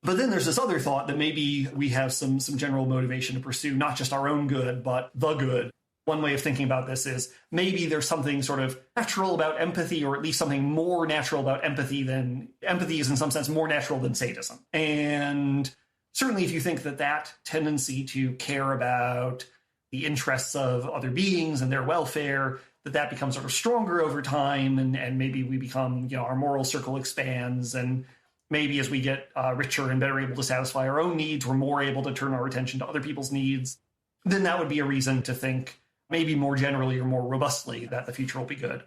But then there's this other thought that maybe we have some general motivation to pursue not just our own good, but the good. One way of thinking about this is maybe there's something sort of natural about empathy, or at least something more natural about empathy than empathy is in some sense more natural than sadism. And certainly if you think that tendency to care about the interests of other beings and their welfare, that becomes sort of stronger over time, and maybe we become, our moral circle expands, and maybe as we get richer and better able to satisfy our own needs, we're more able to turn our attention to other people's needs, then that would be a reason to think maybe more generally or more robustly that the future will be good.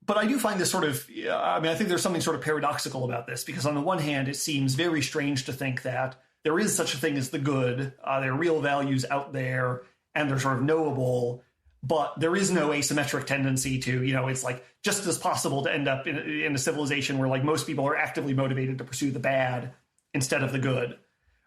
But I do find this sort of, I think there's something sort of paradoxical about this, because on the one hand, it seems very strange to think that there is such a thing as the good, there are real values out there, and they're sort of knowable, but there is no asymmetric tendency to, it's like just as possible to end up in a civilization where like most people are actively motivated to pursue the bad instead of the good,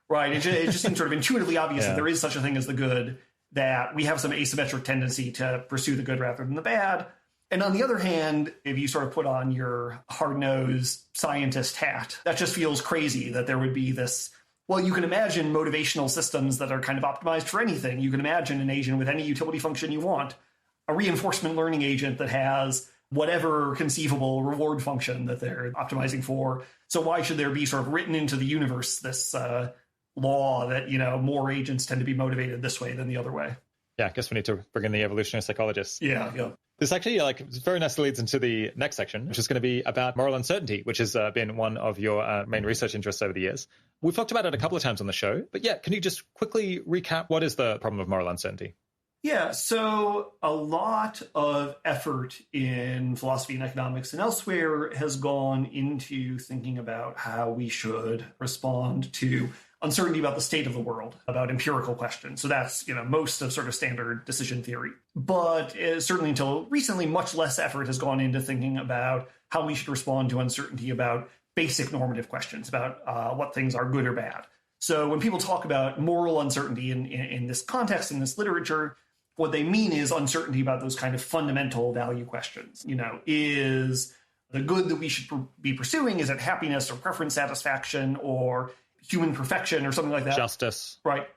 right? It just seems sort of intuitively obvious that there is such a thing as the good, that we have some asymmetric tendency to pursue the good rather than the bad. And on the other hand, if you sort of put on your hard-nosed scientist hat, that just feels crazy that there would be this. Well, you can imagine motivational systems that are kind of optimized for anything. You can imagine an agent with any utility function you want, a reinforcement learning agent that has whatever conceivable reward function that they're optimizing for. So why should there be sort of written into the universe this law that, more agents tend to be motivated this way than the other way? Yeah, I guess we need to bring in the evolutionary psychologists. Yeah. This actually very nicely leads into the next section, which is going to be about moral uncertainty, which has been one of your main research interests over the years. We've talked about it a couple of times on the show, but yeah, can you just quickly recap what is the problem of moral uncertainty? Yeah, so a lot of effort in philosophy and economics and elsewhere has gone into thinking about how we should respond to uncertainty about the state of the world, about empirical questions. So that's, most of sort of standard decision theory. But certainly until recently, much less effort has gone into thinking about how we should respond to uncertainty about basic normative questions, about what things are good or bad. So when people talk about moral uncertainty in this context, in this literature, what they mean is uncertainty about those kind of fundamental value questions. Is the good that we should be pursuing, is it happiness or preference satisfaction or human perfection or something like that? Justice. Right.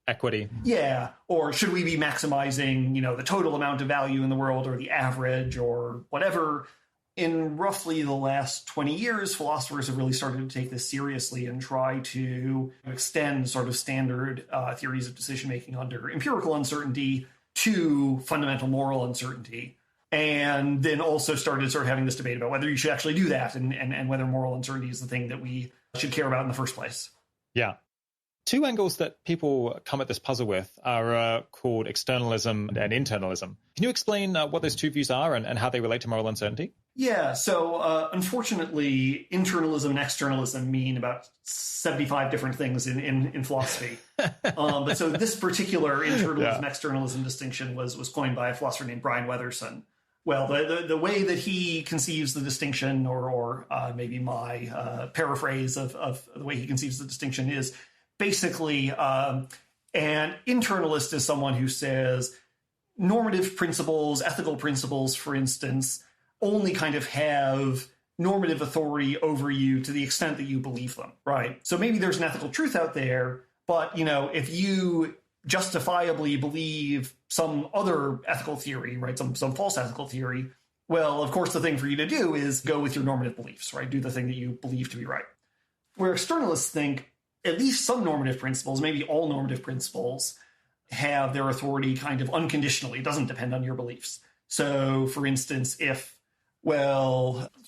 equity. Yeah. Or should we be maximizing, the total amount of value in the world or the average or whatever? In roughly the last 20 years, philosophers have really started to take this seriously and try to extend sort of standard theories of decision-making under empirical uncertainty to fundamental moral uncertainty. And then also started sort of having this debate about whether you should actually do that and whether moral uncertainty is the thing that we should care about in the first place. Yeah. Two angles that people come at this puzzle with are called externalism and internalism. Can you explain what those two views are and how they relate to moral uncertainty? Yeah, so unfortunately, internalism and externalism mean about 75 different things in philosophy. But so this particular internalism-externalism distinction was coined by a philosopher named Brian Weatherson. Well, the way that he conceives the distinction, or maybe my paraphrase of the way he conceives the distinction is basically an internalist is someone who says normative principles, ethical principles, for instance, only kind of have normative authority over you to the extent that you believe them, right? So maybe there's an ethical truth out there, but, if you justifiably believe some other ethical theory, right, some false ethical theory, well, of course, the thing for you to do is go with your normative beliefs, right? Do the thing that you believe to be right. Where externalists think at least some normative principles, maybe all normative principles, have their authority kind of unconditionally. It doesn't depend on your beliefs. So, for instance,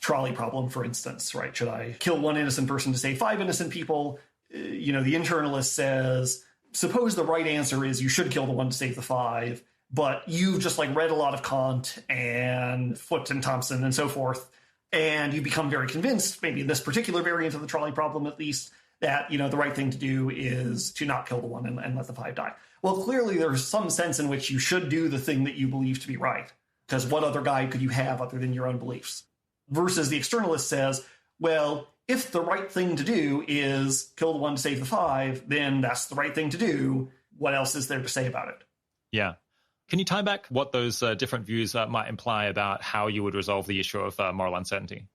trolley problem, for instance, right? Should I kill one innocent person to save 5 innocent people? The internalist says, suppose the right answer is you should kill the one to save the 5, but you've just read a lot of Kant and Foote and Thompson and so forth, and you become very convinced, maybe in this particular variant of the trolley problem at least, that, the right thing to do is to not kill the one and let the 5 die. Well, clearly there's some sense in which you should do the thing that you believe to be right, because what other guide could you have other than your own beliefs? Versus the externalist says, well, if the right thing to do is kill the one to save the 5, then that's the right thing to do. What else is there to say about it? Yeah. Can you tie back what those different views might imply about how you would resolve the issue of moral uncertainty?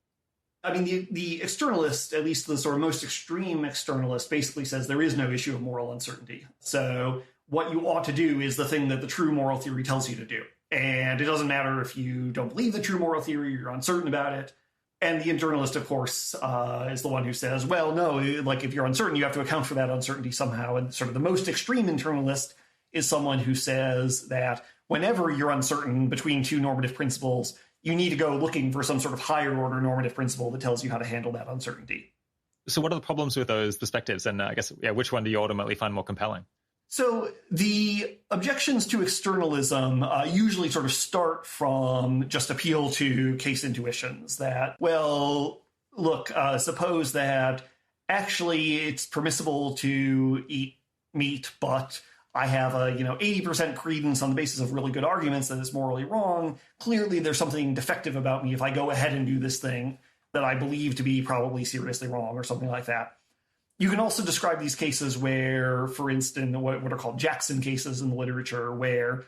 I mean, the externalist, at least the sort of most extreme externalist, basically says there is no issue of moral uncertainty. So what you ought to do is the thing that the true moral theory tells you to do. And it doesn't matter if you don't believe the true moral theory, you're uncertain about it. And the internalist, of course, is the one who says, well, no, if you're uncertain, you have to account for that uncertainty somehow. And sort of the most extreme internalist is someone who says that whenever you're uncertain between two normative principles, you need to go looking for some sort of higher order normative principle that tells you how to handle that uncertainty. So what are the problems with those perspectives? And I guess, which one do you ultimately find more compelling? So the objections to externalism usually sort of start from just appeal to case intuitions that, well, look, suppose that actually it's permissible to eat meat, but I have a 80% credence on the basis of really good arguments that it's morally wrong. Clearly, there's something defective about me if I go ahead and do this thing that I believe to be probably seriously wrong or something like that. You can also describe these cases where, for instance, what are called Jackson cases in the literature, where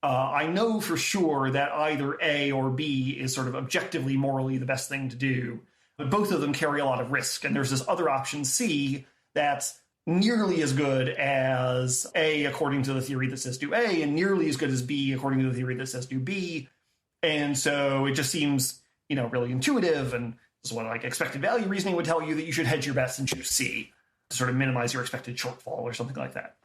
I know for sure that either A or B is sort of objectively morally the best thing to do, but both of them carry a lot of risk. And there's this other option, C, that's nearly as good as A according to the theory that says do A, and nearly as good as B according to the theory that says do B. And so it just seems, really intuitive, and this is what expected value reasoning would tell you, that you should hedge your bets and choose C to sort of minimize your expected shortfall or something like that.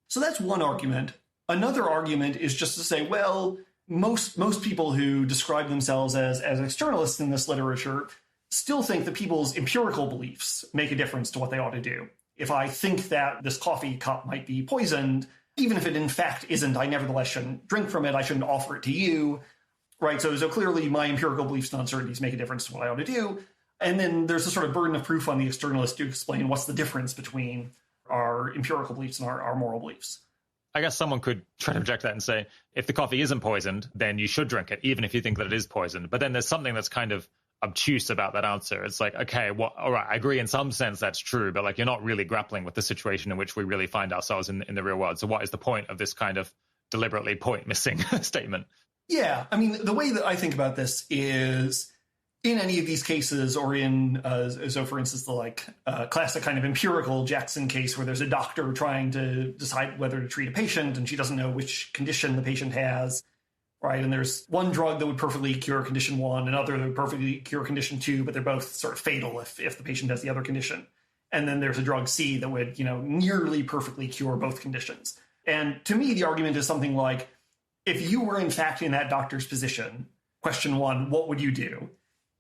So that's one argument. Another argument is just to say, well, most people who describe themselves as externalists in this literature still think that people's empirical beliefs make a difference to what they ought to do. If I think that this coffee cup might be poisoned, even if it in fact isn't, I nevertheless shouldn't drink from it. I shouldn't offer it to you, right? So clearly my empirical beliefs and uncertainties make a difference to what I ought to do. And then there's a sort of burden of proof on the externalist to explain what's the difference between our empirical beliefs and our moral beliefs. I guess someone could try to object that and say, if the coffee isn't poisoned, then you should drink it, even if you think that it is poisoned. But then there's something that's kind of obtuse about that answer. It's like, okay, well, all right, I agree in some sense that's true, but you're not really grappling with the situation in which we really find ourselves in the real world. So what is the point of this kind of deliberately point missing statement? Yeah, I mean, the way that I think about this is in any of these cases, or in, so for instance, the classic kind of empirical Jackson case where there's a doctor trying to decide whether to treat a patient and she doesn't know which condition the patient has, right? And there's one drug that would perfectly cure condition 1, another that would perfectly cure condition 2, but they're both sort of fatal if the patient has the other condition. And then there's a drug C that would, nearly perfectly cure both conditions. And to me, the argument is something like, if you were in fact in that doctor's position, question 1, what would you do?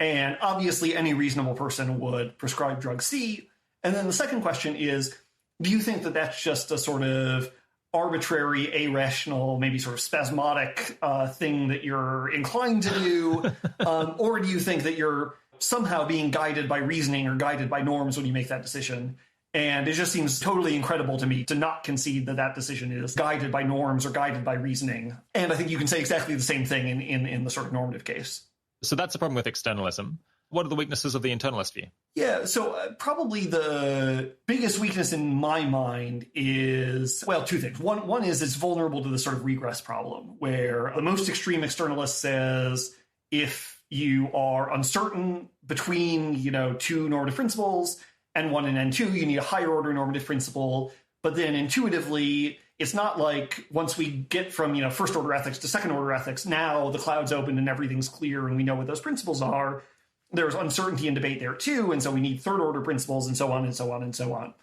And obviously, any reasonable person would prescribe drug C. And then the second question is, do you think that that's just a sort of arbitrary, irrational, maybe sort of spasmodic thing that you're inclined to do? Or do you think that you're somehow being guided by reasoning or guided by norms when you make that decision? And it just seems totally incredible to me to not concede that that decision is guided by norms or guided by reasoning. And I think you can say exactly the same thing in the sort of normative case. So that's the problem with externalism. What are the weaknesses of the internalist view? Yeah, so probably the biggest weakness in my mind is, well, two things. One is it's vulnerable to the sort of regress problem, where the most extreme externalist says if you are uncertain between, two normative principles, N1 and N2, you need a higher order normative principle. But then intuitively, it's not like once we get from, first order ethics to second order ethics, now the cloud's open and everything's clear and we know what those principles are. There's uncertainty and debate there too. And so we need third order principles and so on and so on and so on.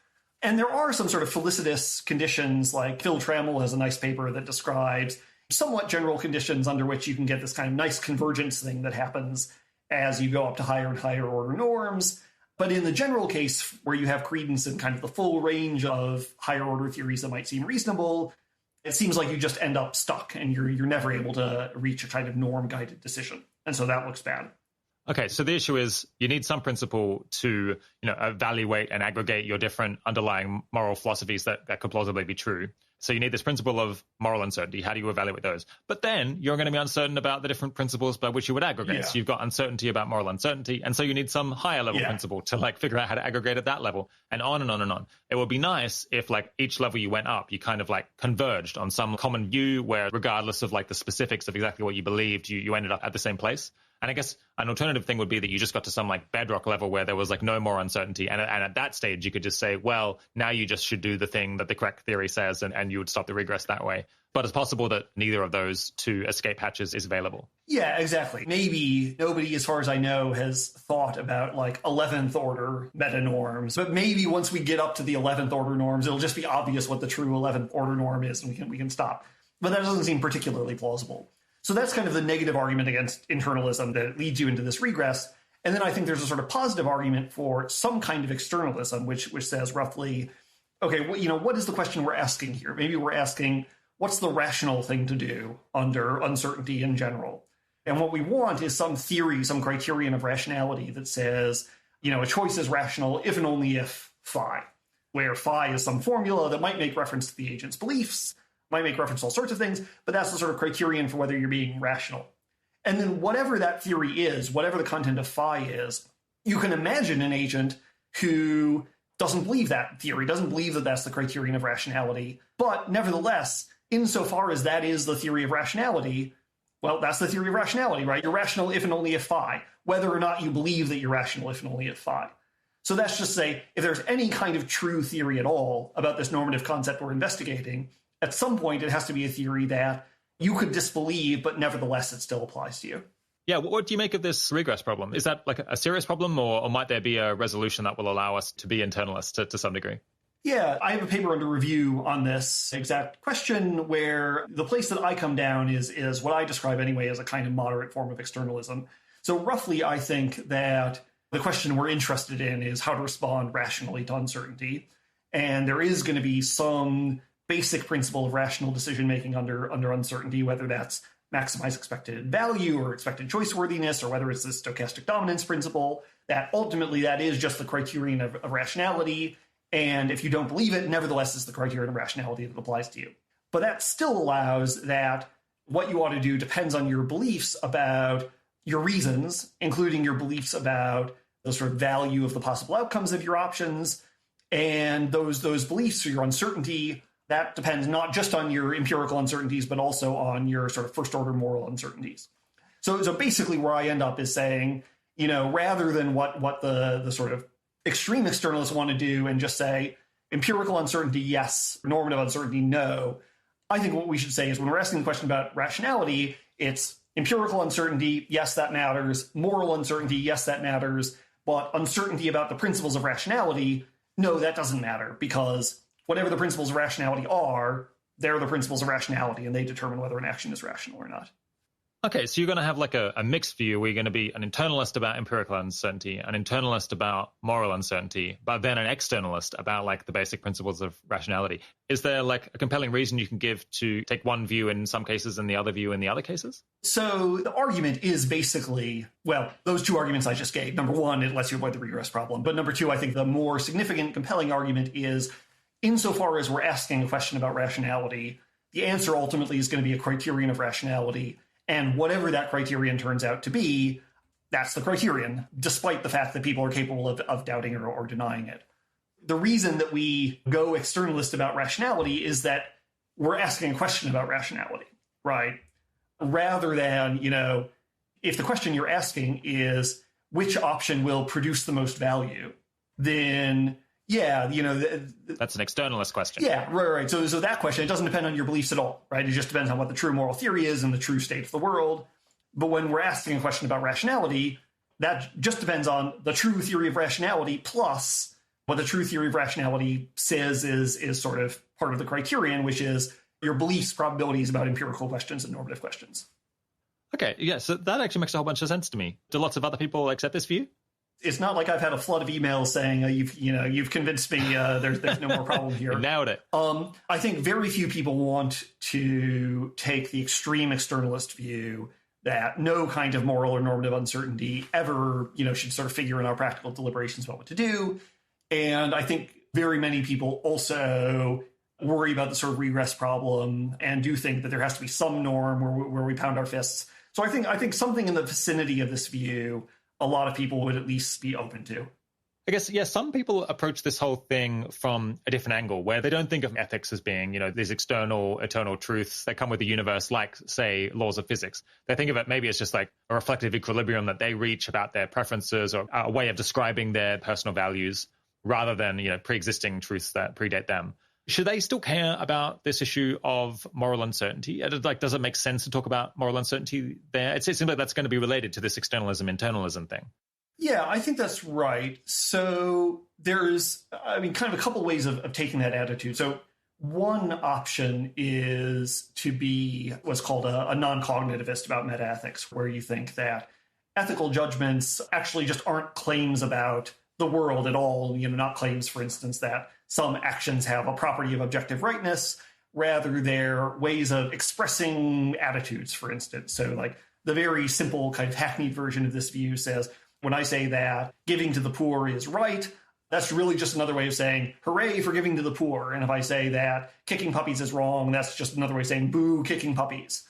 And there are some sort of felicitous conditions, like Phil Trammell has a nice paper that describes somewhat general conditions under which you can get this kind of nice convergence thing that happens as you go up to higher and higher order norms. But in the general case, where you have credence in kind of the full range of higher order theories that might seem reasonable, it seems like you just end up stuck and you're never able to reach a kind of norm-guided decision. And so that looks bad. Okay, so the issue is you need some principle to, evaluate and aggregate your different underlying moral philosophies that could plausibly be true. So you need this principle of moral uncertainty. How do you evaluate those? But then you're going to be uncertain about the different principles by which you would aggregate. Yeah. So you've got uncertainty about moral uncertainty. And so you need some higher level principle to figure out how to aggregate at that level, and on and on and on. It would be nice if each level you went up, you kind of converged on some common view where regardless of the specifics of exactly what you believed, you ended up at the same place. And I guess an alternative thing would be that you just got to some bedrock level where there was no more uncertainty. And at that stage, you could just say, well, now you just should do the thing that the correct theory says, and you would stop the regress that way. But it's possible that neither of those two escape hatches is available. Yeah, exactly. Maybe nobody, as far as I know, has thought about 11th order meta norms. But maybe once we get up to the 11th order norms, it'll just be obvious what the true 11th order norm is, and we can stop. But that doesn't seem particularly plausible. So that's kind of the negative argument against internalism that leads you into this regress. And then I think there's a sort of positive argument for some kind of externalism, which says roughly, okay, what is the question we're asking here? Maybe we're asking, what's the rational thing to do under uncertainty in general? And what we want is some theory, some criterion of rationality that says, a choice is rational if and only if phi, where phi is some formula that might make reference to the agent's beliefs, might make reference to all sorts of things, but that's the sort of criterion for whether you're being rational. And then whatever that theory is, whatever the content of phi is, you can imagine an agent who doesn't believe that theory, doesn't believe that that's the criterion of rationality, but nevertheless, insofar as that is the theory of rationality, well, that's the theory of rationality, right? You're rational if and only if phi, whether or not you believe that you're rational if and only if phi. So that's just say, if there's any kind of true theory at all about this normative concept we're investigating, at some point, it has to be a theory that you could disbelieve, but nevertheless, it still applies to you. Yeah, what do you make of this regress problem? Is that a serious problem, or might there be a resolution that will allow us to be internalists to some degree? Yeah, I have a paper under review on this exact question, where the place that I come down is what I describe anyway as a kind of moderate form of externalism. So roughly, I think that the question we're interested in is how to respond rationally to uncertainty. And there is going to be some basic principle of rational decision-making under uncertainty, whether that's maximize expected value or expected choice worthiness, or whether it's the stochastic dominance principle, that ultimately that is just the criterion of rationality. And if you don't believe it, nevertheless, is the criterion of rationality that applies to you. But that still allows that what you ought to do depends on your beliefs about your reasons, including your beliefs about the sort of value of the possible outcomes of your options. And those beliefs or your uncertainty, that depends not just on your empirical uncertainties, but also on your sort of first order moral uncertainties. So basically where I end up is saying, rather than what the sort of extreme externalists want to do and just say empirical uncertainty, yes, normative uncertainty, no. I think what we should say is when we're asking the question about rationality, it's empirical uncertainty, yes, that matters. Moral uncertainty, yes, that matters. But uncertainty about the principles of rationality, no, that doesn't matter, because whatever the principles of rationality are, they're the principles of rationality, and they determine whether an action is rational or not. Okay, so you're going to have like a mixed view where you're going to be an internalist about empirical uncertainty, an internalist about moral uncertainty, but then an externalist about like the basic principles of rationality. Is there like a compelling reason you can give to take one view in some cases and the other view in the other cases? So the argument is basically, well, those two arguments I just gave. Number one, it lets you avoid the regress problem. But number two, I think the more significant, compelling argument is insofar as we're asking a question about rationality, the answer ultimately is going to be a criterion of rationality. And whatever that criterion turns out to be, that's the criterion, despite the fact that people are capable of doubting or denying it. The reason that we go externalist about rationality is that we're asking a question about rationality, right? Rather than, if the question you're asking is which option will produce the most value, then yeah, that's an externalist question. Yeah, right. So that question, it doesn't depend on your beliefs at all, right? It just depends on what the true moral theory is and the true state of the world. But when we're asking a question about rationality, that just depends on the true theory of rationality plus what the true theory of rationality says is sort of part of the criterion, which is your beliefs, probabilities about empirical questions and normative questions. Okay, yeah, so that actually makes a whole bunch of sense to me. Do lots of other people accept this view? It's not like I've had a flood of emails saying you've convinced me. There's no more problem here. You nailed it. I think very few people want to take the extreme externalist view that no kind of moral or normative uncertainty ever should sort of figure in our practical deliberations about what to do. And I think very many people also worry about the sort of regress problem and do think that there has to be some norm where we pound our fists. So I think something in the vicinity of this view, a lot of people would at least be open to. I guess, yeah, some people approach this whole thing from a different angle where they don't think of ethics as being, these external, eternal truths that come with the universe, like, say, laws of physics. They think of it maybe as just like a reflective equilibrium that they reach about their preferences or a way of describing their personal values rather than, pre-existing truths that predate them. Should they still care about this issue of moral uncertainty? Does it make sense to talk about moral uncertainty there? It seems like that's going to be related to this externalism, internalism thing. Yeah, I think that's right. So there's, kind of a couple of ways of taking that attitude. So one option is to be what's called a non-cognitivist about metaethics, where you think that ethical judgments actually just aren't claims about the world at all, not claims, for instance, that some actions have a property of objective rightness, rather they're ways of expressing attitudes, for instance. So like the very simple kind of hackneyed version of this view says, when I say that giving to the poor is right, that's really just another way of saying, hooray for giving to the poor. And if I say that kicking puppies is wrong, that's just another way of saying, boo, kicking puppies.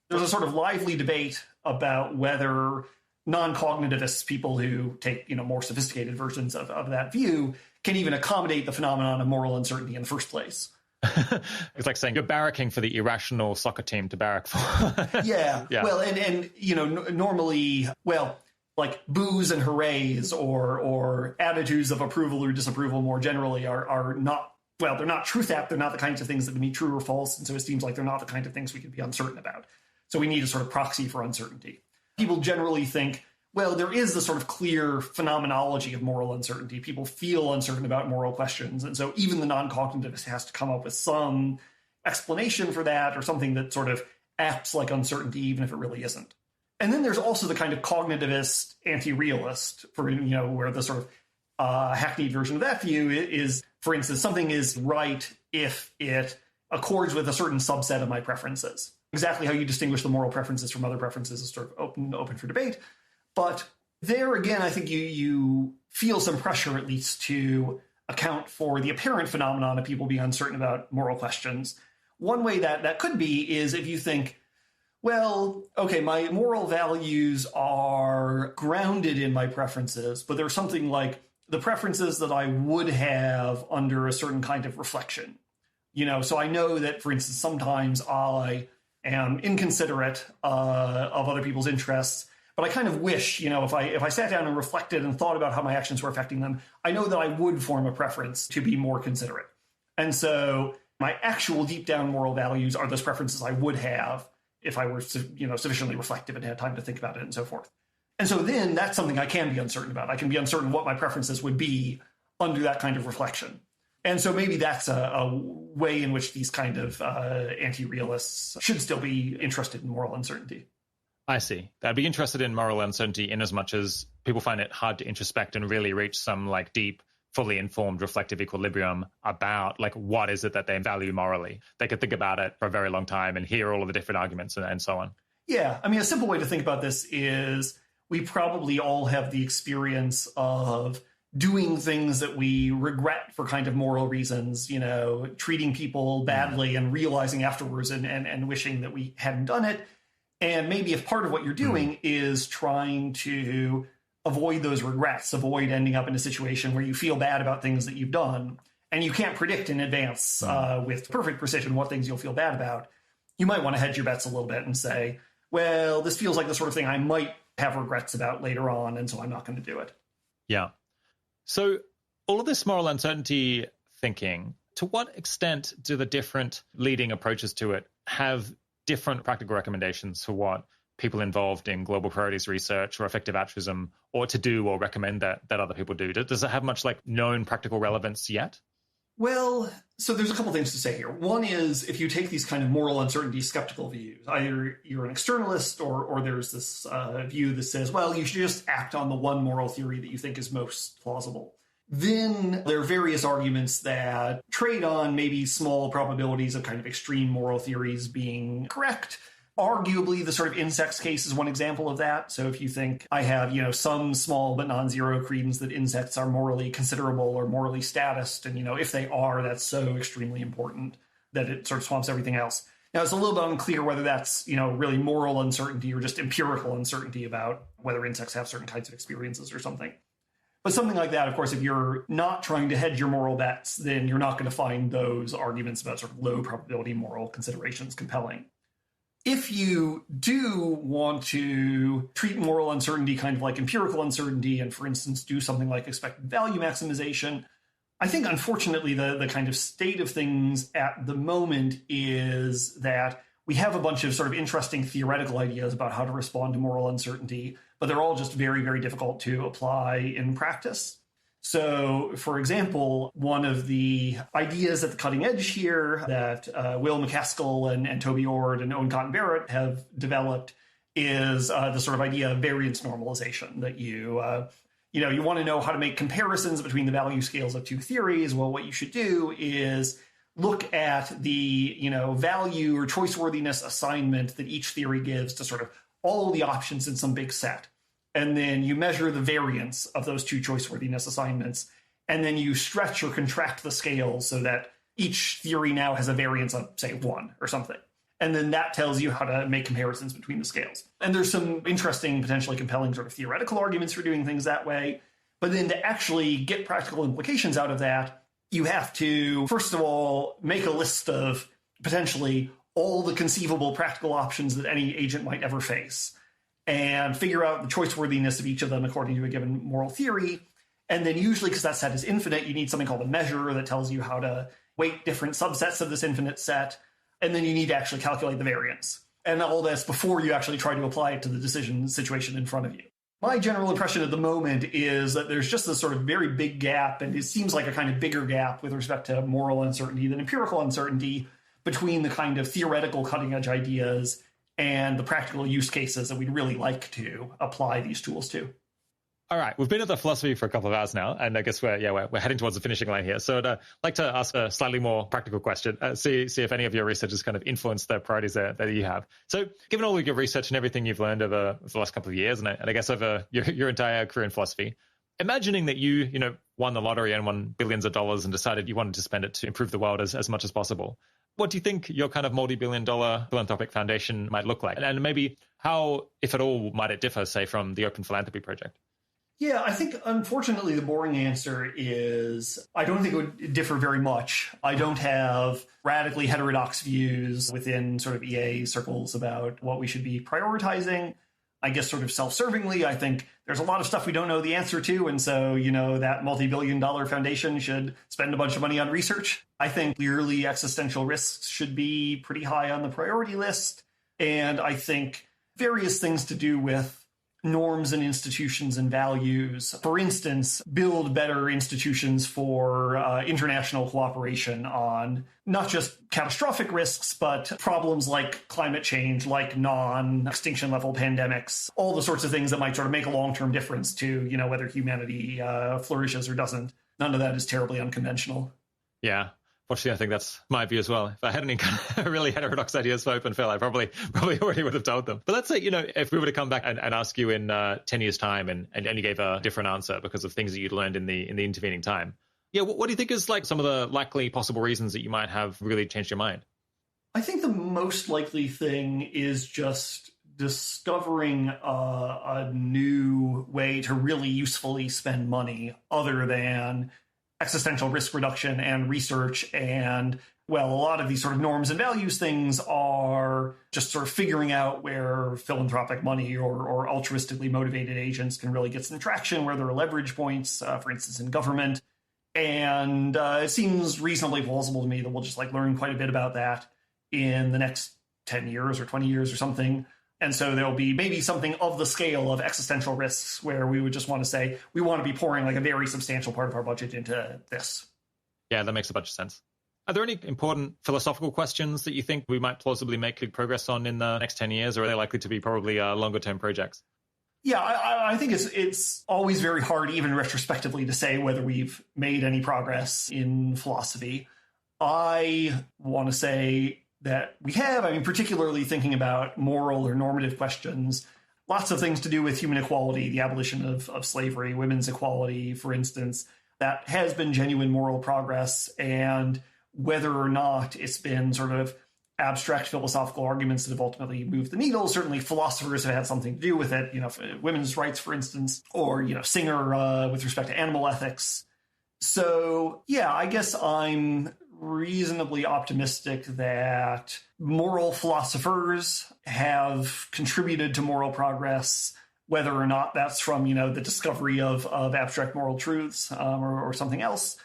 There's a sort of lively debate about whether non-cognitivists, people who take more sophisticated versions of that view, can even accommodate the phenomenon of moral uncertainty in the first place. It's like saying you're barracking for the irrational soccer team to barrack for. Yeah. Well, and normally, like boos and hoorays or attitudes of approval or disapproval more generally are not, they're not truth apt. They're not the kinds of things that can be true or false. And so it seems like they're not the kind of things we can be uncertain about. So we need a sort of proxy for uncertainty. People generally think, there is the sort of clear phenomenology of moral uncertainty. People feel uncertain about moral questions. And so even the non-cognitivist has to come up with some explanation for that or something that sort of acts like uncertainty, even if it really isn't. And then there's also the kind of cognitivist anti-realist for, where the sort of hackneyed version of that view is, for instance, something is right if it accords with a certain subset of my preferences. Exactly how you distinguish the moral preferences from other preferences is sort of open for debate. But there again, I think you feel some pressure at least to account for the apparent phenomenon of people being uncertain about moral questions. One way that could be is if you think, my moral values are grounded in my preferences, but there's something like the preferences that I would have under a certain kind of reflection. So I know that, for instance, sometimes I am inconsiderate of other people's interests, But I kind of wish, if I sat down and reflected and thought about how my actions were affecting them, I know that I would form a preference to be more considerate. And so my actual deep down moral values are those preferences I would have if I were, sufficiently reflective and had time to think about it and so forth. And so then that's something I can be uncertain about. I can be uncertain what my preferences would be under that kind of reflection. And so maybe that's a way in which these kind of anti-realists should still be interested in moral uncertainty. I see. I'd be interested in moral uncertainty in as much as people find it hard to introspect and really reach some deep, fully informed, reflective equilibrium about what is it that they value morally. They could think about it for a very long time and hear all of the different arguments and so on. Yeah. I mean, a simple way to think about this is we probably all have the experience of doing things that we regret for kind of moral reasons, treating people badly and realizing afterwards and wishing that we hadn't done it. And maybe if part of what you're doing is trying to avoid those regrets, avoid ending up in a situation where you feel bad about things that you've done, and you can't predict in advance with perfect precision what things you'll feel bad about, you might want to hedge your bets a little bit and say, well, this feels like the sort of thing I might have regrets about later on, and so I'm not going to do it. Yeah. So all of this moral uncertainty thinking, to what extent do the different leading approaches to it have different practical recommendations for what people involved in global priorities research or effective altruism ought to do or recommend that other people do? Does it have much known practical relevance yet? Well, so there's a couple things to say here. One is if you take these kind of moral uncertainty skeptical views, either you're an externalist or there's this view that says, well, you should just act on the one moral theory that you think is most plausible. Then there are various arguments that trade on maybe small probabilities of kind of extreme moral theories being correct. Arguably, the sort of insects case is one example of that. So if you think I have, some small but non-zero credence that insects are morally considerable or morally statist, and, if they are, that's so extremely important that it sort of swamps everything else. Now, it's a little bit unclear whether that's, really moral uncertainty or just empirical uncertainty about whether insects have certain kinds of experiences or something. But something like that, of course, if you're not trying to hedge your moral bets, then you're not going to find those arguments about sort of low probability moral considerations compelling. If you do want to treat moral uncertainty kind of like empirical uncertainty and, for instance, do something like expected value maximization, I think, unfortunately, the kind of state of things at the moment is that we have a bunch of sort of interesting theoretical ideas about how to respond to moral uncertainty, but they're all just very, very difficult to apply in practice. So, for example, one of the ideas at the cutting edge here that Will MacAskill and Toby Ord and Owen Cotton-Barrett have developed is the sort of idea of variance normalization, that you want to know how to make comparisons between the value scales of two theories. Well, what you should do is look at the, value or choice-worthiness assignment that each theory gives to sort of all the options in some big set. And then you measure the variance of those two choice-worthiness assignments. And then you stretch or contract the scale so that each theory now has a variance of, say, 1 or something. And then that tells you how to make comparisons between the scales. And there's some interesting, potentially compelling sort of theoretical arguments for doing things that way. But then to actually get practical implications out of that, you have to, first of all, make a list of potentially all the conceivable practical options that any agent might ever face, and figure out the choice-worthiness of each of them according to a given moral theory. And then usually, because that set is infinite, you need something called a measure that tells you how to weight different subsets of this infinite set. And then you need to actually calculate the variance. And all this before you actually try to apply it to the decision situation in front of you. My general impression at the moment is that there's just this sort of very big gap, and it seems like a kind of bigger gap with respect to moral uncertainty than empirical uncertainty between the kind of theoretical cutting-edge ideas and the practical use cases that we'd really like to apply these tools to. All right, we've been at the philosophy for a couple of hours now, and I guess we're heading towards the finishing line here. So I'd like to ask a slightly more practical question, see if any of your research has kind of influenced the priorities that you have. So given all of your research and everything you've learned over the last couple of years, and I guess over your entire career in philosophy, imagining that you won the lottery and won billions of dollars and decided you wanted to spend it to improve the world as much as possible, what do you think your kind of multi-billion-dollar philanthropic foundation might look like? And maybe how, if at all, might it differ, say, from the Open Philanthropy Project? Yeah, I think, unfortunately, the boring answer is I don't think it would differ very much. I don't have radically heterodox views within sort of EA circles about what we should be prioritizing. I guess sort of self-servingly, I think there's a lot of stuff we don't know the answer to. And so, that multi-billion-dollar foundation should spend a bunch of money on research. I think clearly existential risks should be pretty high on the priority list. And I think various things to do with norms and institutions and values. For instance, build better institutions for international cooperation on not just catastrophic risks, but problems like climate change, like non-extinction level pandemics, all the sorts of things that might sort of make a long-term difference to, whether humanity flourishes or doesn't. None of that is terribly unconventional. Yeah. Fortunately, I think that's my view as well. If I had any kind of really heterodox ideas for open fail, I probably already would have told them. But let's say, if we were to come back and ask you in 10 years' time and you gave a different answer because of things that you'd learned in the intervening time. Yeah, what do you think is like some of the likely possible reasons that you might have really changed your mind? I think the most likely thing is just discovering a new way to really usefully spend money other than existential risk reduction and research. And, well, a lot of these sort of norms and values things are just sort of figuring out where philanthropic money or altruistically motivated agents can really get some traction, where there are leverage points, for instance, in government. And it seems reasonably plausible to me that we'll just learn quite a bit about that in the next 10 years or 20 years or something. And so there'll be maybe something of the scale of existential risks where we would just want to say, we want to be pouring a very substantial part of our budget into this. Yeah, that makes a bunch of sense. Are there any important philosophical questions that you think we might plausibly make good progress on in the next 10 years, or are they likely to be probably longer term projects? Yeah, I think it's always very hard, even retrospectively, to say whether we've made any progress in philosophy. I want to say that we have, particularly thinking about moral or normative questions, lots of things to do with human equality, the abolition of slavery, women's equality, for instance, that has been genuine moral progress. And whether or not it's been sort of abstract philosophical arguments that have ultimately moved the needle, certainly philosophers have had something to do with it, women's rights, for instance, or, Singer with respect to animal ethics. So, yeah, I guess I'm reasonably optimistic that moral philosophers have contributed to moral progress, whether or not that's from, the discovery of abstract moral truths or something else.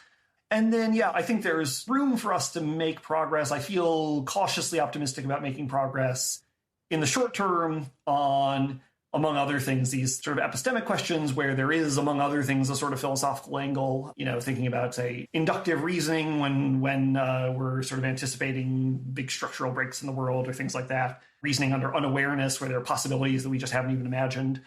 And then, yeah, I think there's room for us to make progress. I feel cautiously optimistic about making progress in the short term on, among other things, these sort of epistemic questions where there is, among other things, a sort of philosophical angle, thinking about, say, inductive reasoning when we're sort of anticipating big structural breaks in the world or things like that, reasoning under unawareness where there are possibilities that we just haven't even imagined.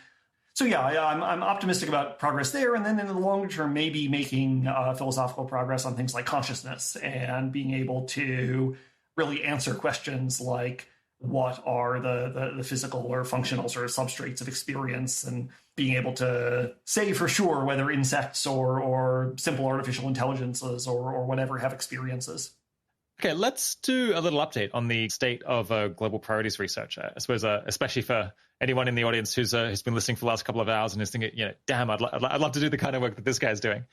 So yeah, I'm optimistic about progress there. And then in the longer term, maybe making philosophical progress on things like consciousness and being able to really answer questions like, what are the physical or functional sort of substrates of experience, and being able to say for sure whether insects or simple artificial intelligences or whatever have experiences. Okay, let's do a little update on the state of global priorities research. I suppose, especially for anyone in the audience who's been listening for the last couple of hours and is thinking, damn, I'd love to do the kind of work that this guy's doing.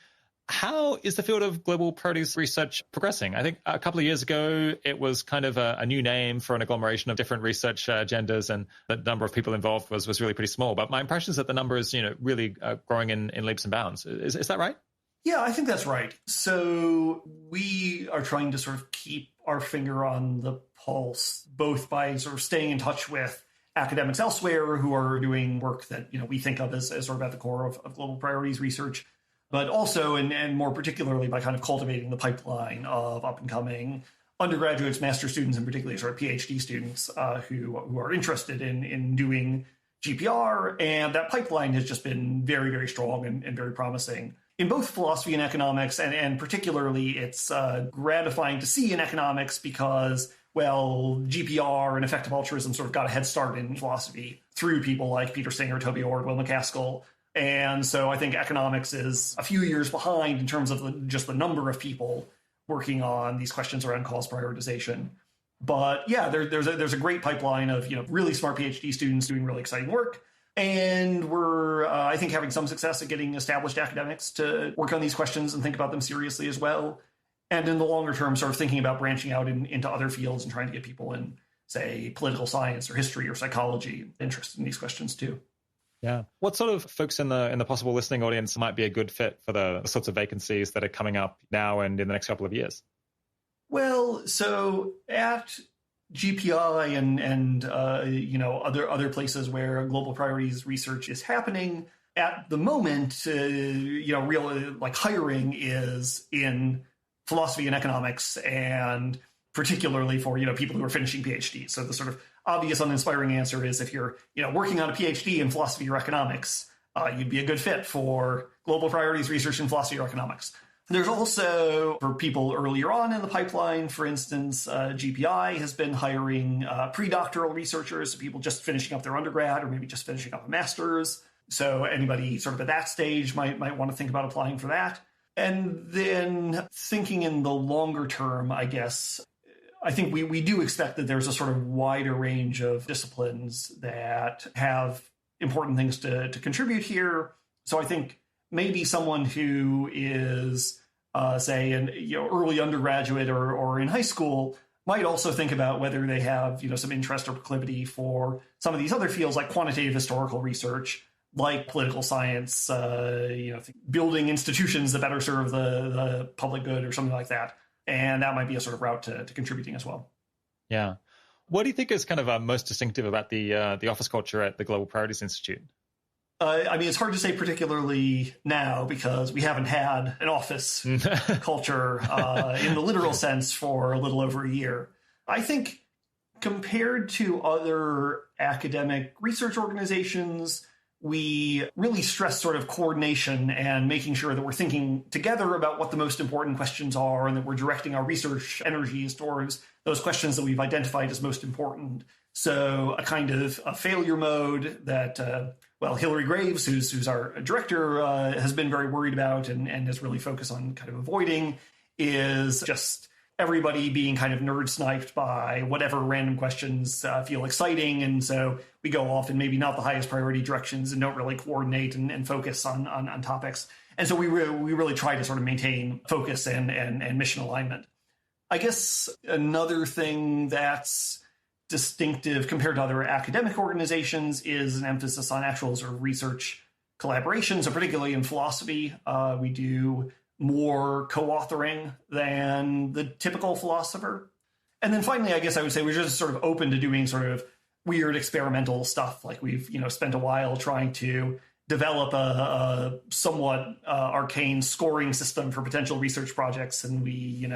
How is the field of global priorities research progressing? I think a couple of years ago, it was kind of a new name for an agglomeration of different research agendas, and the number of people involved was really pretty small. But my impression is that the number is, really growing in leaps and bounds. Is that right? Yeah, I think that's right. So we are trying to sort of keep our finger on the pulse, both by sort of staying in touch with academics elsewhere who are doing work that, we think of as sort of at the core of global priorities research, but also, and more particularly, by kind of cultivating the pipeline of up-and-coming undergraduates, master students, and particularly sort of PhD students who are interested in doing GPR. And that pipeline has just been very, very strong and very promising in both philosophy and economics. And particularly, it's gratifying to see in economics because, well, GPR and effective altruism sort of got a head start in philosophy through people like Peter Singer, Toby Ord, Will MacAskill. And so I think economics is a few years behind in terms of just the number of people working on these questions around cause prioritization. But yeah, there's a great pipeline of really smart PhD students doing really exciting work. And we're, I think, having some success at getting established academics to work on these questions and think about them seriously as well. And in the longer term, sort of thinking about branching out into other fields and trying to get people in say, political science or history or psychology, interested in these questions too. Yeah. What sort of folks in the possible listening audience might be a good fit for the sorts of vacancies that are coming up now and in the next couple of years? Well, so at GPI and other places where global priorities research is happening, at the moment, real like hiring is in philosophy and economics, and particularly for people who are finishing PhDs. So the sort of obvious, uninspiring answer is if you're working on a PhD in philosophy or economics, you'd be a good fit for global priorities research in philosophy or economics. There's also, for people earlier on in the pipeline, for instance, GPI has been hiring pre-doctoral researchers, so people just finishing up their undergrad or maybe just finishing up a master's. So anybody sort of at that stage might want to think about applying for that. And then thinking in the longer term, I guess, I think we do expect that there's a sort of wider range of disciplines that have important things to contribute here. So I think maybe someone who is, say, an early undergraduate or in high school might also think about whether they have some interest or proclivity for some of these other fields like quantitative historical research, like political science, building institutions that better serve the public good or something like that. And that might be a sort of route to contributing as well. Yeah. What do you think is kind of most distinctive about the office culture at the Global Priorities Institute? It's hard to say particularly now because we haven't had an office culture in the literal sense for a little over a year. I think compared to other academic research organizations, we really stress sort of coordination and making sure that we're thinking together about what the most important questions are and that we're directing our research energies towards those questions that we've identified as most important. So a kind of a failure mode that, Hillary Graves, who's our director, has been very worried about and has really focused on kind of avoiding is just everybody being kind of nerd sniped by whatever random questions feel exciting. And so we go off in maybe not the highest priority directions and don't really coordinate and focus on topics. And so we really try to sort of maintain focus and mission alignment. I guess another thing that's distinctive compared to other academic organizations is an emphasis on actual sort of research collaboration. So particularly in philosophy, we do more co-authoring than the typical philosopher. And then finally, I guess I would say we're just sort of open to doing sort of weird experimental stuff. Like we've, spent a while trying to develop a somewhat arcane scoring system for potential research projects. And we,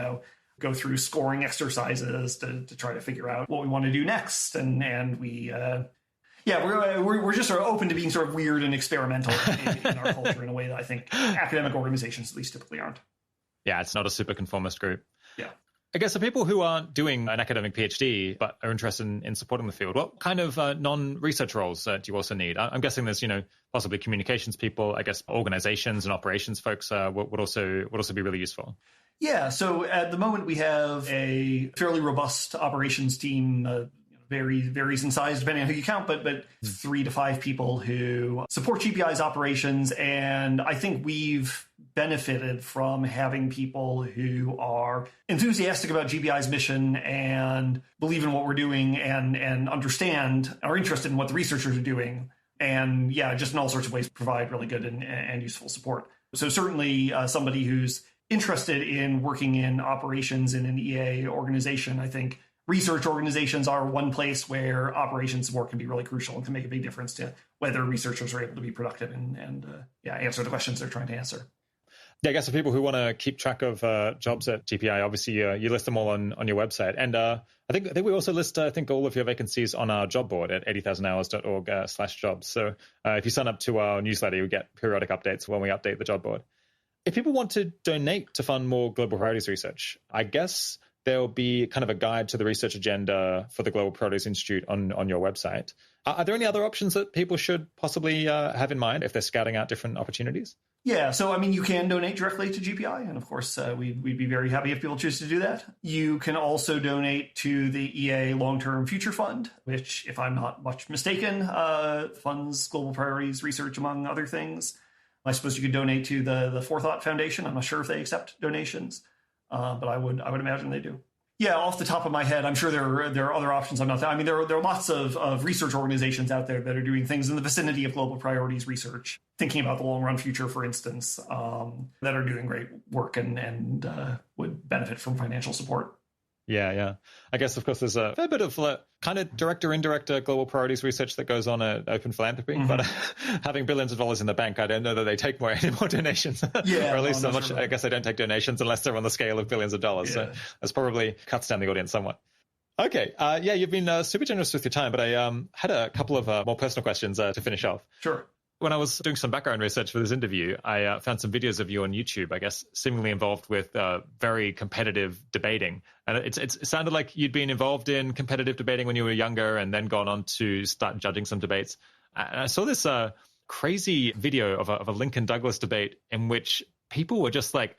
go through scoring exercises to try to figure out what we want to do next. And we, we're just sort of open to being sort of weird and experimental in our culture in a way that I think academic organizations at least typically aren't. Yeah, it's not a super conformist group. Yeah. I guess for people who aren't doing an academic PhD but are interested in supporting the field, what kind of non-research roles do you also need? I'm guessing there's, possibly communications people, I guess organizations and operations folks would also be really useful. Yeah, so at the moment we have a fairly robust operations team, varies in size depending on who you count, but 3 to 5 people who support GPI's operations. And I think we've benefited from having people who are enthusiastic about GPI's mission and believe in what we're doing and are interested in what the researchers are doing. And just in all sorts of ways provide really good and useful support. So certainly somebody who's interested in working in operations in an EA organization, I think research organizations are one place where operations support can be really crucial and can make a big difference to whether researchers are able to be productive and answer the questions they're trying to answer. Yeah, I guess for people who want to keep track of jobs at GPI, obviously you list them all on your website. And I think we also list, all of your vacancies on our job board at 80,000hours.org/jobs. So if you sign up to our newsletter, you'll get periodic updates when we update the job board. If people want to donate to fund more global priorities research, I guess there'll be kind of a guide to the research agenda for the Global Priorities Institute on your website. Are there any other options that people should possibly have in mind if they're scouting out different opportunities? Yeah, so you can donate directly to GPI, and of course, we'd be very happy if people choose to do that. You can also donate to the EA Long-Term Future Fund, which, if I'm not much mistaken, funds global priorities research, among other things. I suppose you could donate to the Forethought Foundation. I'm not sure if they accept donations, but I would imagine they do. Yeah, off the top of my head, I'm sure there are other options. I'm not. I mean, there are lots of research organizations out there that are doing things in the vicinity of global priorities research, thinking about the long run future, for instance, that are doing great work and would benefit from financial support. Yeah. I guess, of course, there's a fair bit of kind of direct or indirect global priorities research that goes on at Open Philanthropy. Mm-hmm. But having billions of dollars in the bank, I don't know that they take any more donations. Yeah, or at least I guess they don't take donations unless they're on the scale of billions of dollars. Yeah. So that's probably cuts down the audience somewhat. Okay. You've been super generous with your time, but I had a couple of more personal questions to finish off. Sure. When I was doing some background research for this interview, I found some videos of you on YouTube, I guess, seemingly involved with very competitive debating. And it sounded like you'd been involved in competitive debating when you were younger and then gone on to start judging some debates. And I saw this crazy video of a Lincoln Douglas debate in which people were just like,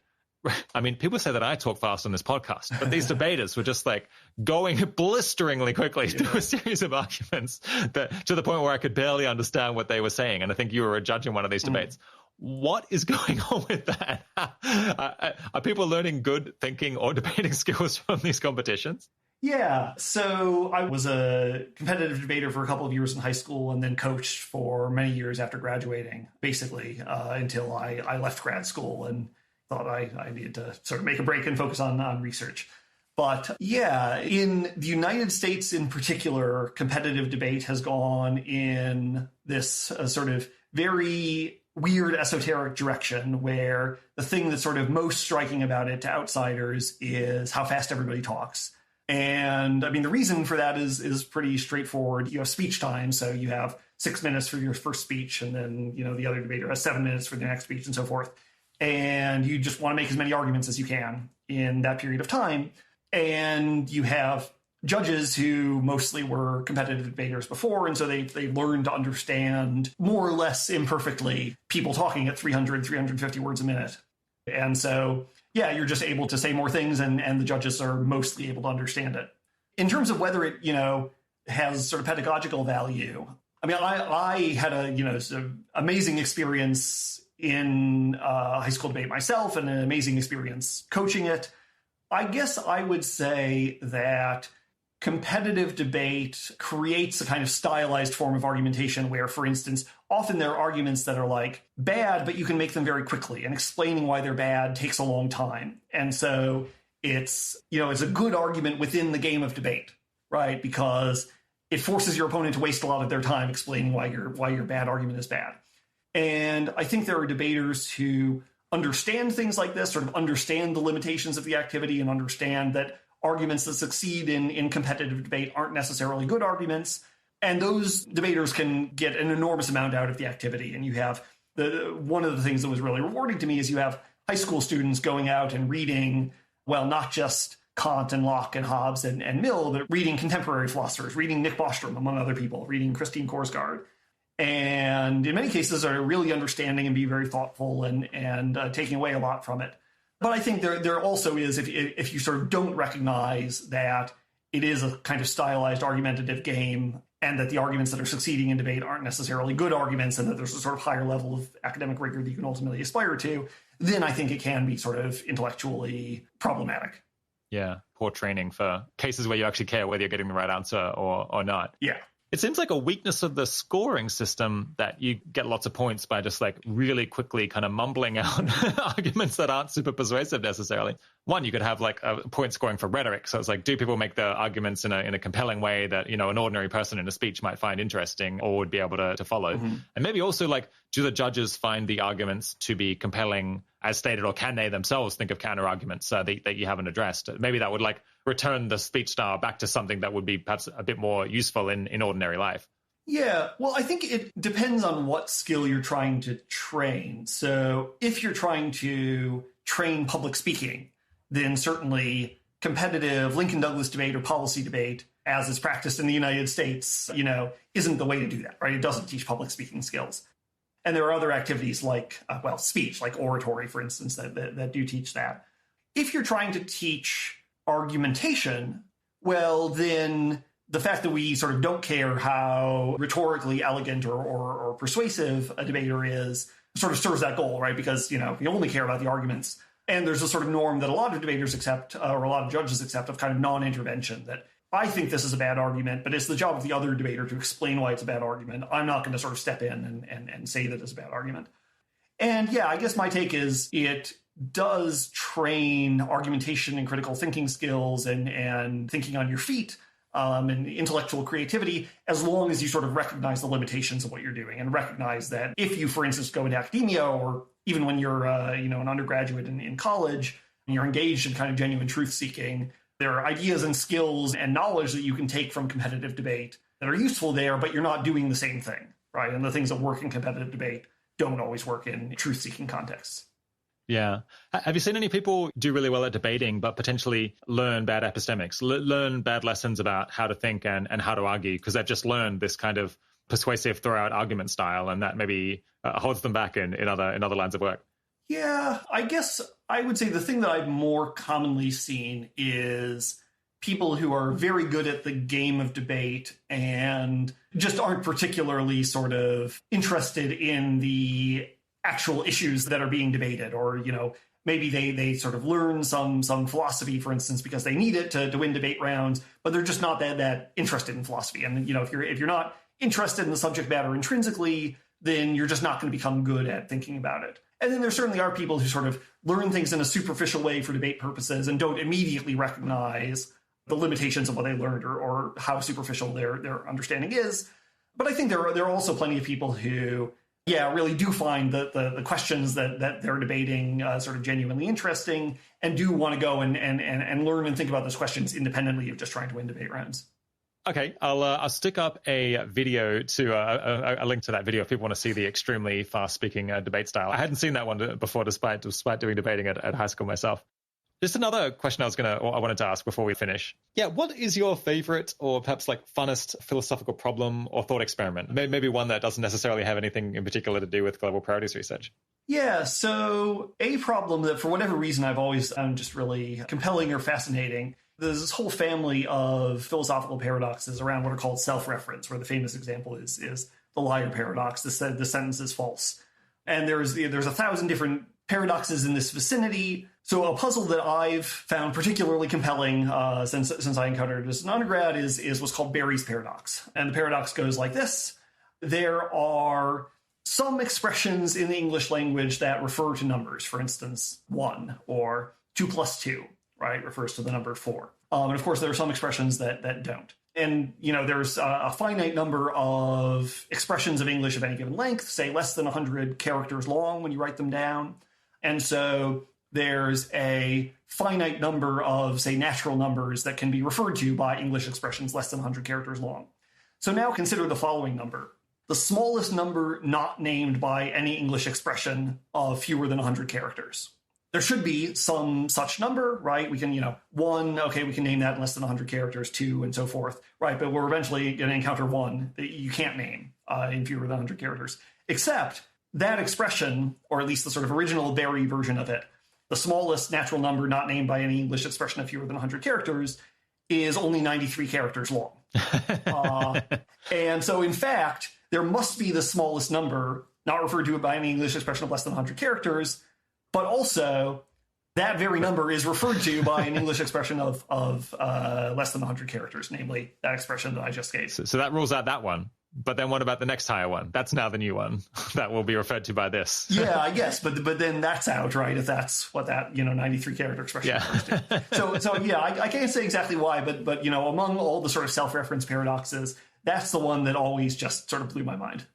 I mean, people say that I talk fast on this podcast, but these debaters were just like going blisteringly quickly through a series of arguments that to the point where I could barely understand what they were saying. And I think you were a judge in one of these debates. What is going on with that? Are people learning good thinking or debating skills from these competitions? Yeah. So I was a competitive debater for a couple of years in high school and then coached for many years after graduating, basically, until I left grad school and thought I needed to sort of make a break and focus on research. But yeah, in the United States in particular, competitive debate has gone in this sort of very weird esoteric direction where the thing that's sort of most striking about it to outsiders is how fast everybody talks. And I mean, the reason for that is pretty straightforward. You have speech time, so you have 6 minutes for your first speech, and then, the other debater has 7 minutes for the next speech and so forth. And you just want to make as many arguments as you can in that period of time. And you have judges who mostly were competitive debaters before, and so they learned to understand more or less imperfectly people talking at 300, 350 words a minute. And so, yeah, you're just able to say more things, and the judges are mostly able to understand it. In terms of whether it, has sort of pedagogical value, I mean, I had a, sort of amazing experience in high school debate myself and an amazing experience coaching it. I guess I would say that competitive debate creates a kind of stylized form of argumentation where, for instance, often there are arguments that are like bad, but you can make them very quickly, and explaining why they're bad takes a long time. And so it's a good argument within the game of debate, right? Because it forces your opponent to waste a lot of their time explaining why your bad argument is bad. And I think there are debaters who understand things like this, sort of understand the limitations of the activity and understand that arguments that succeed in competitive debate aren't necessarily good arguments. And those debaters can get an enormous amount out of the activity. And you have one of the things that was really rewarding to me is you have high school students going out and reading, well, not just Kant and Locke and Hobbes and Mill, but reading contemporary philosophers, reading Nick Bostrom, among other people, reading Christine Korsgaard. And in many cases are really understanding and be very thoughtful and taking away a lot from it. But I think there also is, if you sort of don't recognize that it is a kind of stylized argumentative game and that the arguments that are succeeding in debate aren't necessarily good arguments and that there's a sort of higher level of academic rigor that you can ultimately aspire to, then I think it can be sort of intellectually problematic. Yeah, poor training for cases where you actually care whether you're getting the right answer or not. Yeah. It seems like a weakness of the scoring system that you get lots of points by just like really quickly kind of mumbling out arguments that aren't super persuasive necessarily. One, you could have like a point scoring for rhetoric. So it's like, do people make the arguments in a compelling way that, an ordinary person in a speech might find interesting or would be able to follow? Mm-hmm. And maybe also like, do the judges find the arguments to be compelling as stated, or can they themselves think of counter arguments that you haven't addressed? Maybe that would like return the speech style back to something that would be perhaps a bit more useful in ordinary life. Yeah, well, I think it depends on what skill you're trying to train. So if you're trying to train public speaking, then certainly competitive Lincoln Douglas debate or policy debate, as is practiced in the United States, isn't the way to do that, right? It doesn't teach public speaking skills. And there are other activities like, speech, like oratory, for instance, that do teach that. If you're trying to teach argumentation, well, then the fact that we sort of don't care how rhetorically elegant or persuasive a debater is sort of serves that goal, right? Because, you only care about the arguments. And there's a sort of norm that a lot of debaters accept, or a lot of judges accept, of kind of non-intervention, that I think this is a bad argument, but it's the job of the other debater to explain why it's a bad argument. I'm not going to sort of step in and say that it's a bad argument. And yeah, I guess my take is it does train argumentation and critical thinking skills and thinking on your feet, and intellectual creativity, as long as you sort of recognize the limitations of what you're doing and recognize that if you, for instance, go into academia, or even when you're an undergraduate in college, and you're engaged in kind of genuine truth seeking, there are ideas and skills and knowledge that you can take from competitive debate that are useful there, but you're not doing the same thing, right? And the things that work in competitive debate don't always work in truth seeking contexts. Yeah. Have you seen any people do really well at debating, but potentially learn bad epistemics, learn bad lessons about how to think and how to argue, because they've just learned this kind of persuasive throw-out argument style, and that maybe holds them back in other lines of work? Yeah, I guess I would say the thing that I've more commonly seen is people who are very good at the game of debate and just aren't particularly sort of interested in the actual issues that are being debated, or, maybe they sort of learn some philosophy, for instance, because they need it to win debate rounds, but they're just not that interested in philosophy. And, if you're not interested in the subject matter intrinsically, then you're just not going to become good at thinking about it. And then there certainly are people who sort of learn things in a superficial way for debate purposes and don't immediately recognize the limitations of what they learned, or how superficial their understanding is. But I think there are also plenty of people who, really do find the questions that they're debating sort of genuinely interesting, and do want to go and learn and think about those questions independently of just trying to win debate rounds. Okay, I'll stick up a video to a link to that video if people want to see the extremely fast-speaking debate style. I hadn't seen that one before, despite doing debating at high school myself. Just another question I wanted to ask before we finish. Yeah, what is your favorite, or perhaps like funnest, philosophical problem or thought experiment? Maybe one that doesn't necessarily have anything in particular to do with global priorities research. Yeah, so a problem that for whatever reason I've always found just really compelling or fascinating, there's this whole family of philosophical paradoxes around what are called self-reference, where the famous example is the liar paradox, the sentence is false. And there's 1,000 different paradoxes in this vicinity. So a puzzle that I've found particularly compelling since I encountered it as an undergrad is what's called Berry's paradox. And the paradox goes like this. There are some expressions in the English language that refer to numbers. For instance, 1 or 2 plus 2, right, refers to the number 4. And of course, there are some expressions that don't. And, there's a finite number of expressions of English of any given length, say less than 100 characters long when you write them down. And so there's a finite number of, say, natural numbers that can be referred to by English expressions less than 100 characters long. So now consider the following number. The smallest number not named by any English expression of fewer than 100 characters. There should be some such number, right? We can, 1, okay, we can name that in less than 100 characters, 2, and so forth, right? But we're eventually going to encounter 1 that you can't name in fewer than 100 characters. Except that expression, or at least the sort of original Berry version of it, the smallest natural number not named by any English expression of fewer than 100 characters, is only 93 characters long. And so, in fact, there must be the smallest number not referred to by any English expression of less than 100 characters, but also that very number is referred to by an English expression of less than 100 characters, namely that expression that I just gave. So that rules out that one. But then what about the next higher one? That's now the new one that will be referred to by this. Yeah, I guess. But then that's out, right? If that's what that 93 character expression refers to. So yeah, I can't say exactly why, but among all the sort of self-reference paradoxes, that's the one that always just sort of blew my mind.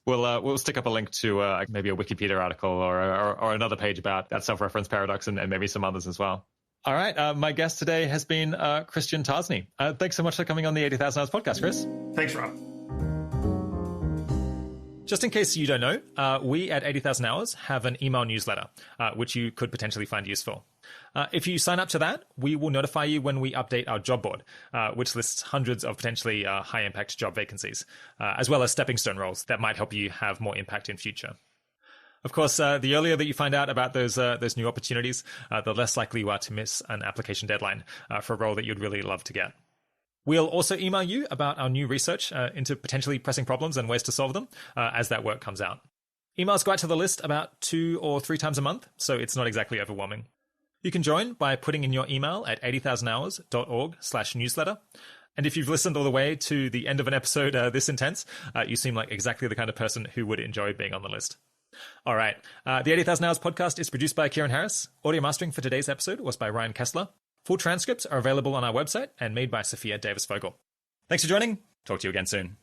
We'll stick up a link to maybe a Wikipedia article or another page about that self-reference paradox and maybe some others as well. All right. My guest today has been Christian Tarsney. Thanks so much for coming on the 80,000 Hours podcast, Chris. Thanks, Rob. Just in case you don't know, we at 80,000 Hours have an email newsletter, which you could potentially find useful. If you sign up to that, we will notify you when we update our job board, which lists hundreds of potentially high-impact job vacancies, as well as stepping stone roles that might help you have more impact in future. Of course, the earlier that you find out about those new opportunities, the less likely you are to miss an application deadline for a role that you'd really love to get. We'll also email you about our new research into potentially pressing problems and ways to solve them as that work comes out. Emails go out to the list about 2 or 3 times a month, so it's not exactly overwhelming. You can join by putting in your email at 80000hours.org/newsletter. And if you've listened all the way to the end of an episode this intense, you seem like exactly the kind of person who would enjoy being on the list. All right. The 80,000 Hours podcast is produced by Kieran Harris. Audio mastering for today's episode was by Ryan Kessler. Full transcripts are available on our website and made by Sophia Davis-Vogel. Thanks for joining. Talk to you again soon.